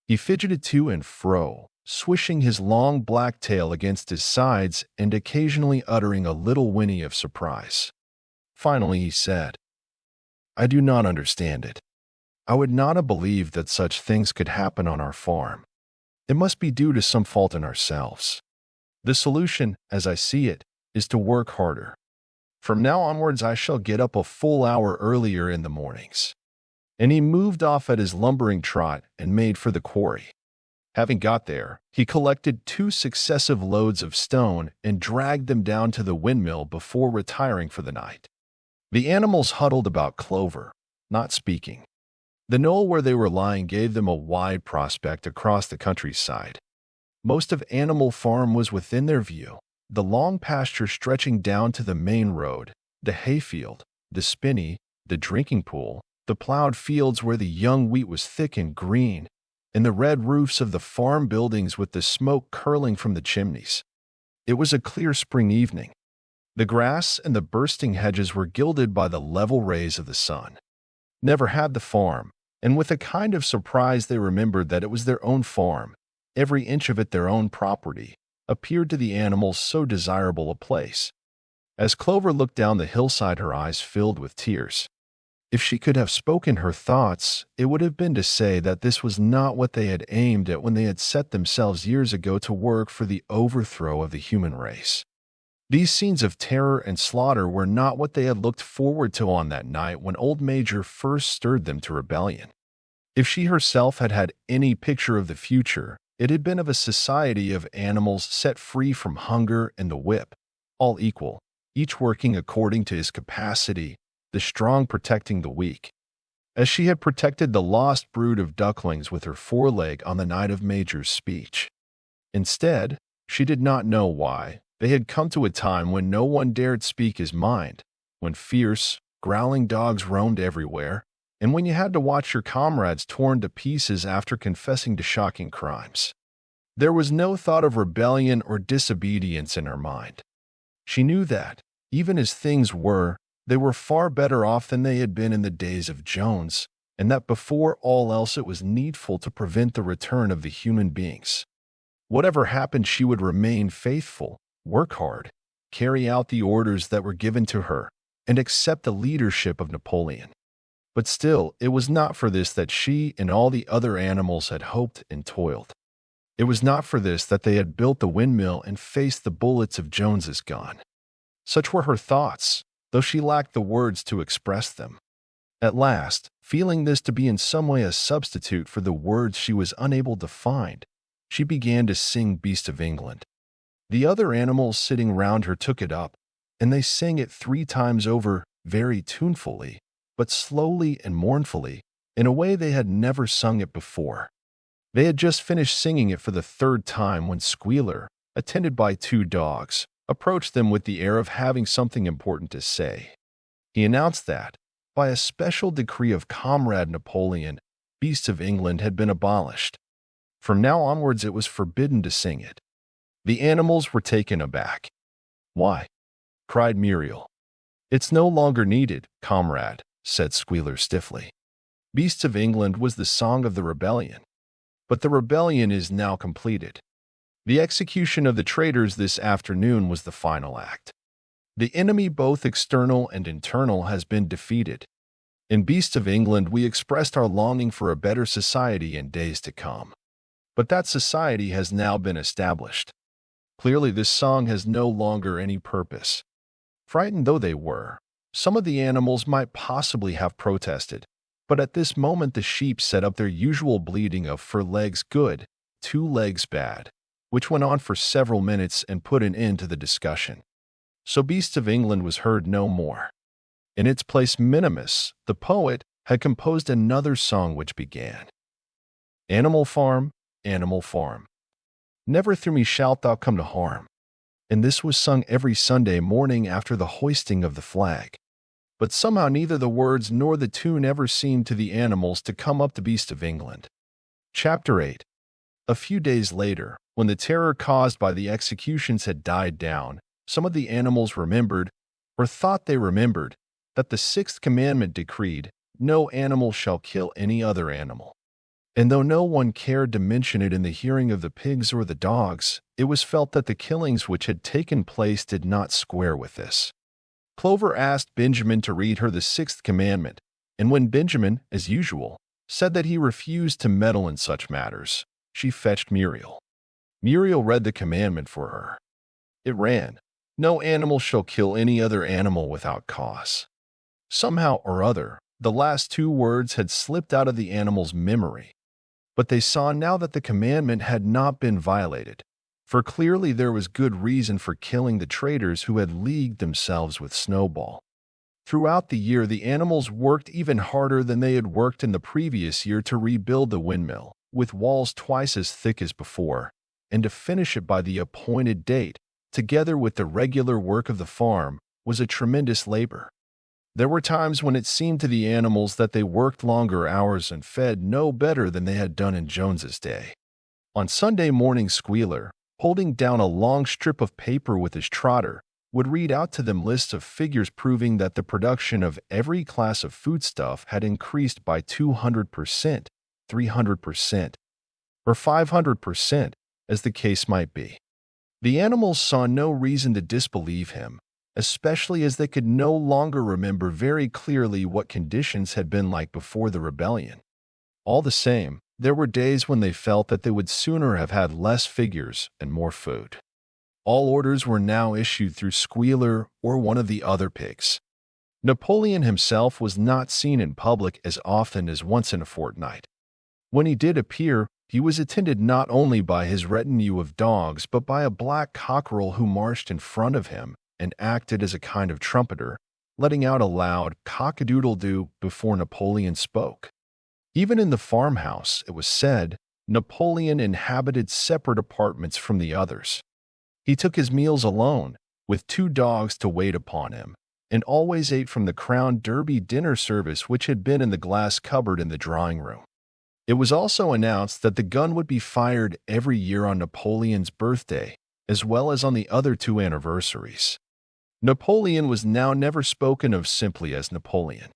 He fidgeted to and fro, swishing his long black tail against his sides and occasionally uttering a little whinny of surprise. Finally he said, "I do not understand it. I would not have believed that such things could happen on our farm. It must be due to some fault in ourselves. The solution, as I see it, is to work harder. From now onwards I shall get up a full hour earlier in the mornings." And he moved off at his lumbering trot and made for the quarry. Having got there, he collected 2 successive loads of stone and dragged them down to the windmill before retiring for the night. The animals huddled about Clover, not speaking. The knoll where they were lying gave them a wide prospect across the countryside. Most of Animal Farm was within their view, the long pasture stretching down to the main road, the hayfield, the spinney, the drinking pool, the plowed fields where the young wheat was thick and green, and the red roofs of the farm buildings with the smoke curling from the chimneys. It was a clear spring evening. The grass and the bursting hedges were gilded by the level rays of the sun. Never had the farm, and with a kind of surprise they remembered that it was their own farm, every inch of it their own property, appeared to the animals so desirable a place. As Clover looked down the hillside, her eyes filled with tears. If she could have spoken her thoughts, it would have been to say that this was not what they had aimed at when they had set themselves years ago to work for the overthrow of the human race. These scenes of terror and slaughter were not what they had looked forward to on that night when Old Major first stirred them to rebellion. If she herself had had any picture of the future, it had been of a society of animals set free from hunger and the whip, all equal, each working according to his capacity, the strong protecting the weak. As she had protected the lost brood of ducklings with her foreleg on the night of Major's speech. Instead, she did not know why, they had come to a time when no one dared speak his mind, when fierce, growling dogs roamed everywhere, and when you had to watch your comrades torn to pieces after confessing to shocking crimes. There was no thought of rebellion or disobedience in her mind. She knew that, even as things were, they were far better off than they had been in the days of Jones, and that before all else it was needful to prevent the return of the human beings. Whatever happened, she would remain faithful, work hard, carry out the orders that were given to her, and accept the leadership of Napoleon. But still, it was not for this that she and all the other animals had hoped and toiled. It was not for this that they had built the windmill and faced the bullets of Jones's gun. Such were her thoughts, though she lacked the words to express them. At last, feeling this to be in some way a substitute for the words she was unable to find, she began to sing Beast of England. The other animals sitting round her took it up, and they sang it 3 times over, very tunefully, but slowly and mournfully, in a way they had never sung it before. They had just finished singing it for the 3rd time when Squealer, attended by 2 dogs, approached them with the air of having something important to say. He announced that, by a special decree of Comrade Napoleon, Beasts of England had been abolished. From now onwards it was forbidden to sing it. The animals were taken aback. "Why?" cried Muriel. "It's no longer needed, comrade," said Squealer stiffly. Beasts of England was the song of the rebellion. But the rebellion is now completed. The execution of the traitors this afternoon was the final act. The enemy, both external and internal, has been defeated. In Beasts of England, we expressed our longing for a better society in days to come. But that society has now been established. Clearly, this song has no longer any purpose. Frightened though they were, some of the animals might possibly have protested, but at this moment the sheep set up their usual bleating of 4 legs good, 2 legs bad, which went on for several minutes and put an end to the discussion. So Beasts of England was heard no more. In its place, Minimus, the poet, had composed another song which began, Animal Farm, Animal Farm. Never through me shalt thou come to harm. And this was sung every Sunday morning after the hoisting of the flag. But somehow neither the words nor the tune ever seemed to the animals to come up to Beast of England. Chapter 8. A few days later, when the terror caused by the executions had died down, some of the animals remembered, or thought they remembered, that the 6th commandment decreed, "No animal shall kill any other animal." And though no one cared to mention it in the hearing of the pigs or the dogs, it was felt that the killings which had taken place did not square with this. Clover asked Benjamin to read her the 6th commandment, and when Benjamin, as usual, said that he refused to meddle in such matters, she fetched Muriel. Muriel read the commandment for her. It ran, "No animal shall kill any other animal without cause." Somehow or other, the last 2 words had slipped out of the animal's memory. But they saw now that the commandment had not been violated, for clearly there was good reason for killing the traitors who had leagued themselves with Snowball. Throughout the year, the animals worked even harder than they had worked in the previous year to rebuild the windmill, with walls twice as thick as before, and to finish it by the appointed date, together with the regular work of the farm, was a tremendous labor. There were times when it seemed to the animals that they worked longer hours and fed no better than they had done in Jones's day. On Sunday morning, Squealer, holding down a long strip of paper with his trotter, would read out to them lists of figures proving that the production of every class of foodstuff had increased by 200%, 300%, or 500%, as the case might be. The animals saw no reason to disbelieve him, especially as they could no longer remember very clearly what conditions had been like before the rebellion. All the same, there were days when they felt that they would sooner have had less figures and more food. All orders were now issued through Squealer or one of the other pigs. Napoleon himself was not seen in public as often as once in a fortnight. When he did appear, he was attended not only by his retinue of dogs but by a black cockerel who marched in front of him and acted as a kind of trumpeter, letting out a loud cock-a-doodle-doo before Napoleon spoke. Even in the farmhouse, it was said, Napoleon inhabited separate apartments from the others. He took his meals alone, with 2 dogs to wait upon him, and always ate from the Crown Derby dinner service which had been in the glass cupboard in the drawing room. It was also announced that the gun would be fired every year on Napoleon's birthday, as well as on the other 2 anniversaries. Napoleon was now never spoken of simply as Napoleon.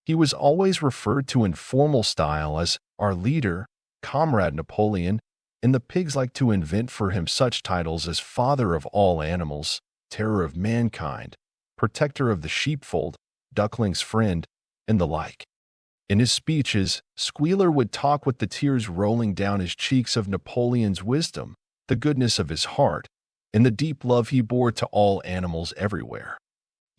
He was always referred to in formal style as our leader, Comrade Napoleon, and the pigs liked to invent for him such titles as Father of all animals, Terror of mankind, Protector of the sheepfold, Duckling's friend, and the like. In his speeches, Squealer would talk with the tears rolling down his cheeks of Napoleon's wisdom, the goodness of his heart, and the deep love he bore to all animals everywhere,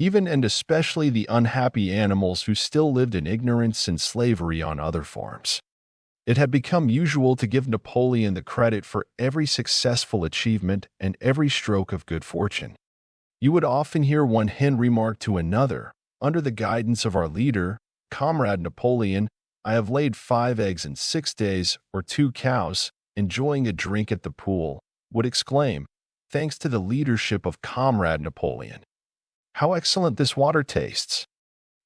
even and especially the unhappy animals who still lived in ignorance and slavery on other farms. It had become usual to give Napoleon the credit for every successful achievement and every stroke of good fortune. You would often hear one hen remark to another, under the guidance of our leader, Comrade Napoleon, I have laid 5 eggs in 6 days, or 2 cows, enjoying a drink at the pool, would exclaim, thanks to the leadership of Comrade Napoleon. How excellent this water tastes!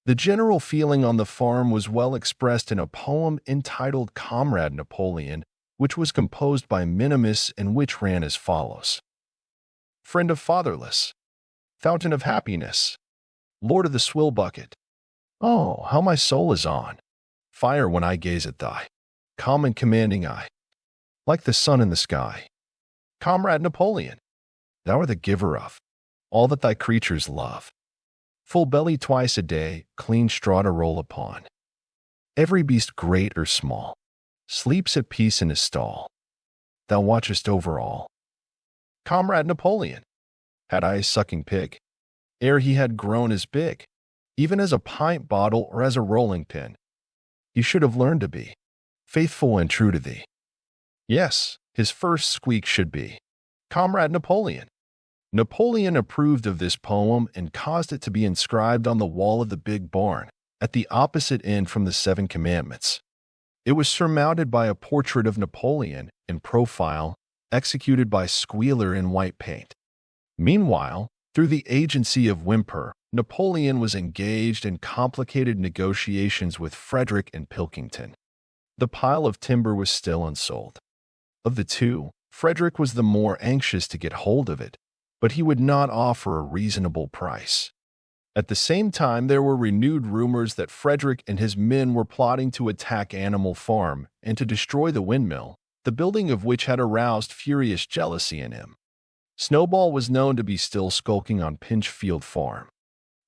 The general feeling on the farm was well expressed in a poem entitled Comrade Napoleon, which was composed by Minimus and which ran as follows. Friend of fatherless, fountain of happiness, lord of the swill bucket, oh, how my soul is on fire when I gaze at thy calm and commanding eye, like the sun in the sky. Comrade Napoleon, thou art the giver of all that thy creatures love. Full belly twice a day, clean straw to roll upon. Every beast great or small sleeps at peace in his stall. Thou watchest over all. Comrade Napoleon, had I a sucking pig, ere he had grown as big, even as a pint bottle or as a rolling pin, he should have learned to be faithful and true to thee. Yes, his first squeak should be, Comrade Napoleon. Napoleon approved of this poem and caused it to be inscribed on the wall of the big barn, at the opposite end from the 7 Commandments. It was surmounted by a portrait of Napoleon, in profile, executed by Squealer in white paint. Meanwhile, through the agency of Whymper, Napoleon was engaged in complicated negotiations with Frederick and Pilkington. The pile of timber was still unsold. Of the 2, Frederick was the more anxious to get hold of it, but he would not offer a reasonable price. At the same time, there were renewed rumors that Frederick and his men were plotting to attack Animal Farm and to destroy the windmill, the building of which had aroused furious jealousy in him. Snowball was known to be still skulking on Pinchfield Farm.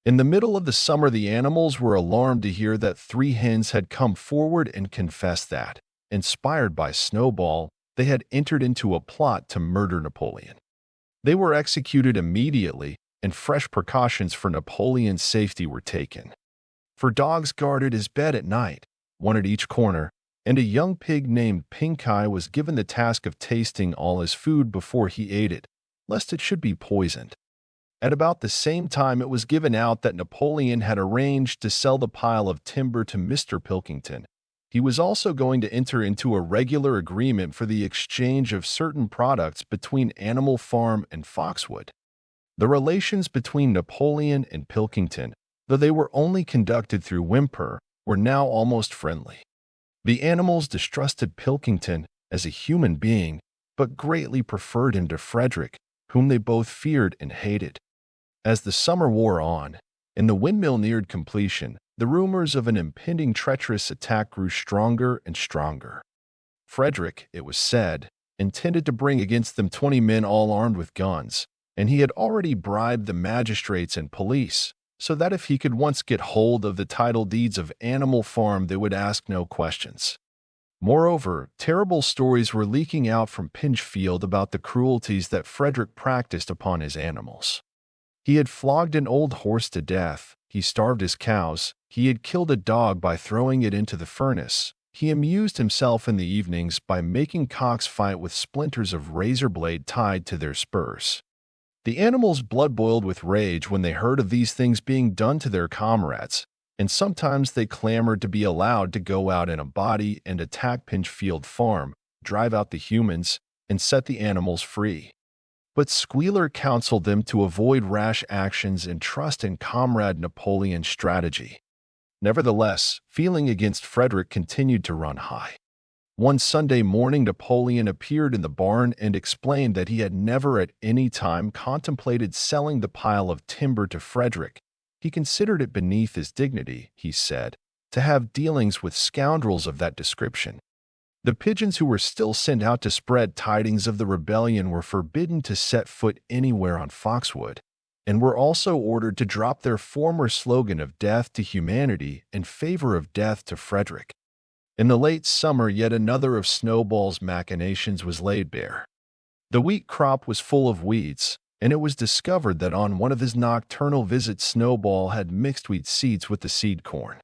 In the middle of the summer, the animals were alarmed to hear that 3 hens had come forward and confessed that, inspired by Snowball, they had entered into a plot to murder Napoleon. They were executed immediately, and fresh precautions for Napoleon's safety were taken. For dogs guarded his bed at night, one at each corner, and a young pig named Pink Eye was given the task of tasting all his food before he ate it, lest it should be poisoned. At about the same time, it was given out that Napoleon had arranged to sell the pile of timber to Mr. Pilkington. He was also going to enter into a regular agreement for the exchange of certain products between Animal Farm and Foxwood. The relations between Napoleon and Pilkington, though they were only conducted through whimper, were now almost friendly. The animals distrusted Pilkington as a human being, but greatly preferred him to Frederick, whom they both feared and hated. As the summer wore on, and the windmill neared completion, the rumors of an impending treacherous attack grew stronger and stronger. Frederick, it was said, intended to bring against them 20 men all armed with guns, and he had already bribed the magistrates and police, so that if he could once get hold of the title deeds of Animal Farm, they would ask no questions. Moreover, terrible stories were leaking out from Pinchfield about the cruelties that Frederick practiced upon his animals. He had flogged an old horse to death, he starved his cows, he had killed a dog by throwing it into the furnace, he amused himself in the evenings by making cocks fight with splinters of razor blade tied to their spurs. The animals' blood boiled with rage when they heard of these things being done to their comrades, and sometimes they clamored to be allowed to go out in a body and attack Pinchfield Farm, drive out the humans, and set the animals free. But Squealer counseled them to avoid rash actions and trust in Comrade Napoleon's strategy. Nevertheless, feeling against Frederick continued to run high. One Sunday morning, Napoleon appeared in the barn and explained that he had never at any time contemplated selling the pile of timber to Frederick. He considered it beneath his dignity, he said, to have dealings with scoundrels of that description. The pigeons who were still sent out to spread tidings of the rebellion were forbidden to set foot anywhere on Foxwood, and were also ordered to drop their former slogan of death to humanity in favor of death to Frederick. In the late summer, yet another of Snowball's machinations was laid bare. The wheat crop was full of weeds, and it was discovered that on one of his nocturnal visits Snowball had mixed wheat seeds with the seed corn.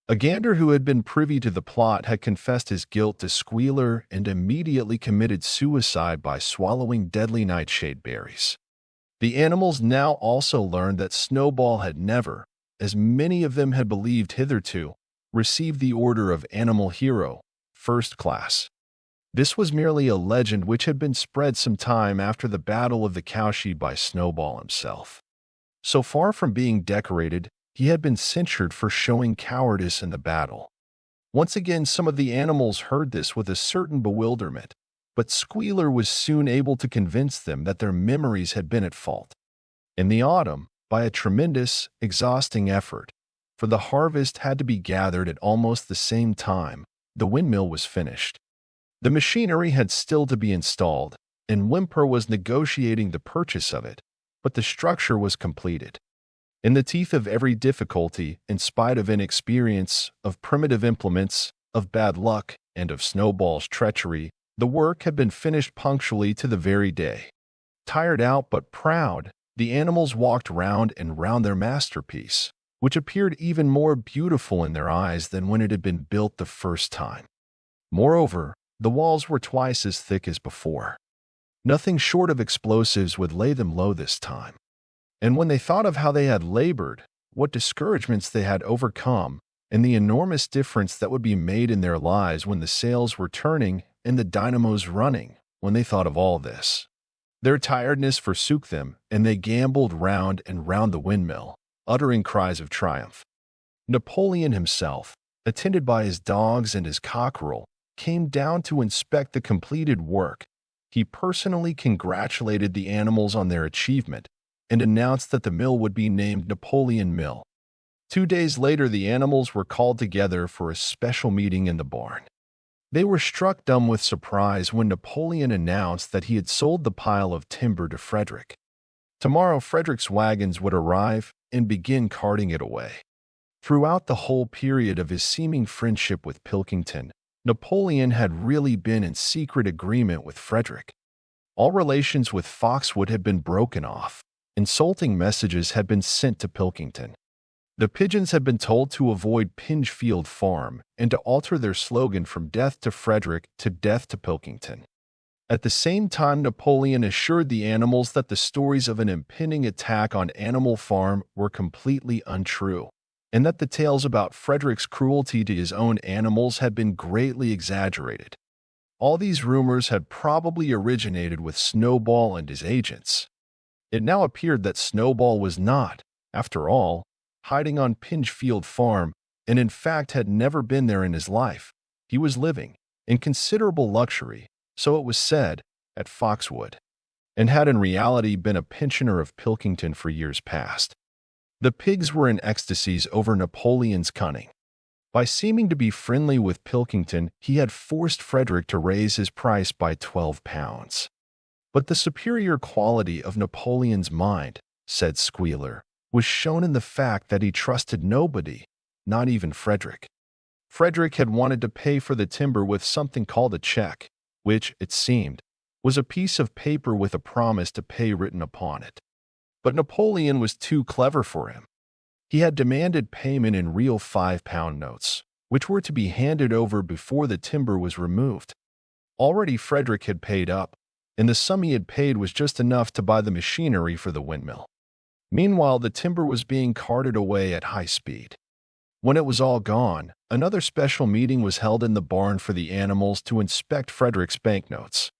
A gander who had been privy to the plot had confessed his guilt to Squealer and immediately committed suicide by swallowing deadly nightshade berries. The animals now also learned that Snowball had never, as many of them had believed hitherto, received the order of Animal Hero, First Class. This was merely a legend which had been spread some time after the Battle of the Cowshed by Snowball himself. So far from being decorated, he had been censured for showing cowardice in the battle. Once again, some of the animals heard this with a certain bewilderment, but Squealer was soon able to convince them that their memories had been at fault. In the autumn, by a tremendous, exhausting effort, for the harvest had to be gathered at almost the same time, the windmill was finished. The machinery had still to be installed, and Whymper was negotiating the purchase of it, but the structure was completed. In the teeth of every difficulty, in spite of inexperience, of primitive implements, of bad luck, and of Snowball's treachery, the work had been finished punctually to the very day. Tired out but proud, the animals walked round and round their masterpiece, which appeared even more beautiful in their eyes than when it had been built the first time. Moreover, the walls were twice as thick as before. Nothing short of explosives would lay them low this time. And when they thought of how they had labored, what discouragements they had overcome, and the enormous difference that would be made in their lives when the sails were turning and the dynamos running, when they thought of all this, their tiredness forsook them, and they gamboled round and round the windmill, uttering cries of triumph. Napoleon himself, attended by his dogs and his cockerel, came down to inspect the completed work. He personally congratulated the animals on their achievement and announced that the mill would be named Napoleon Mill. 2 days later, the animals were called together for a special meeting in the barn. They were struck dumb with surprise when Napoleon announced that he had sold the pile of timber to Frederick. Tomorrow, Frederick's wagons would arrive and begin carting it away. Throughout the whole period of his seeming friendship with Pilkington, Napoleon had really been in secret agreement with Frederick. All relations with Foxwood had been broken off. Insulting messages had been sent to Pilkington. The pigeons had been told to avoid Pinchfield Farm and to alter their slogan from death to Frederick to death to Pilkington. At the same time, Napoleon assured the animals that the stories of an impending attack on Animal Farm were completely untrue, and that the tales about Frederick's cruelty to his own animals had been greatly exaggerated. All these rumors had probably originated with Snowball and his agents. It now appeared that Snowball was not, after all, hiding on Pinchfield Farm, and in fact had never been there in his life. He was living, in considerable luxury, so it was said, at Foxwood, and had in reality been a pensioner of Pilkington for years past. The pigs were in ecstasies over Napoleon's cunning. By seeming to be friendly with Pilkington, he had forced Frederick to raise his price by £12. But the superior quality of Napoleon's mind, said Squealer, was shown in the fact that he trusted nobody, not even Frederick. Frederick had wanted to pay for the timber with something called a check, which, it seemed, was a piece of paper with a promise to pay written upon it. But Napoleon was too clever for him. He had demanded payment in real £5 notes, which were to be handed over before the timber was removed. Already Frederick had paid up, and the sum he had paid was just enough to buy the machinery for the windmill. Meanwhile, the timber was being carted away at high speed. When it was all gone, another special meeting was held in the barn for the animals to inspect Frederick's banknotes.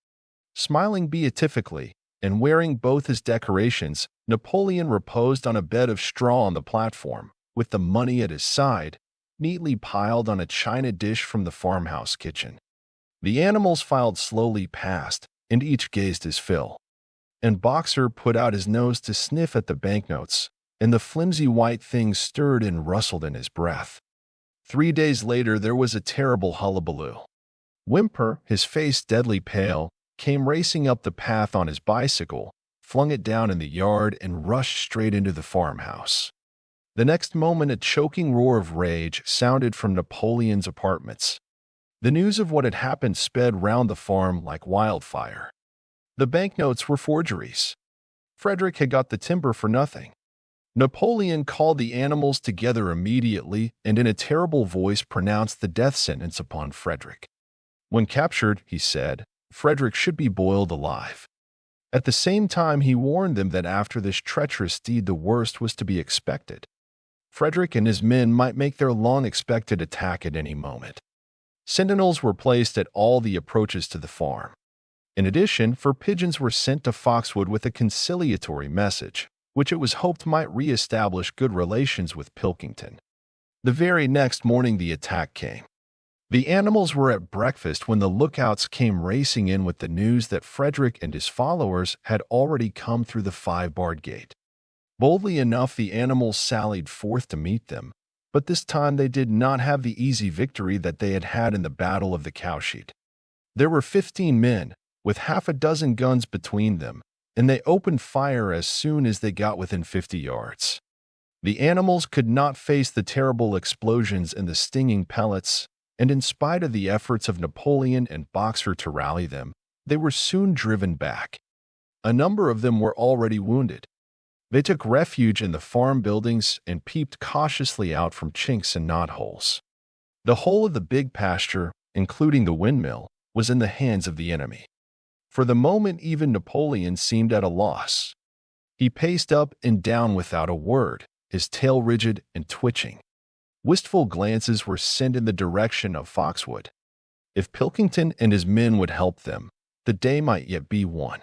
Smiling beatifically, and wearing both his decorations, Napoleon reposed on a bed of straw on the platform, with the money at his side, neatly piled on a china dish from the farmhouse kitchen. The animals filed slowly past, and each gazed his fill. And Boxer put out his nose to sniff at the banknotes, and the flimsy white things stirred and rustled in his breath. 3 days later there was a terrible hullabaloo. Whymper, his face deadly pale, came racing up the path on his bicycle, flung it down in the yard, and rushed straight into the farmhouse. The next moment a choking roar of rage sounded from Napoleon's apartments. The news of what had happened sped round the farm like wildfire. The banknotes were forgeries. Frederick had got the timber for nothing. Napoleon called the animals together immediately and in a terrible voice pronounced the death sentence upon Frederick. When captured, he said, Frederick should be boiled alive. At the same time, he warned them that after this treacherous deed the worst was to be expected. Frederick and his men might make their long-expected attack at any moment. Sentinels were placed at all the approaches to the farm. In addition, fur pigeons were sent to Foxwood with a conciliatory message, which it was hoped might re-establish good relations with Pilkington. The very next morning the attack came. The animals were at breakfast when the lookouts came racing in with the news that Frederick and his followers had already come through the 5-barred gate. Boldly enough the animals sallied forth to meet them, but this time they did not have the easy victory that they had had in the Battle of the Cowshed. There were 15 men, with half a dozen guns between them, and they opened fire as soon as they got within 50 yards. The animals could not face the terrible explosions and the stinging pellets, and in spite of the efforts of Napoleon and Boxer to rally them, they were soon driven back. A number of them were already wounded. They took refuge in the farm buildings and peeped cautiously out from chinks and knotholes. The whole of the big pasture, including the windmill, was in the hands of the enemy. For the moment even Napoleon seemed at a loss. He paced up and down without a word, his tail rigid and twitching. Wistful glances were sent in the direction of Foxwood. If Pilkington and his men would help them, the day might yet be won.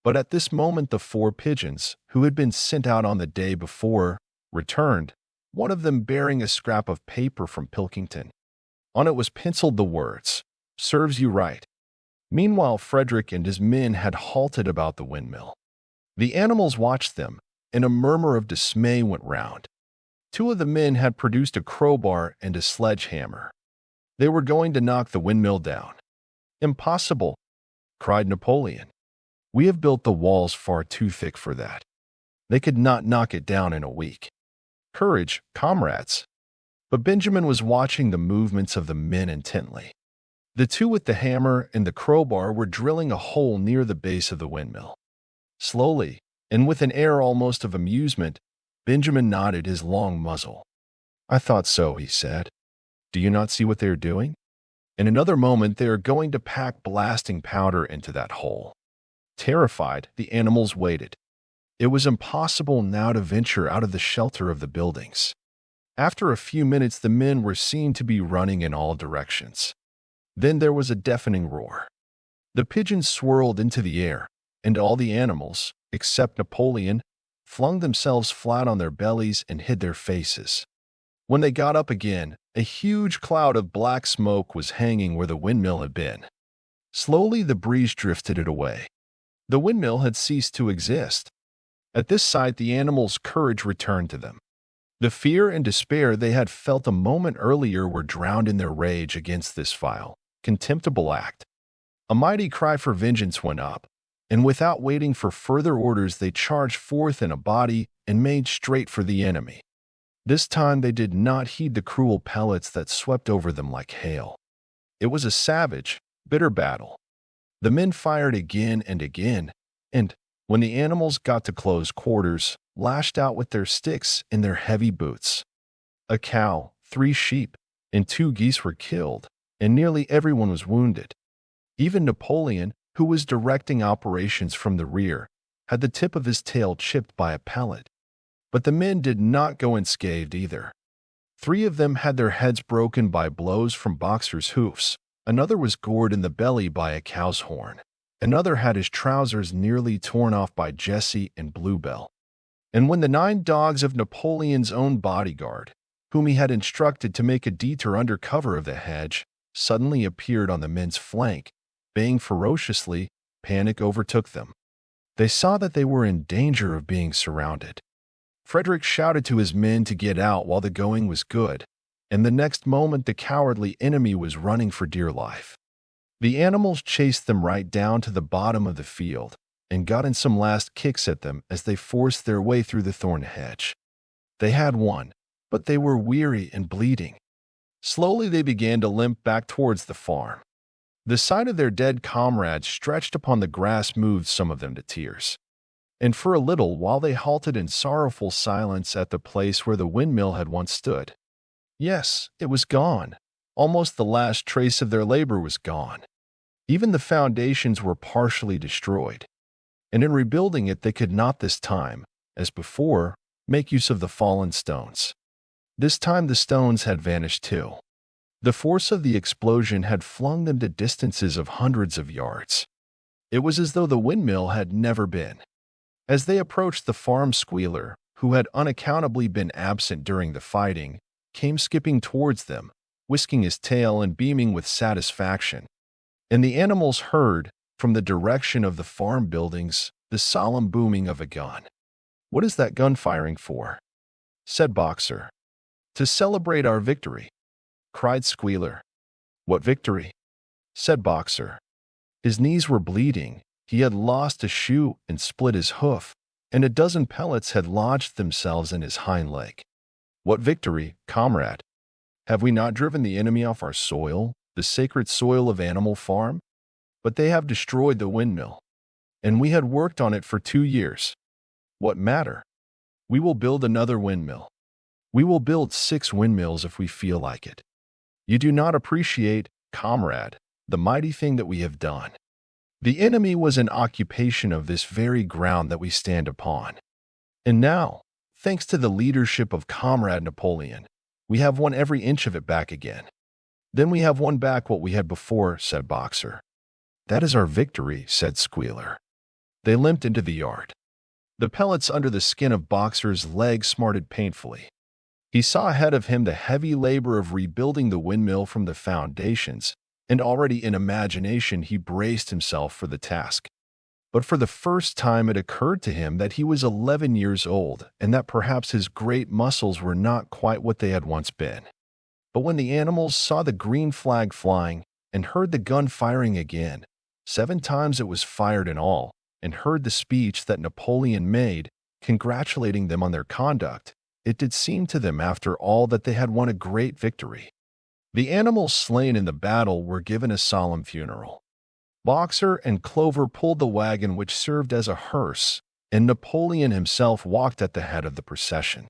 But at this moment the 4 pigeons, who had been sent out on the day before, returned, one of them bearing a scrap of paper from Pilkington. On it was penciled the words, "Serves you right." Meanwhile Frederick and his men had halted about the windmill. The animals watched them, and a murmur of dismay went round. 2 of the men had produced a crowbar and a sledgehammer. They were going to knock the windmill down. "Impossible!" cried Napoleon. "We have built the walls far too thick for that. They could not knock it down in a week. Courage, comrades!" But Benjamin was watching the movements of the men intently. The 2 with the hammer and the crowbar were drilling a hole near the base of the windmill. Slowly, and with an air almost of amusement, Benjamin nodded his long muzzle. "I thought so," he said. "Do you not see what they are doing? In another moment, they are going to pack blasting powder into that hole. Terrified, the animals waited. It was impossible now to venture out of the shelter of the buildings. After a few minutes, the men were seen to be running in all directions. Then there was a deafening roar. The pigeons swirled into the air, and all the animals, except Napoleon, flung themselves flat on their bellies and hid their faces. When they got up again, a huge cloud of black smoke was hanging where the windmill had been. Slowly the breeze drifted it away. The windmill had ceased to exist. At this sight, the animals' courage returned to them. The fear and despair they had felt a moment earlier were drowned in their rage against this vile, contemptible act. A mighty cry for vengeance went up, and without waiting for further orders, they charged forth in a body and made straight for the enemy. This time they did not heed the cruel pellets that swept over them like hail. It was a savage, bitter battle. The men fired again and again, and, when the animals got to close quarters, lashed out with their sticks and their heavy boots. A cow, 3 sheep, and 2 geese were killed, and nearly everyone was wounded. Even Napoleon, who was directing operations from the rear, had the tip of his tail chipped by a pellet. But the men did not go unscathed either. 3 of them had their heads broken by blows from boxers' hoofs. Another was gored in the belly by a cow's horn. Another had his trousers nearly torn off by Jesse and Bluebell. And when the 9 dogs of Napoleon's own bodyguard, whom he had instructed to make a detour under cover of the hedge, suddenly appeared on the men's flank, baying ferociously, panic overtook them. They saw that they were in danger of being surrounded. Frederick shouted to his men to get out while the going was good, and the next moment the cowardly enemy was running for dear life. The animals chased them right down to the bottom of the field and got in some last kicks at them as they forced their way through the thorn hedge. They had won, but they were weary and bleeding. Slowly they began to limp back towards the farm. The sight of their dead comrades stretched upon the grass moved some of them to tears. And for a little while they halted in sorrowful silence at the place where the windmill had once stood. Yes, it was gone. Almost the last trace of their labor was gone. Even the foundations were partially destroyed. And in rebuilding it, they could not this time, as before, make use of the fallen stones. This time the stones had vanished too. The force of the explosion had flung them to distances of hundreds of yards. It was as though the windmill had never been. As they approached the farm, Squealer, who had unaccountably been absent during the fighting, came skipping towards them, whisking his tail and beaming with satisfaction. And the animals heard, from the direction of the farm buildings, the solemn booming of a gun. "What is that gun firing for?" said Boxer. "To celebrate our victory," cried Squealer. "What victory?" said Boxer. His knees were bleeding, he had lost a shoe and split his hoof, and a dozen pellets had lodged themselves in his hind leg. "What victory, comrade? Have we not driven the enemy off our soil, the sacred soil of Animal Farm? But they have destroyed the windmill, and we had worked on it for 2 years. What matter? We will build another windmill. We will build 6 windmills if we feel like it. You do not appreciate, comrade, the mighty thing that we have done. The enemy was in occupation of this very ground that we stand upon. And now, thanks to the leadership of Comrade Napoleon, we have won every inch of it back again. Then we have won back what we had before," said Boxer. "That is our victory," said Squealer. They limped into the yard. The pellets under the skin of Boxer's leg smarted painfully. He saw ahead of him the heavy labor of rebuilding the windmill from the foundations, and already in imagination he braced himself for the task. But for the first time it occurred to him that he was 11 years old and that perhaps his great muscles were not quite what they had once been. But when the animals saw the green flag flying and heard the gun firing again, 7 times it was fired in all, and heard the speech that Napoleon made, congratulating them on their conduct, it did seem to them after all that they had won a great victory. The animals slain in the battle were given a solemn funeral. Boxer and Clover pulled the wagon which served as a hearse, and Napoleon himself walked at the head of the procession.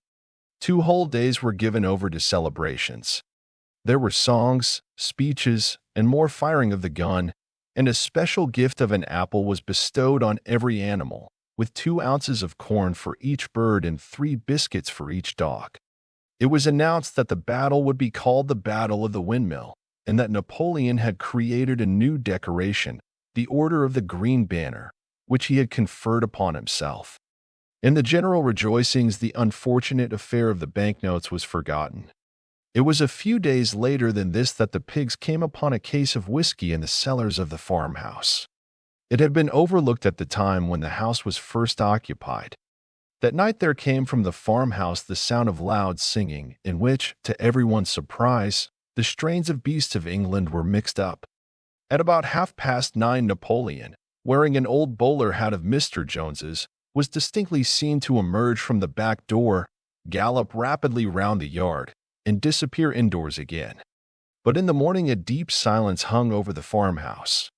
2 whole days were given over to celebrations. There were songs, speeches, and more firing of the gun, and a special gift of an apple was bestowed on every animal, with 2 ounces of corn for each bird and 3 biscuits for each dog. It was announced that the battle would be called the Battle of the Windmill, and that Napoleon had created a new decoration, the Order of the Green Banner, which he had conferred upon himself. In the general rejoicings, the unfortunate affair of the banknotes was forgotten. It was a few days later than this that the pigs came upon a case of whiskey in the cellars of the farmhouse. It had been overlooked at the time when the house was first occupied. That night there came from the farmhouse the sound of loud singing, in which, to everyone's surprise, the strains of Beasts of England were mixed up. At about 9:30, Napoleon, wearing an old bowler hat of Mr. Jones's, was distinctly seen to emerge from the back door, gallop rapidly round the yard, and disappear indoors again. But in the morning a deep silence hung over the farmhouse.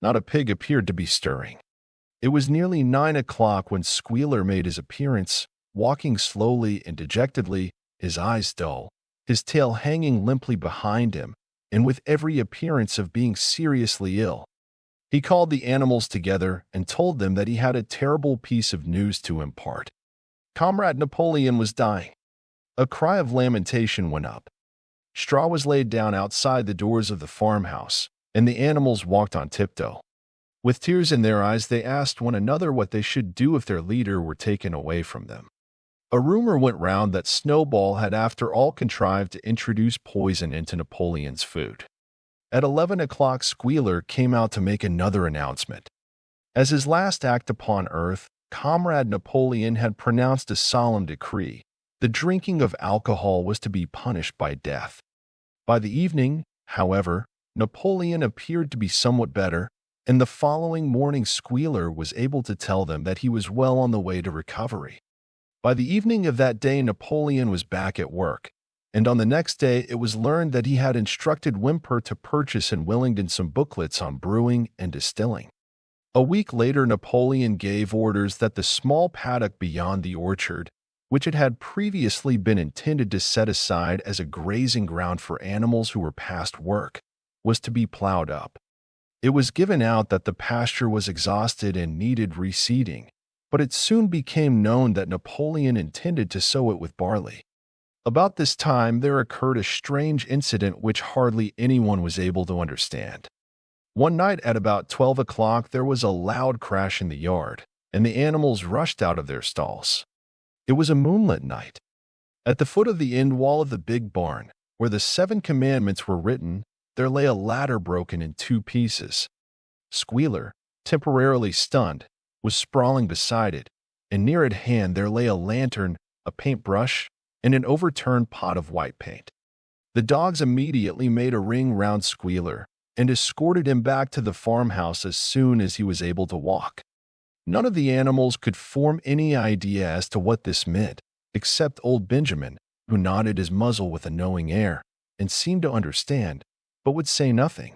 Not a pig appeared to be stirring. It was nearly 9 o'clock when Squealer made his appearance, walking slowly and dejectedly, his eyes dull, his tail hanging limply behind him, and with every appearance of being seriously ill. He called the animals together and told them that he had a terrible piece of news to impart. Comrade Napoleon was dying. A cry of lamentation went up. Straw was laid down outside the doors of the farmhouse, and the animals walked on tiptoe. With tears in their eyes, they asked one another what they should do if their leader were taken away from them. A rumor went round that Snowball had after all contrived to introduce poison into Napoleon's food. At 11 o'clock, Squealer came out to make another announcement. As his last act upon earth, Comrade Napoleon had pronounced a solemn decree. The drinking of alcohol was to be punished by death. By the evening, however, Napoleon appeared to be somewhat better, and the following morning Squealer was able to tell them that he was well on the way to recovery. By the evening of that day, Napoleon was back at work, and on the next day it was learned that he had instructed Whymper to purchase in Willingdon some booklets on brewing and distilling. A week later, Napoleon gave orders that the small paddock beyond the orchard, which it had previously been intended to set aside as a grazing ground for animals who were past work, was to be plowed up. It was given out that the pasture was exhausted and needed reseeding, but it soon became known that Napoleon intended to sow it with barley. About this time there occurred a strange incident which hardly anyone was able to understand. One night at about 12 o'clock there was a loud crash in the yard, and the animals rushed out of their stalls. It was a moonlit night. At the foot of the end wall of the big barn, where the 7 commandments were written, there lay a ladder broken in 2 pieces. Squealer, temporarily stunned, was sprawling beside it, and near at hand there lay a lantern, a paintbrush, and an overturned pot of white paint. The dogs immediately made a ring round Squealer and escorted him back to the farmhouse as soon as he was able to walk. None of the animals could form any idea as to what this meant, except old Benjamin, who nodded his muzzle with a knowing air and seemed to understand, but would say nothing.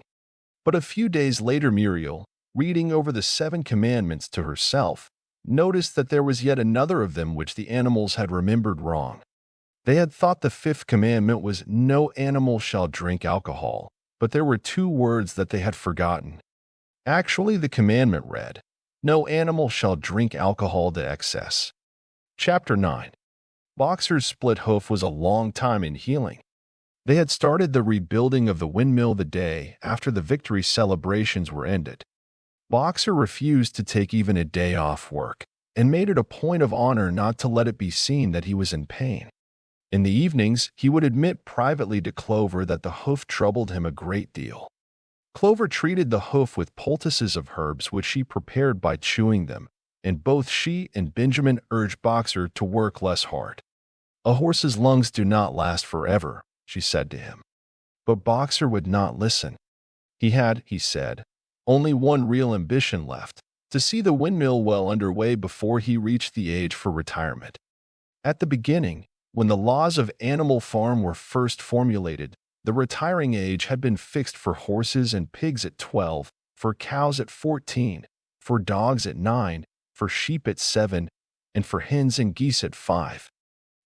But a few days later Muriel, reading over the 7 commandments to herself, noticed that there was yet another of them which the animals had remembered wrong. They had thought the 5th commandment was, "No animal shall drink alcohol," but there were 2 words that they had forgotten. Actually, the commandment read, "No animal shall drink alcohol to excess." Chapter 9. Boxer's split hoof was a long time in healing. They had started the rebuilding of the windmill the day after the victory celebrations were ended. Boxer refused to take even a day off work, and made it a point of honor not to let it be seen that he was in pain. In the evenings, he would admit privately to Clover that the hoof troubled him a great deal. Clover treated the hoof with poultices of herbs which she prepared by chewing them, and both she and Benjamin urged Boxer to work less hard. "A horse's lungs do not last forever," she said to him. But Boxer would not listen. He had, he said, only one real ambition left, to see the windmill well underway before he reached the age for retirement. At the beginning, when the laws of Animal Farm were first formulated, the retiring age had been fixed for horses and pigs at 12, for cows at 14, for dogs at 9, for sheep at 7, and for hens and geese at 5.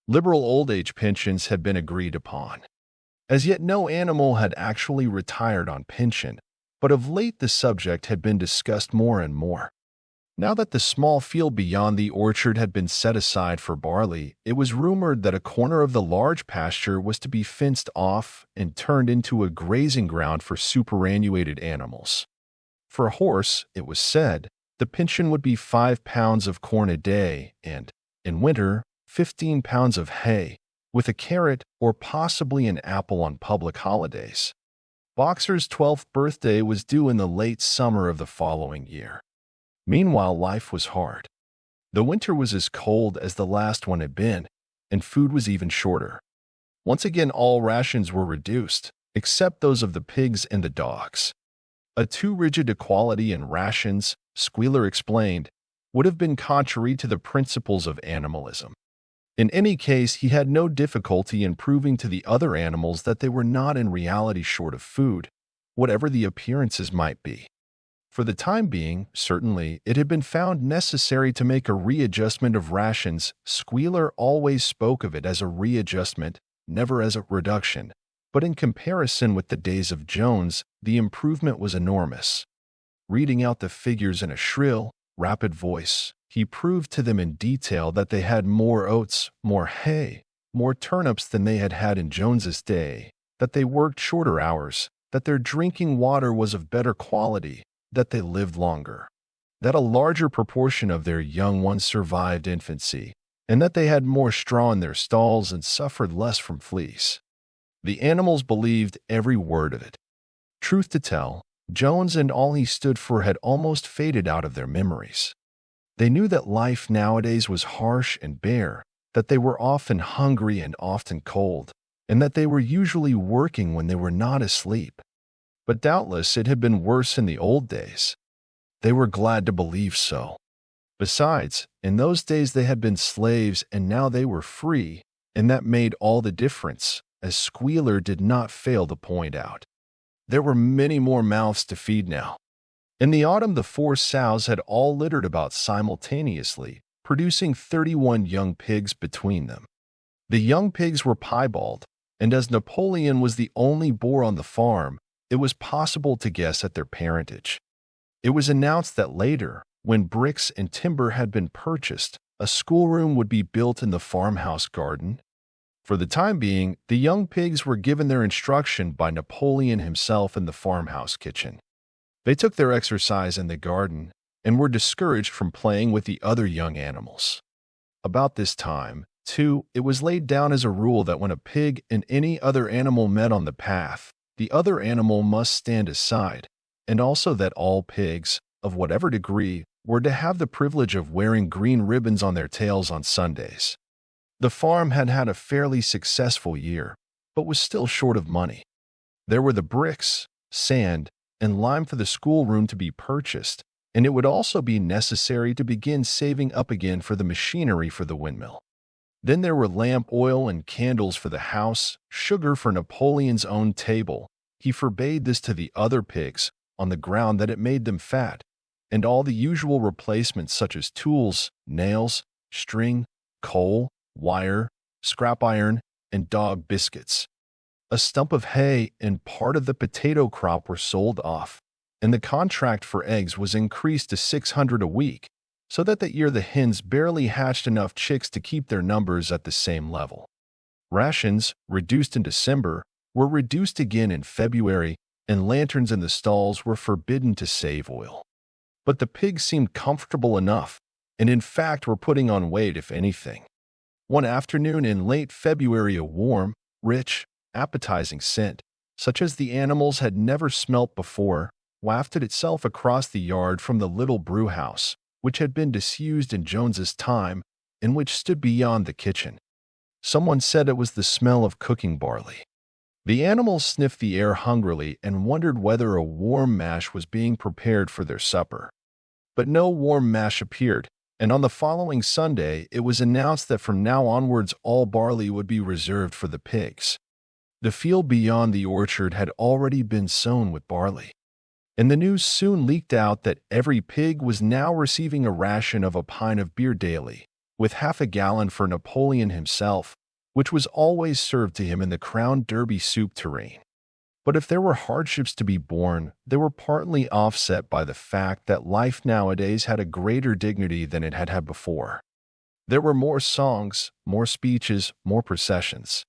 Liberal old age pensions had been agreed upon. As yet no animal had actually retired on pension, but of late the subject had been discussed more and more. Now that the small field beyond the orchard had been set aside for barley, it was rumored that a corner of the large pasture was to be fenced off and turned into a grazing ground for superannuated animals. For a horse, it was said, the pension would be 5 pounds of corn a day and, in winter, 15 pounds of hay, with a carrot or possibly an apple on public holidays. Boxer's 12th birthday was due in the late summer of the following year. Meanwhile, life was hard. The winter was as cold as the last one had been, and food was even shorter. Once again, all rations were reduced, except those of the pigs and the dogs. A too rigid equality in rations, Squealer explained, would have been contrary to the principles of animalism. In any case, he had no difficulty in proving to the other animals that they were not in reality short of food, whatever the appearances might be. For the time being, certainly, it had been found necessary to make a readjustment of rations. Squealer always spoke of it as a readjustment, never as a reduction, but in comparison with the days of Jones, the improvement was enormous. Reading out the figures in a shrill, rapid voice, he proved to them in detail that they had more oats, more hay, more turnips than they had had in Jones's day, that they worked shorter hours, that their drinking water was of better quality, that they lived longer, that a larger proportion of their young ones survived infancy, and that they had more straw in their stalls and suffered less from fleas. The animals believed every word of it. Truth to tell, Jones and all he stood for had almost faded out of their memories. They knew that life nowadays was harsh and bare, that they were often hungry and often cold, and that they were usually working when they were not asleep. But doubtless it had been worse in the old days. They were glad to believe so. Besides, in those days they had been slaves and now they were free, and that made all the difference, as Squealer did not fail to point out. There were many more mouths to feed now. In the autumn the 4 sows had all littered about simultaneously, producing 31 young pigs between them. The young pigs were piebald, and as Napoleon was the only boar on the farm, it was possible to guess at their parentage. It was announced that later, when bricks and timber had been purchased, a schoolroom would be built in the farmhouse garden. For the time being, the young pigs were given their instruction by Napoleon himself in the farmhouse kitchen. They took their exercise in the garden and were discouraged from playing with the other young animals. About this time, too, it was laid down as a rule that when a pig and any other animal met on the path, the other animal must stand aside, and also that all pigs, of whatever degree, were to have the privilege of wearing green ribbons on their tails on Sundays. The farm had had a fairly successful year, but was still short of money. There were the bricks, sand, and lime for the schoolroom to be purchased, and it would also be necessary to begin saving up again for the machinery for the windmill. Then there were lamp oil and candles for the house, sugar for Napoleon's own table. He forbade this to the other pigs, on the ground that it made them fat, and all the usual replacements such as tools, nails, string, coal, wire, scrap iron, and dog biscuits. A stump of hay and part of the potato crop were sold off, and the contract for eggs was increased to 600 a week, so that year the hens barely hatched enough chicks to keep their numbers at the same level. Rations, reduced in December, were reduced again in February, and lanterns in the stalls were forbidden to save oil. But the pigs seemed comfortable enough, and in fact were putting on weight if anything. One afternoon in late February a warm, rich, appetizing scent, such as the animals had never smelt before, wafted itself across the yard from the little brew house, which had been disused in Jones's time and which stood beyond the kitchen. Someone said it was the smell of cooking barley. The animals sniffed the air hungrily and wondered whether a warm mash was being prepared for their supper. But no warm mash appeared, and on the following Sunday it was announced that from now onwards all barley would be reserved for the pigs. The field beyond the orchard had already been sown with barley, and the news soon leaked out that every pig was now receiving a ration of a pint of beer daily, with half a gallon for Napoleon himself, which was always served to him in the Crown Derby soup tureen. But if there were hardships to be borne, they were partly offset by the fact that life nowadays had a greater dignity than it had had before. There were more songs, more speeches, more processions.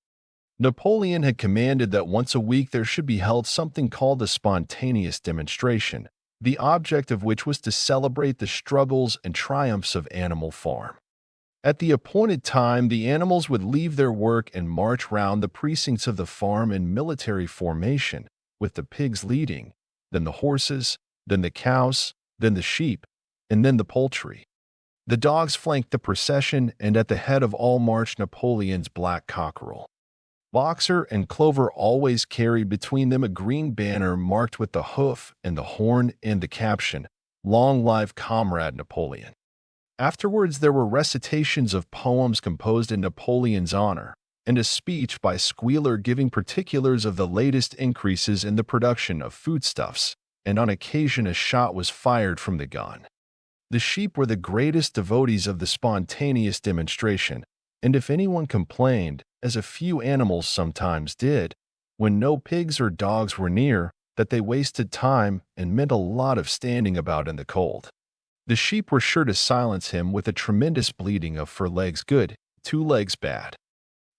Napoleon had commanded that once a week there should be held something called a spontaneous demonstration, the object of which was to celebrate the struggles and triumphs of Animal Farm. At the appointed time, the animals would leave their work and march round the precincts of the farm in military formation, with the pigs leading, then the horses, then the cows, then the sheep, and then the poultry. The dogs flanked the procession, and at the head of all marched Napoleon's black cockerel. Boxer and Clover always carried between them a green banner marked with the hoof and the horn and the caption, "Long live Comrade Napoleon." Afterwards, there were recitations of poems composed in Napoleon's honor, and a speech by Squealer giving particulars of the latest increases in the production of foodstuffs, and on occasion a shot was fired from the gun. The sheep were the greatest devotees of the spontaneous demonstration, and if anyone complained, as a few animals sometimes did, when no pigs or dogs were near, that they wasted time and meant a lot of standing about in the cold, the sheep were sure to silence him with a tremendous bleating of 4 legs good, 2 legs bad.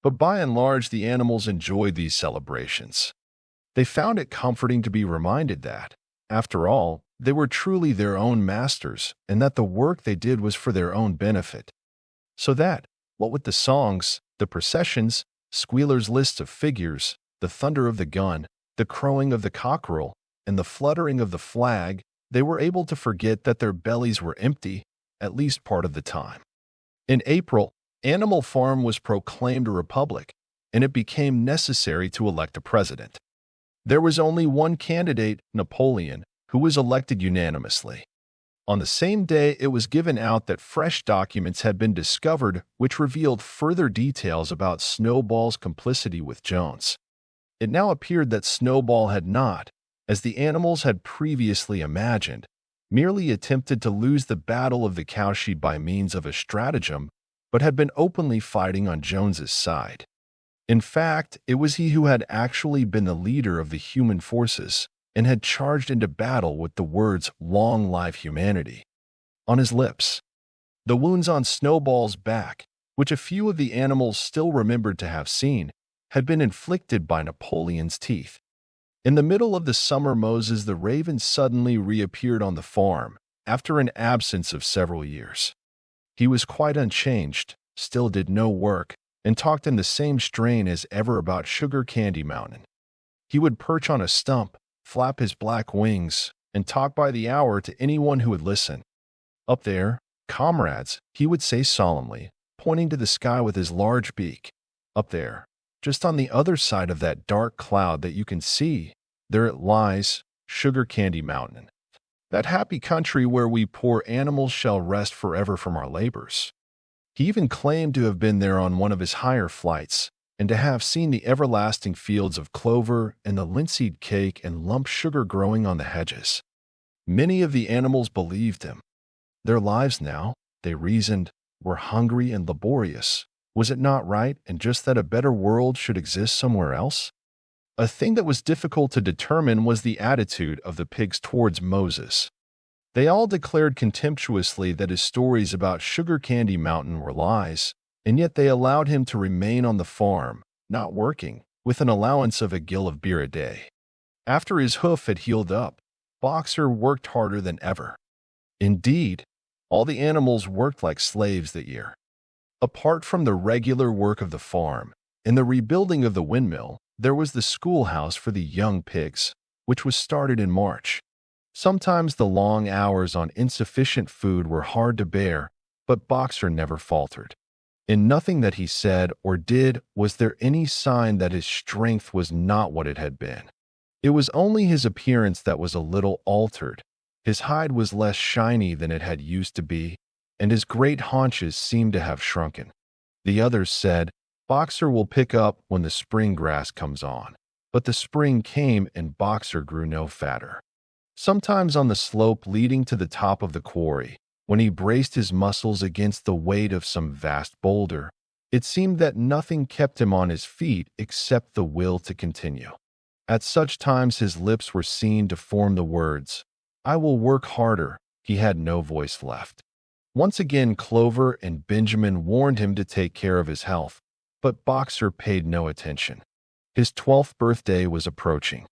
But by and large, the animals enjoyed these celebrations. They found it comforting to be reminded that, after all, they were truly their own masters and that the work they did was for their own benefit. So that, what with the songs, the processions, Squealer's lists of figures, the thunder of the gun, the crowing of the cockerel, and the fluttering of the flag, they were able to forget that their bellies were empty, at least part of the time. In April, Animal Farm was proclaimed a republic, and it became necessary to elect a president. There was only one candidate, Napoleon, who was elected unanimously. On the same day, it was given out that fresh documents had been discovered which revealed further details about Snowball's complicity with Jones. It now appeared that Snowball had not, as the animals had previously imagined, merely attempted to lose the battle of the cowshed by means of a stratagem, but had been openly fighting on Jones's side. In fact, it was he who had actually been the leader of the human forces and had charged into battle with the words "Long live humanity" on his lips. The wounds on Snowball's back, which a few of the animals still remembered to have seen, had been inflicted by Napoleon's teeth. In the middle of the summer, Moses the raven suddenly reappeared on the farm after an absence of several years. He was quite unchanged, still did no work, and talked in the same strain as ever about Sugar Candy Mountain. He would perch on a stump, flap his black wings, and talk by the hour to anyone who would listen. "Up there, comrades," he would say solemnly, pointing to the sky with his large beak. "Up there, just on the other side of that dark cloud that you can see, there it lies, Sugar Candy Mountain, that happy country where we poor animals shall rest forever from our labors." He even claimed to have been there on one of his higher flights, and to have seen the everlasting fields of clover and the linseed cake and lump sugar growing on the hedges. Many of the animals believed him. Their lives now, they reasoned, were hungry and laborious. Was it not right and just that a better world should exist somewhere else? A thing that was difficult to determine was the attitude of the pigs towards Moses. They all declared contemptuously that his stories about Sugar Candy Mountain were lies, and yet they allowed him to remain on the farm, not working, with an allowance of a gill of beer a day. After his hoof had healed up, Boxer worked harder than ever. Indeed, all the animals worked like slaves that year. Apart from the regular work of the farm, in the rebuilding of the windmill, there was the schoolhouse for the young pigs, which was started in March. Sometimes the long hours on insufficient food were hard to bear, but Boxer never faltered. In nothing that he said or did was there any sign that his strength was not what it had been. It was only his appearance that was a little altered. His hide was less shiny than it had used to be, and his great haunches seemed to have shrunken. The others said, "Boxer will pick up when the spring grass comes on." But the spring came and Boxer grew no fatter. Sometimes on the slope leading to the top of the quarry, when he braced his muscles against the weight of some vast boulder, It seemed that nothing kept him on his feet except the will to continue. At such times his lips were seen to form the words, "I will work harder." He had no voice left. Once again Clover and Benjamin warned him to take care of his health, but Boxer paid no attention. His 12th birthday was approaching.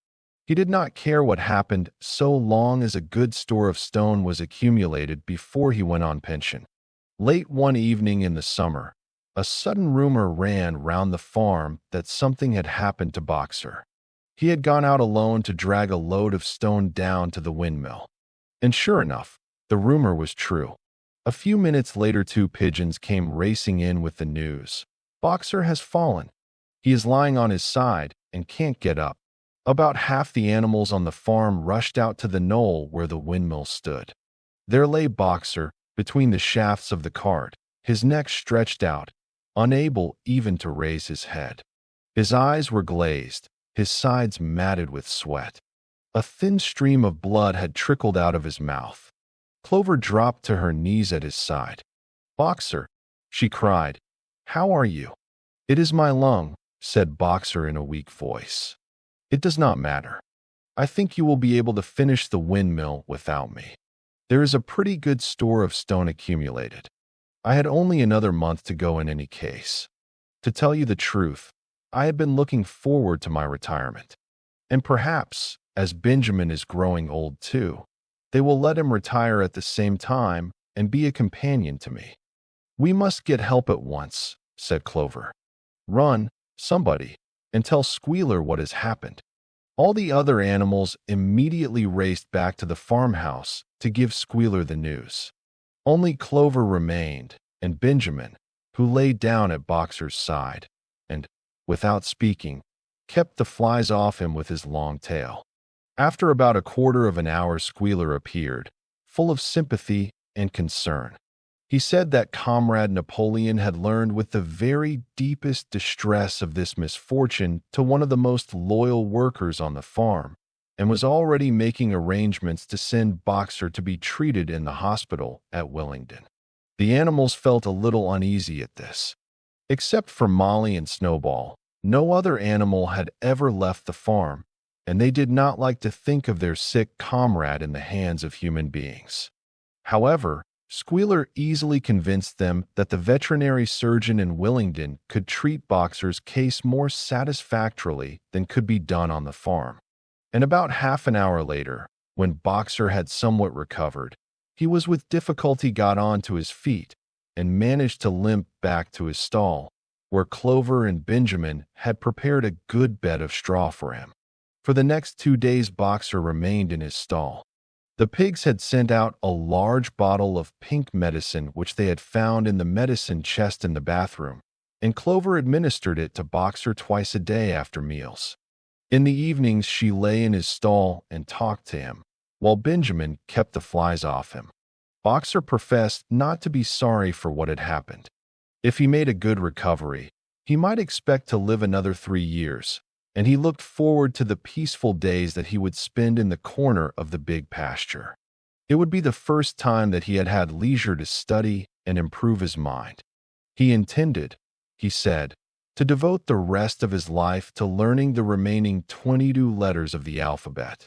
He did not care what happened so long as a good store of stone was accumulated before he went on pension. Late one evening in the summer, a sudden rumor ran round the farm that something had happened to Boxer. He had gone out alone to drag a load of stone down to the windmill. And sure enough, the rumor was true. A few minutes later 2 pigeons came racing in with the news. Boxer has fallen. He is lying on his side and can't get up. About half the animals on the farm rushed out to the knoll where the windmill stood. There lay Boxer between the shafts of the cart, his neck stretched out, unable even to raise his head. His eyes were glazed, his sides matted with sweat. A thin stream of blood had trickled out of his mouth. Clover dropped to her knees at his side. "Boxer," she cried, "how are you?" "It is my lung," said Boxer in a weak voice. "It does not matter. I think you will be able to finish the windmill without me. There is a pretty good store of stone accumulated. I had only another month to go in any case. To tell you the truth, I had been looking forward to my retirement. And perhaps, as Benjamin is growing old too, they will let him retire at the same time and be a companion to me." "We must get help at once," said Clover. "Run, somebody, and tell Squealer what has happened." All the other animals immediately raced back to the farmhouse to give Squealer the news. Only Clover remained, and Benjamin, who lay down at Boxer's side, and, without speaking, kept the flies off him with his long tail. After about a quarter of an hour Squealer appeared, full of sympathy and concern. He said that Comrade Napoleon had learned with the very deepest distress of this misfortune to one of the most loyal workers on the farm, and was already making arrangements to send Boxer to be treated in the hospital at Willingdon. The animals felt a little uneasy at this. Except for Molly and Snowball, no other animal had ever left the farm, and they did not like to think of their sick comrade in the hands of human beings. However, Squealer easily convinced them that the veterinary surgeon in Willingdon could treat Boxer's case more satisfactorily than could be done on the farm. And about half an hour later, when Boxer had somewhat recovered, he was with difficulty got on to his feet and managed to limp back to his stall, where Clover and Benjamin had prepared a good bed of straw for him. For the next 2 days Boxer remained in his stall. The pigs had sent out a large bottle of pink medicine which they had found in the medicine chest in the bathroom, and Clover administered it to Boxer twice a day after meals. In the evenings she lay in his stall and talked to him, while Benjamin kept the flies off him. Boxer professed not to be sorry for what had happened. If he made a good recovery, he might expect to live another 3 years, and he looked forward to the peaceful days that he would spend in the corner of the big pasture. It would be the first time that he had had leisure to study and improve his mind. He intended, he said, to devote the rest of his life to learning the remaining 22 letters of the alphabet.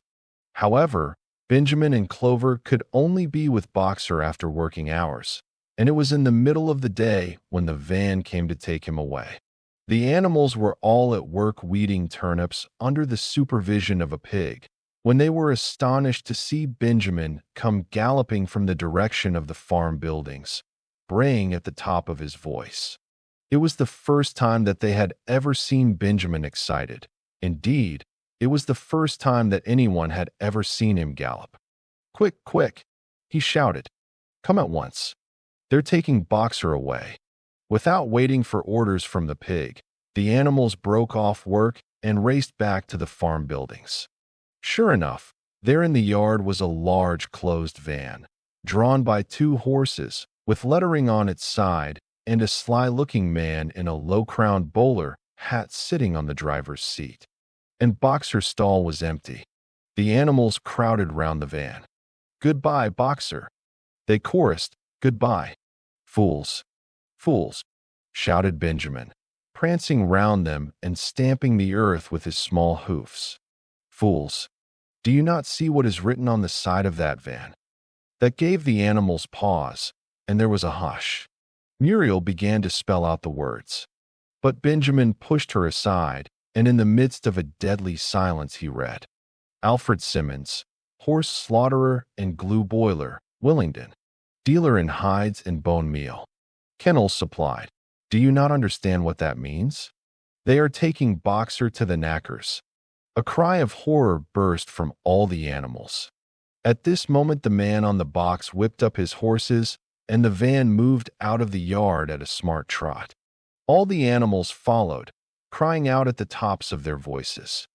However, Benjamin and Clover could only be with Boxer after working hours, and it was in the middle of the day when the van came to take him away. The animals were all at work weeding turnips under the supervision of a pig, when they were astonished to see Benjamin come galloping from the direction of the farm buildings, braying at the top of his voice. It was the first time that they had ever seen Benjamin excited. Indeed, it was the first time that anyone had ever seen him gallop. "Quick, quick!" he shouted. "Come at once. They're taking Boxer away." Without waiting for orders from the pig, the animals broke off work and raced back to the farm buildings. Sure enough, there in the yard was a large closed van, drawn by 2 horses, with lettering on its side, and a sly-looking man in a low-crowned bowler hat sitting on the driver's seat. And Boxer's stall was empty. The animals crowded round the van. "Goodbye, Boxer." They chorused, "Goodbye. Fools. Fools." shouted Benjamin, prancing round them and stamping the earth with his small hoofs. Fools! Do you not see what is written on the side of that van? That gave the animals pause, and there was a hush. Muriel began to spell out the words. But Benjamin pushed her aside, and in the midst of a deadly silence he read, Alfred Simmons, horse slaughterer and glue boiler, Willingdon, dealer in hides and bone meal. Kennels supplied. Do you not understand what that means? They are taking Boxer to the knackers. A cry of horror burst from all the animals. At this moment the man on the box whipped up his horses, and the van moved out of the yard at a smart trot. All the animals followed, crying out at the tops of their voices.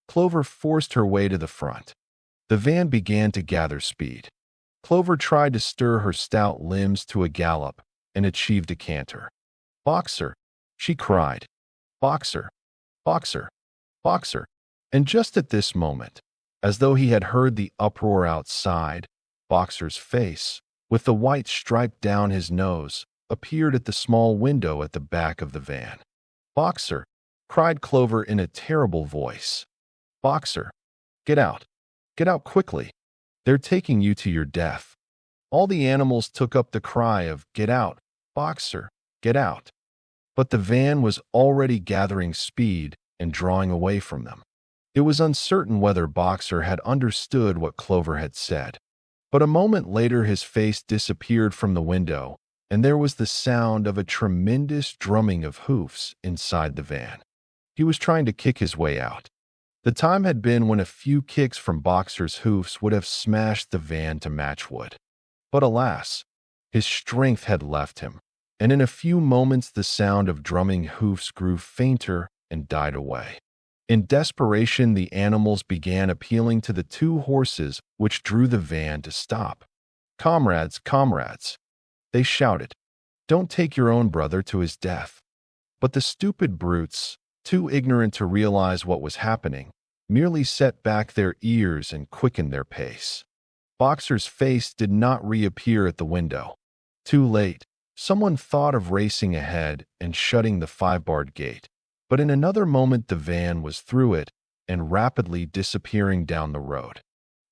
Clover forced her way to the front. The van began to gather speed. Clover tried to stir her stout limbs to a gallop and achieved a canter. Boxer, she cried. Boxer, Boxer, Boxer. And just at this moment, as though he had heard the uproar outside, Boxer's face, with the white stripe down his nose, appeared at the small window at the back of the van. Boxer, cried Clover in a terrible voice. Boxer, get out quickly. They're taking you to your death. All the animals took up the cry of, get out, Boxer, get out. But the van was already gathering speed and drawing away from them. It was uncertain whether Boxer had understood what Clover had said. But a moment later his face disappeared from the window, and there was the sound of a tremendous drumming of hoofs inside the van. He was trying to kick his way out. The time had been when a few kicks from Boxer's hoofs would have smashed the van to matchwood. But alas, his strength had left him, and in a few moments the sound of drumming hoofs grew fainter and died away. In desperation, the animals began appealing to the two horses which drew the van to stop. Comrades, comrades, they shouted, don't take your own brother to his death. But the stupid brutes, too ignorant to realize what was happening, merely set back their ears and quickened their pace. Boxer's face did not reappear at the window. Too late, someone thought of racing ahead and shutting the 5-barred gate. But in another moment the van was through it and rapidly disappearing down the road.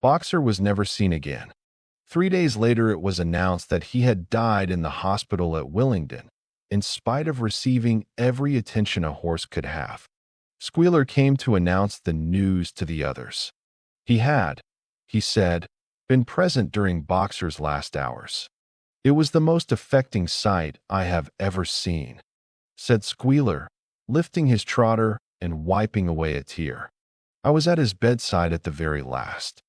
Boxer was never seen again. 3 days later it was announced that he had died in the hospital at Willingdon, in spite of receiving every attention a horse could have. Squealer came to announce the news to the others. He had, he said, been present during Boxer's last hours. It was the most affecting sight I have ever seen, said Squealer, lifting his trotter and wiping away a tear. I was at his bedside at the very last,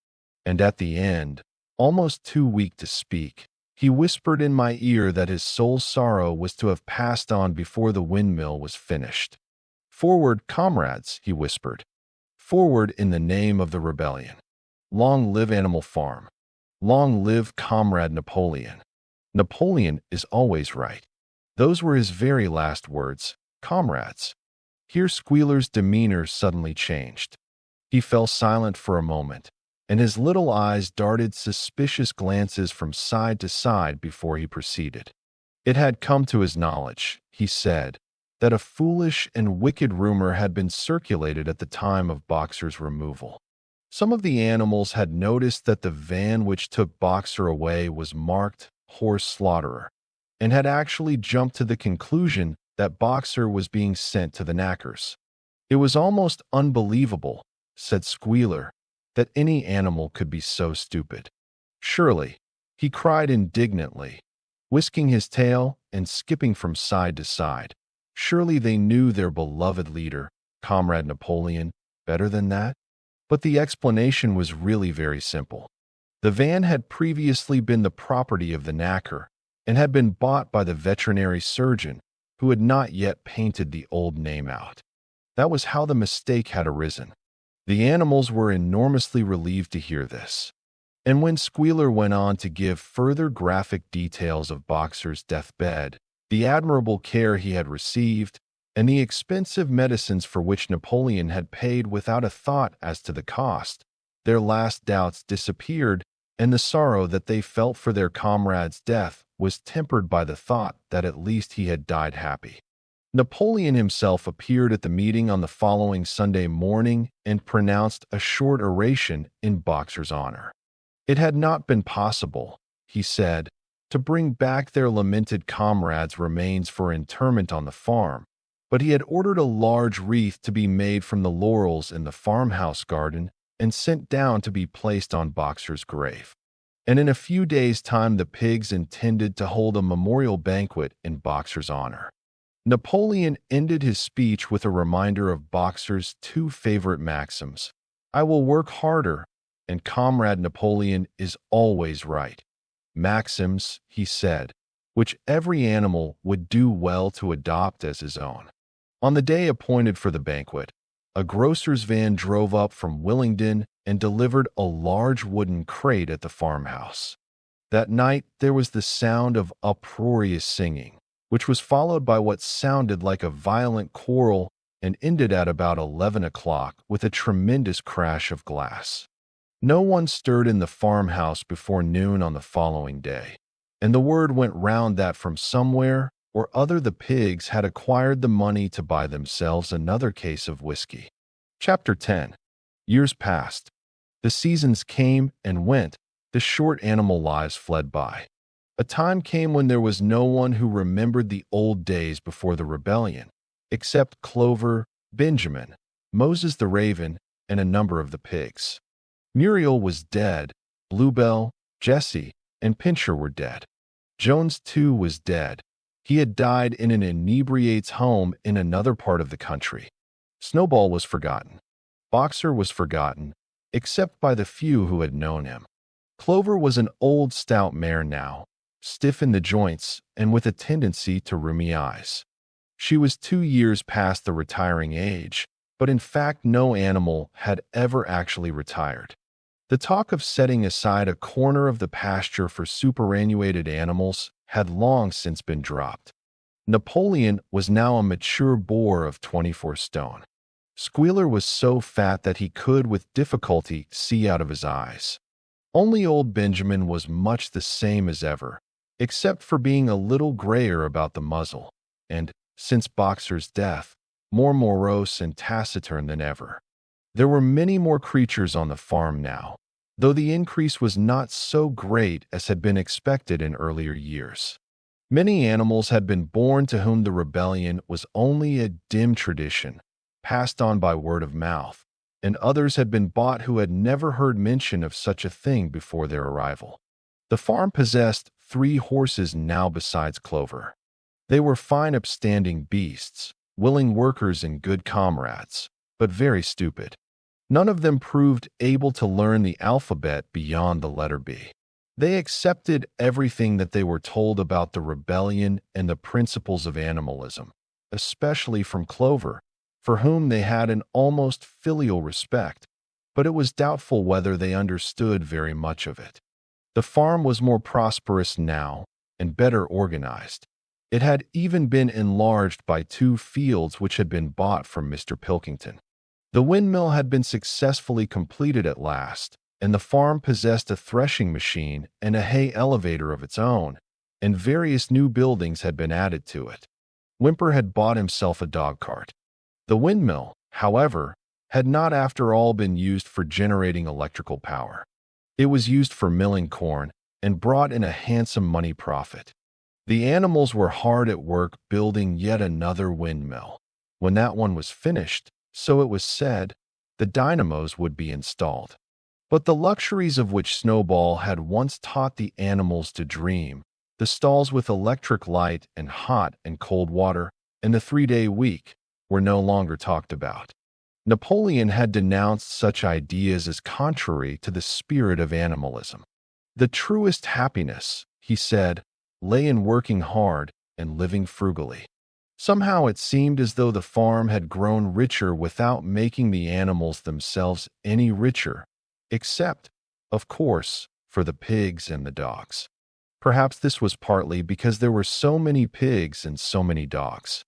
and at the end, almost too weak to speak, he whispered in my ear that his sole sorrow was to have passed on before the windmill was finished. Forward, comrades, he whispered. Forward in the name of the rebellion. Long live Animal Farm. Long live Comrade Napoleon. Napoleon is always right. Those were his very last words, comrades. Here Squealer's demeanor suddenly changed. He fell silent for a moment, and his little eyes darted suspicious glances from side to side before he proceeded. It had come to his knowledge, he said, that a foolish and wicked rumor had been circulated at the time of Boxer's removal. Some of the animals had noticed that the van which took Boxer away was marked Horse Slaughterer, and had actually jumped to the conclusion that Boxer was being sent to the knackers. It was almost unbelievable, said Squealer, that any animal could be so stupid. Surely, he cried indignantly, whisking his tail and skipping from side to side. Surely they knew their beloved leader, Comrade Napoleon, better than that? But the explanation was really very simple. The van had previously been the property of the knacker and had been bought by the veterinary surgeon, who had not yet painted the old name out. That was how the mistake had arisen. The animals were enormously relieved to hear this. And when Squealer went on to give further graphic details of Boxer's deathbed, the admirable care he had received, and the expensive medicines for which Napoleon had paid without a thought as to the cost, their last doubts disappeared, and the sorrow that they felt for their comrade's death was tempered by the thought that at least he had died happy. Napoleon himself appeared at the meeting on the following Sunday morning and pronounced a short oration in Boxer's honor. It had not been possible, he said, to bring back their lamented comrade's remains for interment on the farm, but he had ordered a large wreath to be made from the laurels in the farmhouse garden and sent down to be placed on Boxer's grave. And in a few days' time the pigs intended to hold a memorial banquet in Boxer's honor. Napoleon ended his speech with a reminder of Boxer's two favorite maxims: "I will work harder," and "Comrade Napoleon is always right." Maxims, he said, which every animal would do well to adopt as his own. On the day appointed for the banquet, a grocer's van drove up from Willingdon and delivered a large wooden crate at the farmhouse. That night there was the sound of uproarious singing, which was followed by what sounded like a violent quarrel and ended at about 11 o'clock with a tremendous crash of glass. No one stirred in the farmhouse before noon on the following day, and the word went round that from somewhere or other the pigs had acquired the money to buy themselves another case of whiskey. Chapter 10. Years passed. The seasons came and went. The short animal lives fled by. A time came when there was no one who remembered the old days before the rebellion, except Clover, Benjamin, Moses the raven, and a number of the pigs. Muriel was dead, Bluebell, Jessie, and Pincher were dead. Jones, too, was dead. He had died in an inebriate's home in another part of the country. Snowball was forgotten. Boxer was forgotten, except by the few who had known him. Clover was an old stout mare now, stiff in the joints and with a tendency to rheumy eyes. She was 2 years past the retiring age, but in fact no animal had ever actually retired. The talk of setting aside a corner of the pasture for superannuated animals had long since been dropped. Napoleon was now a mature boar of 24 stone. Squealer was so fat that he could with difficulty see out of his eyes. Only old Benjamin was much the same as ever, except for being a little grayer about the muzzle, and, since Boxer's death, more morose and taciturn than ever. There were many more creatures on the farm now, though the increase was not so great as had been expected in earlier years. Many animals had been born to whom the rebellion was only a dim tradition, passed on by word of mouth, and others had been bought who had never heard mention of such a thing before their arrival. The farm possessed 3 horses now besides Clover. They were fine upstanding beasts, willing workers and good comrades, but very stupid. None of them proved able to learn the alphabet beyond the letter B. They accepted everything that they were told about the rebellion and the principles of animalism, especially from Clover, for whom they had an almost filial respect, but it was doubtful whether they understood very much of it. The farm was more prosperous now and better organized. It had even been enlarged by 2 fields which had been bought from Mr. Pilkington. The windmill had been successfully completed at last, and the farm possessed a threshing machine and a hay elevator of its own, and various new buildings had been added to it. Whymper had bought himself a dog-cart. The windmill, however, had not after all been used for generating electrical power. It was used for milling corn and brought in a handsome money profit. The animals were hard at work building yet another windmill. When that one was finished, so it was said, the dynamos would be installed. But the luxuries of which Snowball had once taught the animals to dream, the stalls with electric light and hot and cold water, and the 3-day week, were no longer talked about. Napoleon had denounced such ideas as contrary to the spirit of animalism. The truest happiness, he said, lay in working hard and living frugally. Somehow it seemed as though the farm had grown richer without making the animals themselves any richer, except, of course, for the pigs and the dogs. Perhaps this was partly because there were so many pigs and so many dogs.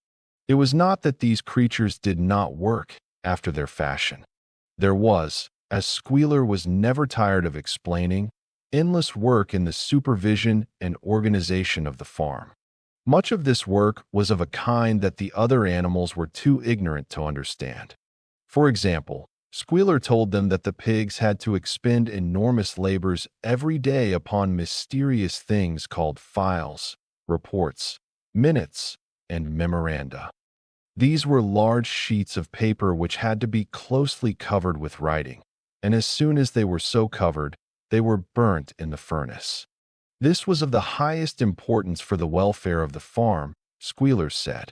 It was not that these creatures did not work after their fashion. There was, as Squealer was never tired of explaining, endless work in the supervision and organization of the farm. Much of this work was of a kind that the other animals were too ignorant to understand. For example, Squealer told them that the pigs had to expend enormous labors every day upon mysterious things called files, reports, minutes, and memoranda. These were large sheets of paper which had to be closely covered with writing, and as soon as they were so covered, they were burnt in the furnace. This was of the highest importance for the welfare of the farm, Squealer said.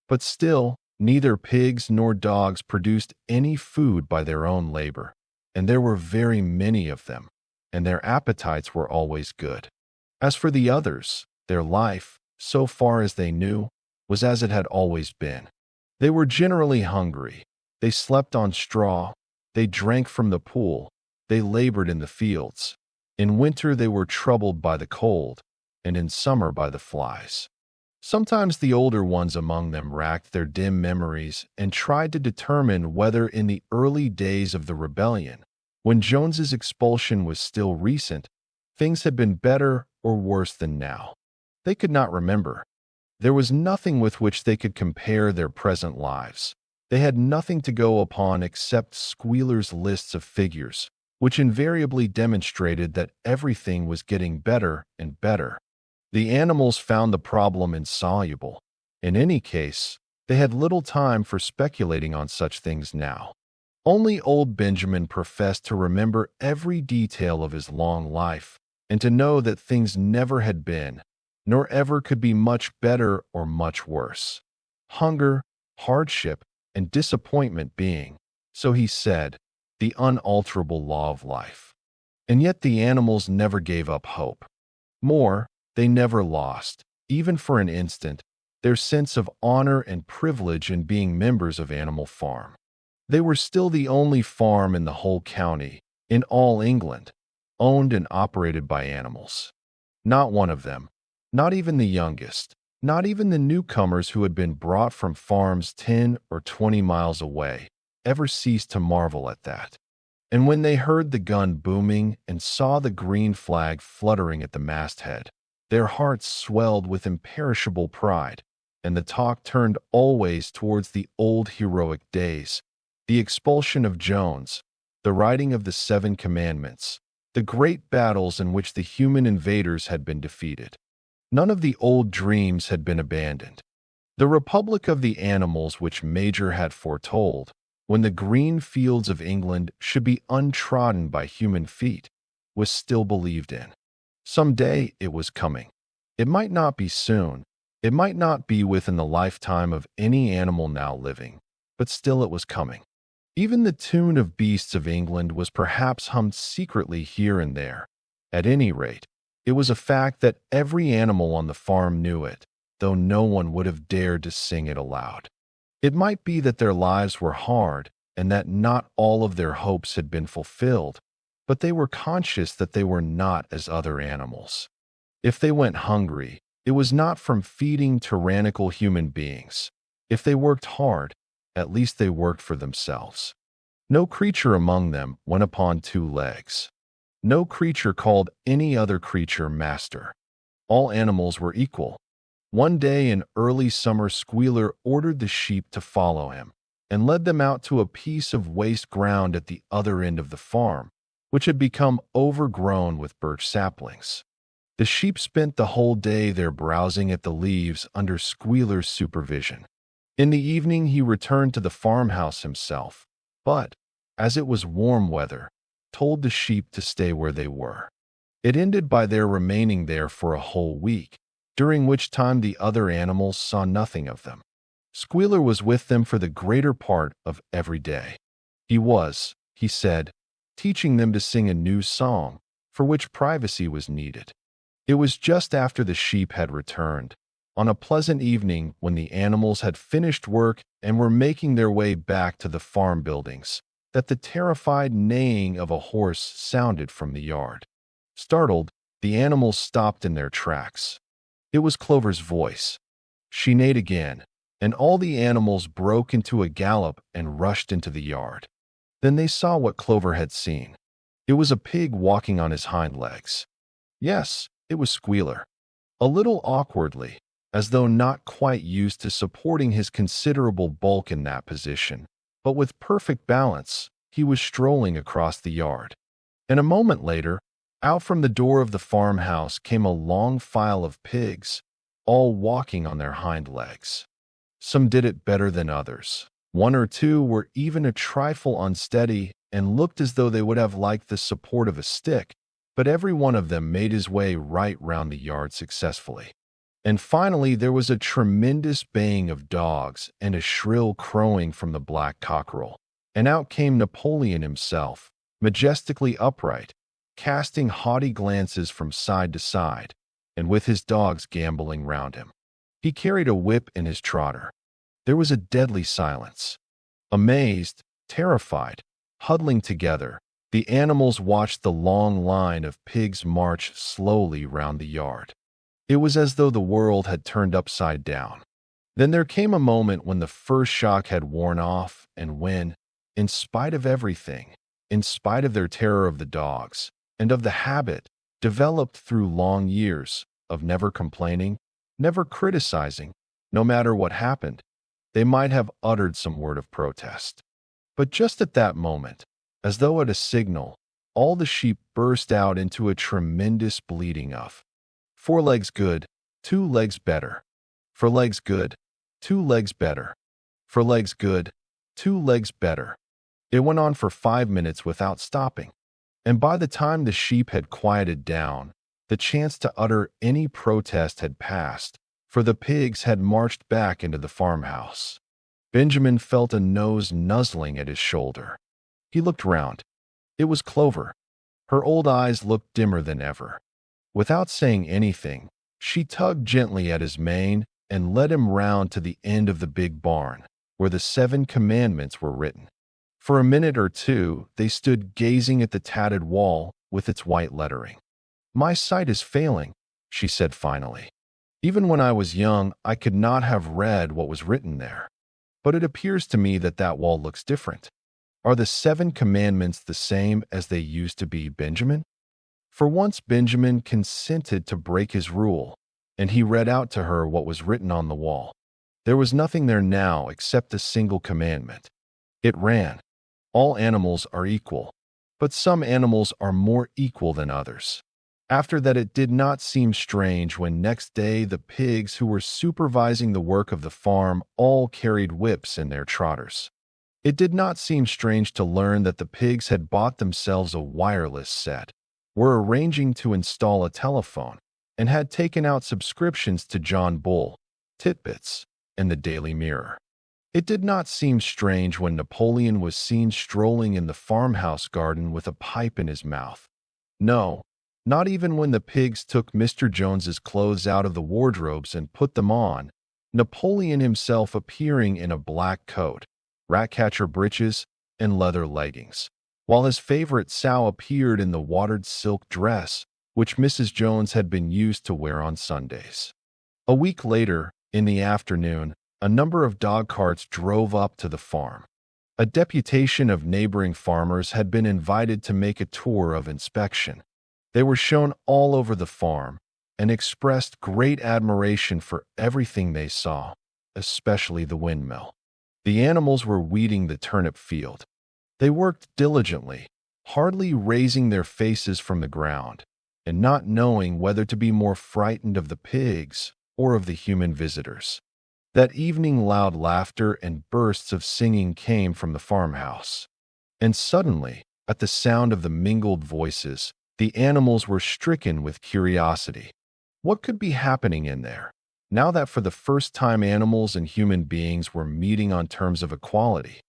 But still, neither pigs nor dogs produced any food by their own labor, and there were very many of them, and their appetites were always good. As for the others, their life, so far as they knew, was as it had always been. They were generally hungry. They slept on straw. They drank from the pool. They labored in the fields. In winter they were troubled by the cold, and in summer by the flies. Sometimes the older ones among them racked their dim memories and tried to determine whether in the early days of the rebellion, when Jones's expulsion was still recent, things had been better or worse than now. They could not remember. There was nothing with which they could compare their present lives. They had nothing to go upon except Squealer's lists of figures, which invariably demonstrated that everything was getting better and better. The animals found the problem insoluble. In any case, they had little time for speculating on such things now. Only old Benjamin professed to remember every detail of his long life, and to know that things never had been, nor ever could be much better or much worse. Hunger, hardship, and disappointment being, so he said, the unalterable law of life. And yet the animals never gave up hope. More, they never lost, even for an instant, their sense of honor and privilege in being members of Animal Farm. They were still the only farm in the whole county, in all England, owned and operated by animals. Not one of them, not even the youngest, not even the newcomers who had been brought from farms 10 or 20 miles away, ever ceased to marvel at that. And when they heard the gun booming and saw the green flag fluttering at the masthead, their hearts swelled with imperishable pride, and the talk turned always towards the old heroic days, the expulsion of Jones, the writing of the 7 Commandments, the great battles in which the human invaders had been defeated. None of the old dreams had been abandoned. The republic of the animals which Major had foretold, when the green fields of England should be untrodden by human feet, was still believed in. Some day it was coming. It might not be soon. It might not be within the lifetime of any animal now living, but still it was coming. Even the tune of beasts of England was perhaps hummed secretly here and there. At any rate, it was a fact that every animal on the farm knew it, though no one would have dared to sing it aloud. It might be that their lives were hard and that not all of their hopes had been fulfilled, but they were conscious that they were not as other animals. If they went hungry, it was not from feeding tyrannical human beings. If they worked hard, at least they worked for themselves. No creature among them went upon 2 legs. No creature called any other creature master. All animals were equal. One day in early summer, Squealer ordered the sheep to follow him, and led them out to a piece of waste ground at the other end of the farm, which had become overgrown with birch saplings. The sheep spent the whole day there browsing at the leaves under Squealer's supervision. In the evening he returned to the farmhouse himself, but, as it was warm weather, told the sheep to stay where they were. It ended by their remaining there for a whole week, during which time the other animals saw nothing of them. Squealer was with them for the greater part of every day. He was, he said, teaching them to sing a new song, for which privacy was needed. It was just after the sheep had returned, on a pleasant evening when the animals had finished work and were making their way back to the farm buildings, that the terrified neighing of a horse sounded from the yard. Startled, the animals stopped in their tracks. It was Clover's voice. She neighed again, and all the animals broke into a gallop and rushed into the yard. Then they saw what Clover had seen. It was a pig walking on his hind legs. Yes, it was Squealer. A little awkwardly, as though not quite used to supporting his considerable bulk in that position. But with perfect balance, he was strolling across the yard. And a moment later, out from the door of the farmhouse came a long file of pigs, all walking on their hind legs. Some did it better than others. One or two were even a trifle unsteady and looked as though they would have liked the support of a stick, but every one of them made his way right round the yard successfully. And finally there was a tremendous baying of dogs and a shrill crowing from the black cockerel, and out came Napoleon himself, majestically upright, casting haughty glances from side to side, and with his dogs gambolling round him. He carried a whip in his trotter. There was a deadly silence. Amazed, terrified, huddling together, the animals watched the long line of pigs march slowly round the yard. It was as though the world had turned upside down. Then there came a moment when the first shock had worn off and when, in spite of everything, in spite of their terror of the dogs, and of the habit, developed through long years, of never complaining, never criticizing, no matter what happened, they might have uttered some word of protest. But just at that moment, as though at a signal, all the sheep burst out into a tremendous bleating of 4 legs good, 2 legs better. 4 legs good, 2 legs better. 4 legs good, 2 legs better. It went on for 5 minutes without stopping, and by the time the sheep had quieted down, the chance to utter any protest had passed, for the pigs had marched back into the farmhouse. Benjamin felt a nose nuzzling at his shoulder. He looked round. It was Clover. Her old eyes looked dimmer than ever. Without saying anything, she tugged gently at his mane and led him round to the end of the big barn, where the 7 commandments were written. For a minute or two, they stood gazing at the tattered wall with its white lettering. "My sight is failing," she said finally. "Even when I was young, I could not have read what was written there. But it appears to me that that wall looks different. Are the 7 commandments the same as they used to be, Benjamin?" For once Benjamin consented to break his rule, and he read out to her what was written on the wall. There was nothing there now except a single commandment. It ran, "All animals are equal, but some animals are more equal than others." After that, it did not seem strange when next day the pigs who were supervising the work of the farm all carried whips in their trotters. It did not seem strange to learn that the pigs had bought themselves a wireless set, were arranging to install a telephone, and had taken out subscriptions to John Bull, Titbits, and the Daily Mirror. It did not seem strange when Napoleon was seen strolling in the farmhouse garden with a pipe in his mouth. No, not even when the pigs took Mr. Jones's clothes out of the wardrobes and put them on, Napoleon himself appearing in a black coat, ratcatcher breeches, and leather leggings, while his favorite sow appeared in the watered silk dress which Mrs. Jones had been used to wear on Sundays. A week later, in the afternoon, a number of dog carts drove up to the farm. A deputation of neighboring farmers had been invited to make a tour of inspection. They were shown all over the farm and expressed great admiration for everything they saw, especially the windmill. The animals were weeding the turnip field. They worked diligently, hardly raising their faces from the ground, and not knowing whether to be more frightened of the pigs or of the human visitors. That evening loud laughter and bursts of singing came from the farmhouse. And suddenly, at the sound of the mingled voices, the animals were stricken with curiosity. What could be happening in there, now that for the first time animals and human beings were meeting on terms of equality?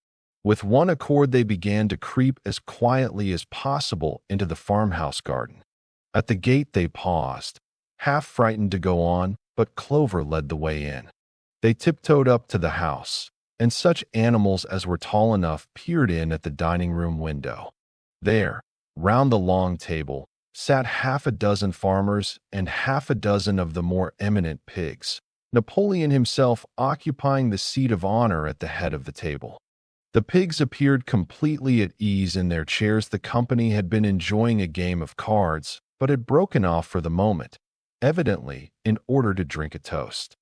With one accord they began to creep as quietly as possible into the farmhouse garden. At the gate they paused, half frightened to go on, but Clover led the way in. They tiptoed up to the house, and such animals as were tall enough peered in at the dining room window. There, round the long table, sat half a dozen farmers and half a dozen of the more eminent pigs, Napoleon himself occupying the seat of honor at the head of the table. The pigs appeared completely at ease in their chairs. The company had been enjoying a game of cards, but had broken off for the moment, evidently in order to drink a toast.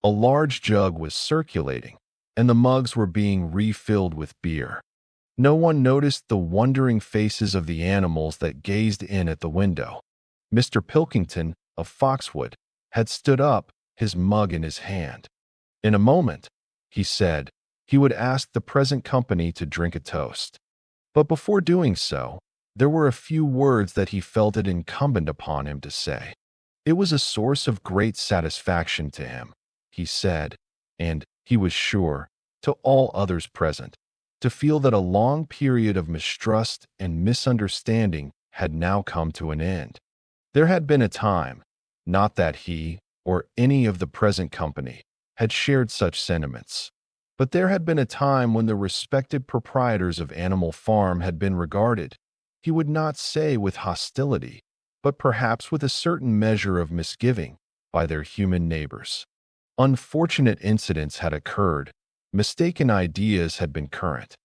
A large jug was circulating, and the mugs were being refilled with beer. No one noticed the wondering faces of the animals that gazed in at the window. Mr. Pilkington, of Foxwood, had stood up, his mug in his hand. In a moment, he said, he would ask the present company to drink a toast. But before doing so, there were a few words that he felt it incumbent upon him to say. It was a source of great satisfaction to him, he said, and, he was sure, to all others present, to feel that a long period of mistrust and misunderstanding had now come to an end. There had been a time, not that he, or any of the present company, had shared such sentiments, but there had been a time when the respected proprietors of Animal Farm had been regarded, he would not say with hostility, but perhaps with a certain measure of misgiving, by their human neighbors. Unfortunate incidents had occurred, mistaken ideas had been current.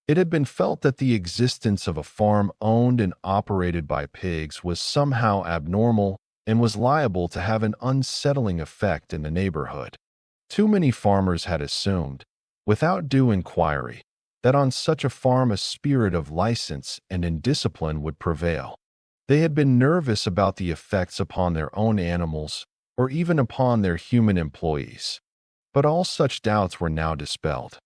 It had been felt that the existence of a farm owned and operated by pigs was somehow abnormal and was liable to have an unsettling effect in the neighborhood. Too many farmers had assumed, without due inquiry, that on such a farm a spirit of license and indiscipline would prevail. They had been nervous about the effects upon their own animals or even upon their human employees. But all such doubts were now dispelled.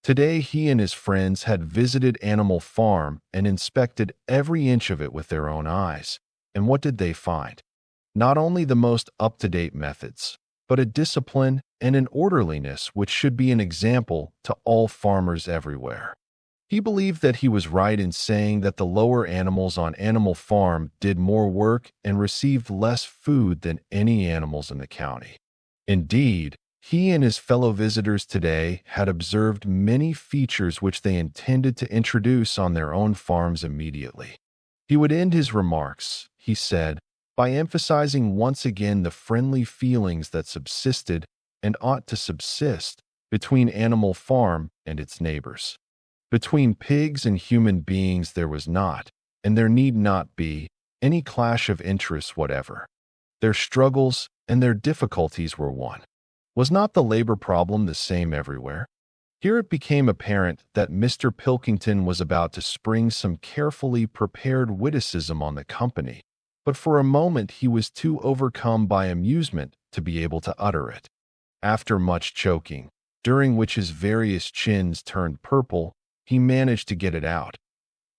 Today he and his friends had visited Animal Farm and inspected every inch of it with their own eyes. And what did they find? Not only the most up-to-date methods, but a discipline and an orderliness which should be an example to all farmers everywhere. He believed that he was right in saying that the lower animals on Animal Farm did more work and received less food than any animals in the county. Indeed, he and his fellow visitors today had observed many features which they intended to introduce on their own farms immediately. He would end his remarks, he said, by emphasizing once again the friendly feelings that subsisted and ought to subsist between Animal Farm and its neighbors. Between pigs and human beings there was not, and there need not be, any clash of interests whatever. Their struggles and their difficulties were one. Was not the labor problem the same everywhere? Here it became apparent that Mr. Pilkington was about to spring some carefully prepared witticism on the company, but for a moment he was too overcome by amusement to be able to utter it. After much choking, during which his various chins turned purple, he managed to get it out.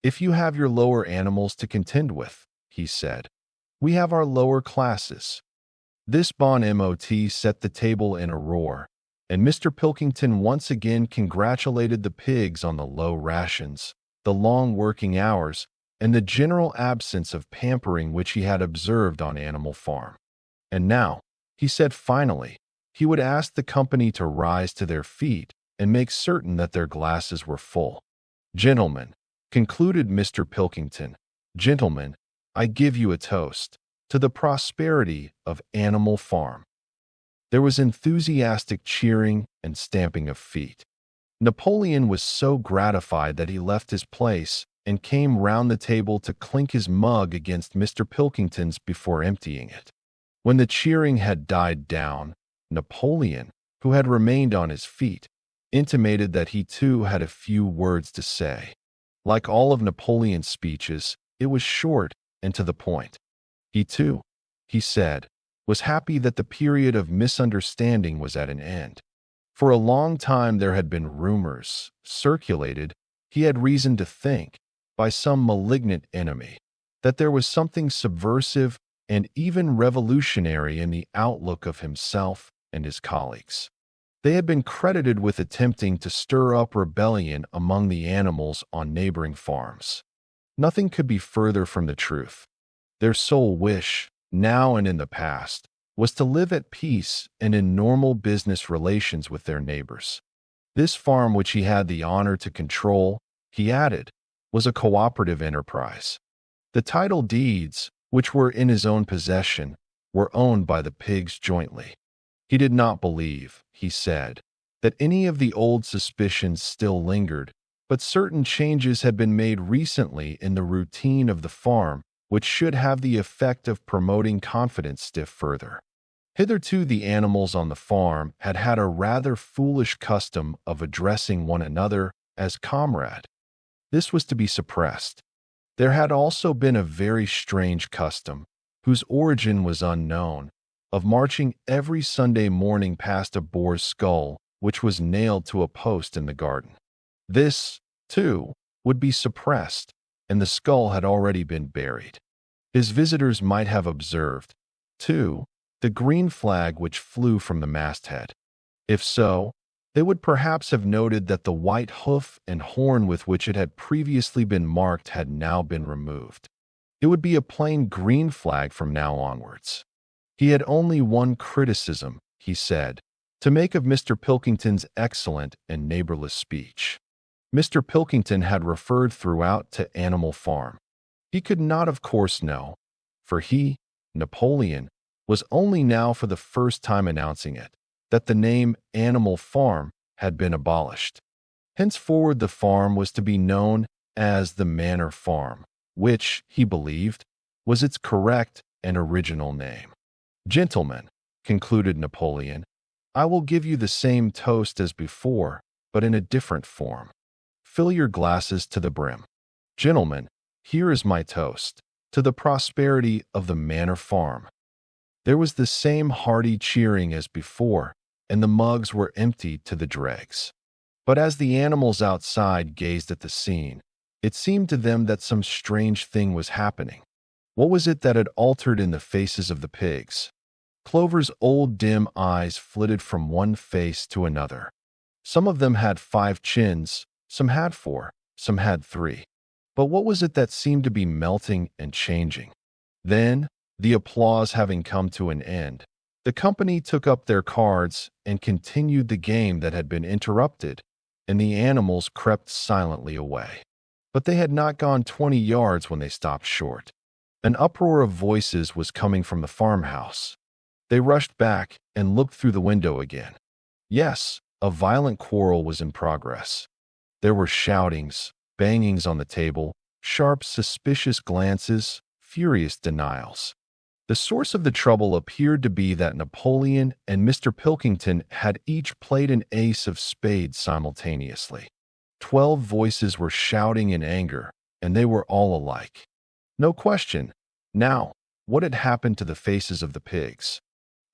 "If you have your lower animals to contend with," he said, "we have our lower classes." This bon mot set the table in a roar, and Mr. Pilkington once again congratulated the pigs on the low rations, the long working hours, and the general absence of pampering which he had observed on Animal Farm. And now, he said finally, he would ask the company to rise to their feet and make certain that their glasses were full. "Gentlemen," concluded Mr. Pilkington, "gentlemen, I give you a toast to the prosperity of Animal Farm." There was enthusiastic cheering and stamping of feet. Napoleon was so gratified that he left his place and came round the table to clink his mug against Mr. Pilkington's before emptying it. When the cheering had died down, Napoleon, who had remained on his feet, intimated that he too had a few words to say. Like all of Napoleon's speeches, it was short and to the point. He too, he said, was happy that the period of misunderstanding was at an end. For a long time there had been rumors, circulated, he had reason to think, by some malignant enemy, that there was something subversive and even revolutionary in the outlook of himself and his colleagues. They had been credited with attempting to stir up rebellion among the animals on neighboring farms. Nothing could be further from the truth. Their sole wish, now and in the past, was to live at peace and in normal business relations with their neighbors. This farm which he had the honor to control, he added, was a cooperative enterprise. The title deeds, which were in his own possession, were owned by the pigs jointly. He did not believe, he said, that any of the old suspicions still lingered, but certain changes had been made recently in the routine of the farm which should have the effect of promoting confidence still further. Hitherto, the animals on the farm had had a rather foolish custom of addressing one another as comrade. This was to be suppressed. There had also been a very strange custom, whose origin was unknown, of marching every Sunday morning past a boar's skull, which was nailed to a post in the garden. This, too, would be suppressed, and the skull had already been buried. His visitors might have observed, too, the green flag which flew from the masthead. If so, they would perhaps have noted that the white hoof and horn with which it had previously been marked had now been removed. It would be a plain green flag from now onwards. He had only one criticism, he said, to make of Mr. Pilkington's excellent and neighborless speech. Mr. Pilkington had referred throughout to Animal Farm. He could not, of course, know, for he, Napoleon, was only now for the first time announcing it, that the name Animal Farm had been abolished. Henceforward the farm was to be known as the Manor Farm, which, he believed, was its correct and original name. Gentlemen, concluded Napoleon, I will give you the same toast as before, but in a different form. Fill your glasses to the brim. Gentlemen, here is my toast, to the prosperity of the Manor Farm. There was the same hearty cheering as before, and the mugs were emptied to the dregs. But as the animals outside gazed at the scene, it seemed to them that some strange thing was happening. What was it that had altered in the faces of the pigs? Clover's old dim eyes flitted from one face to another. Some of them had 5 chins, some had 4, some had 3. But what was it that seemed to be melting and changing? Then, the applause having come to an end, the company took up their cards and continued the game that had been interrupted, and the animals crept silently away. But they had not gone 20 yards when they stopped short. An uproar of voices was coming from the farmhouse. They rushed back and looked through the window again. Yes, a violent quarrel was in progress. There were shoutings, bangings on the table, sharp, suspicious glances, furious denials. The source of the trouble appeared to be that Napoleon and Mr. Pilkington had each played an ace of spades simultaneously. 12 voices were shouting in anger, and they were all alike. No question, now, what had happened to the faces of the pigs?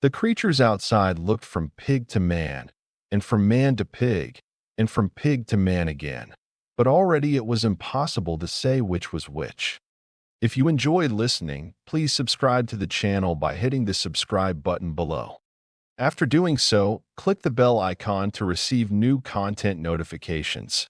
The creatures outside looked from pig to man, and from man to pig, and from pig to man again. But already it was impossible to say which was which. If you enjoyed listening, please subscribe to the channel by hitting the subscribe button below. After doing so, click the bell icon to receive new content notifications.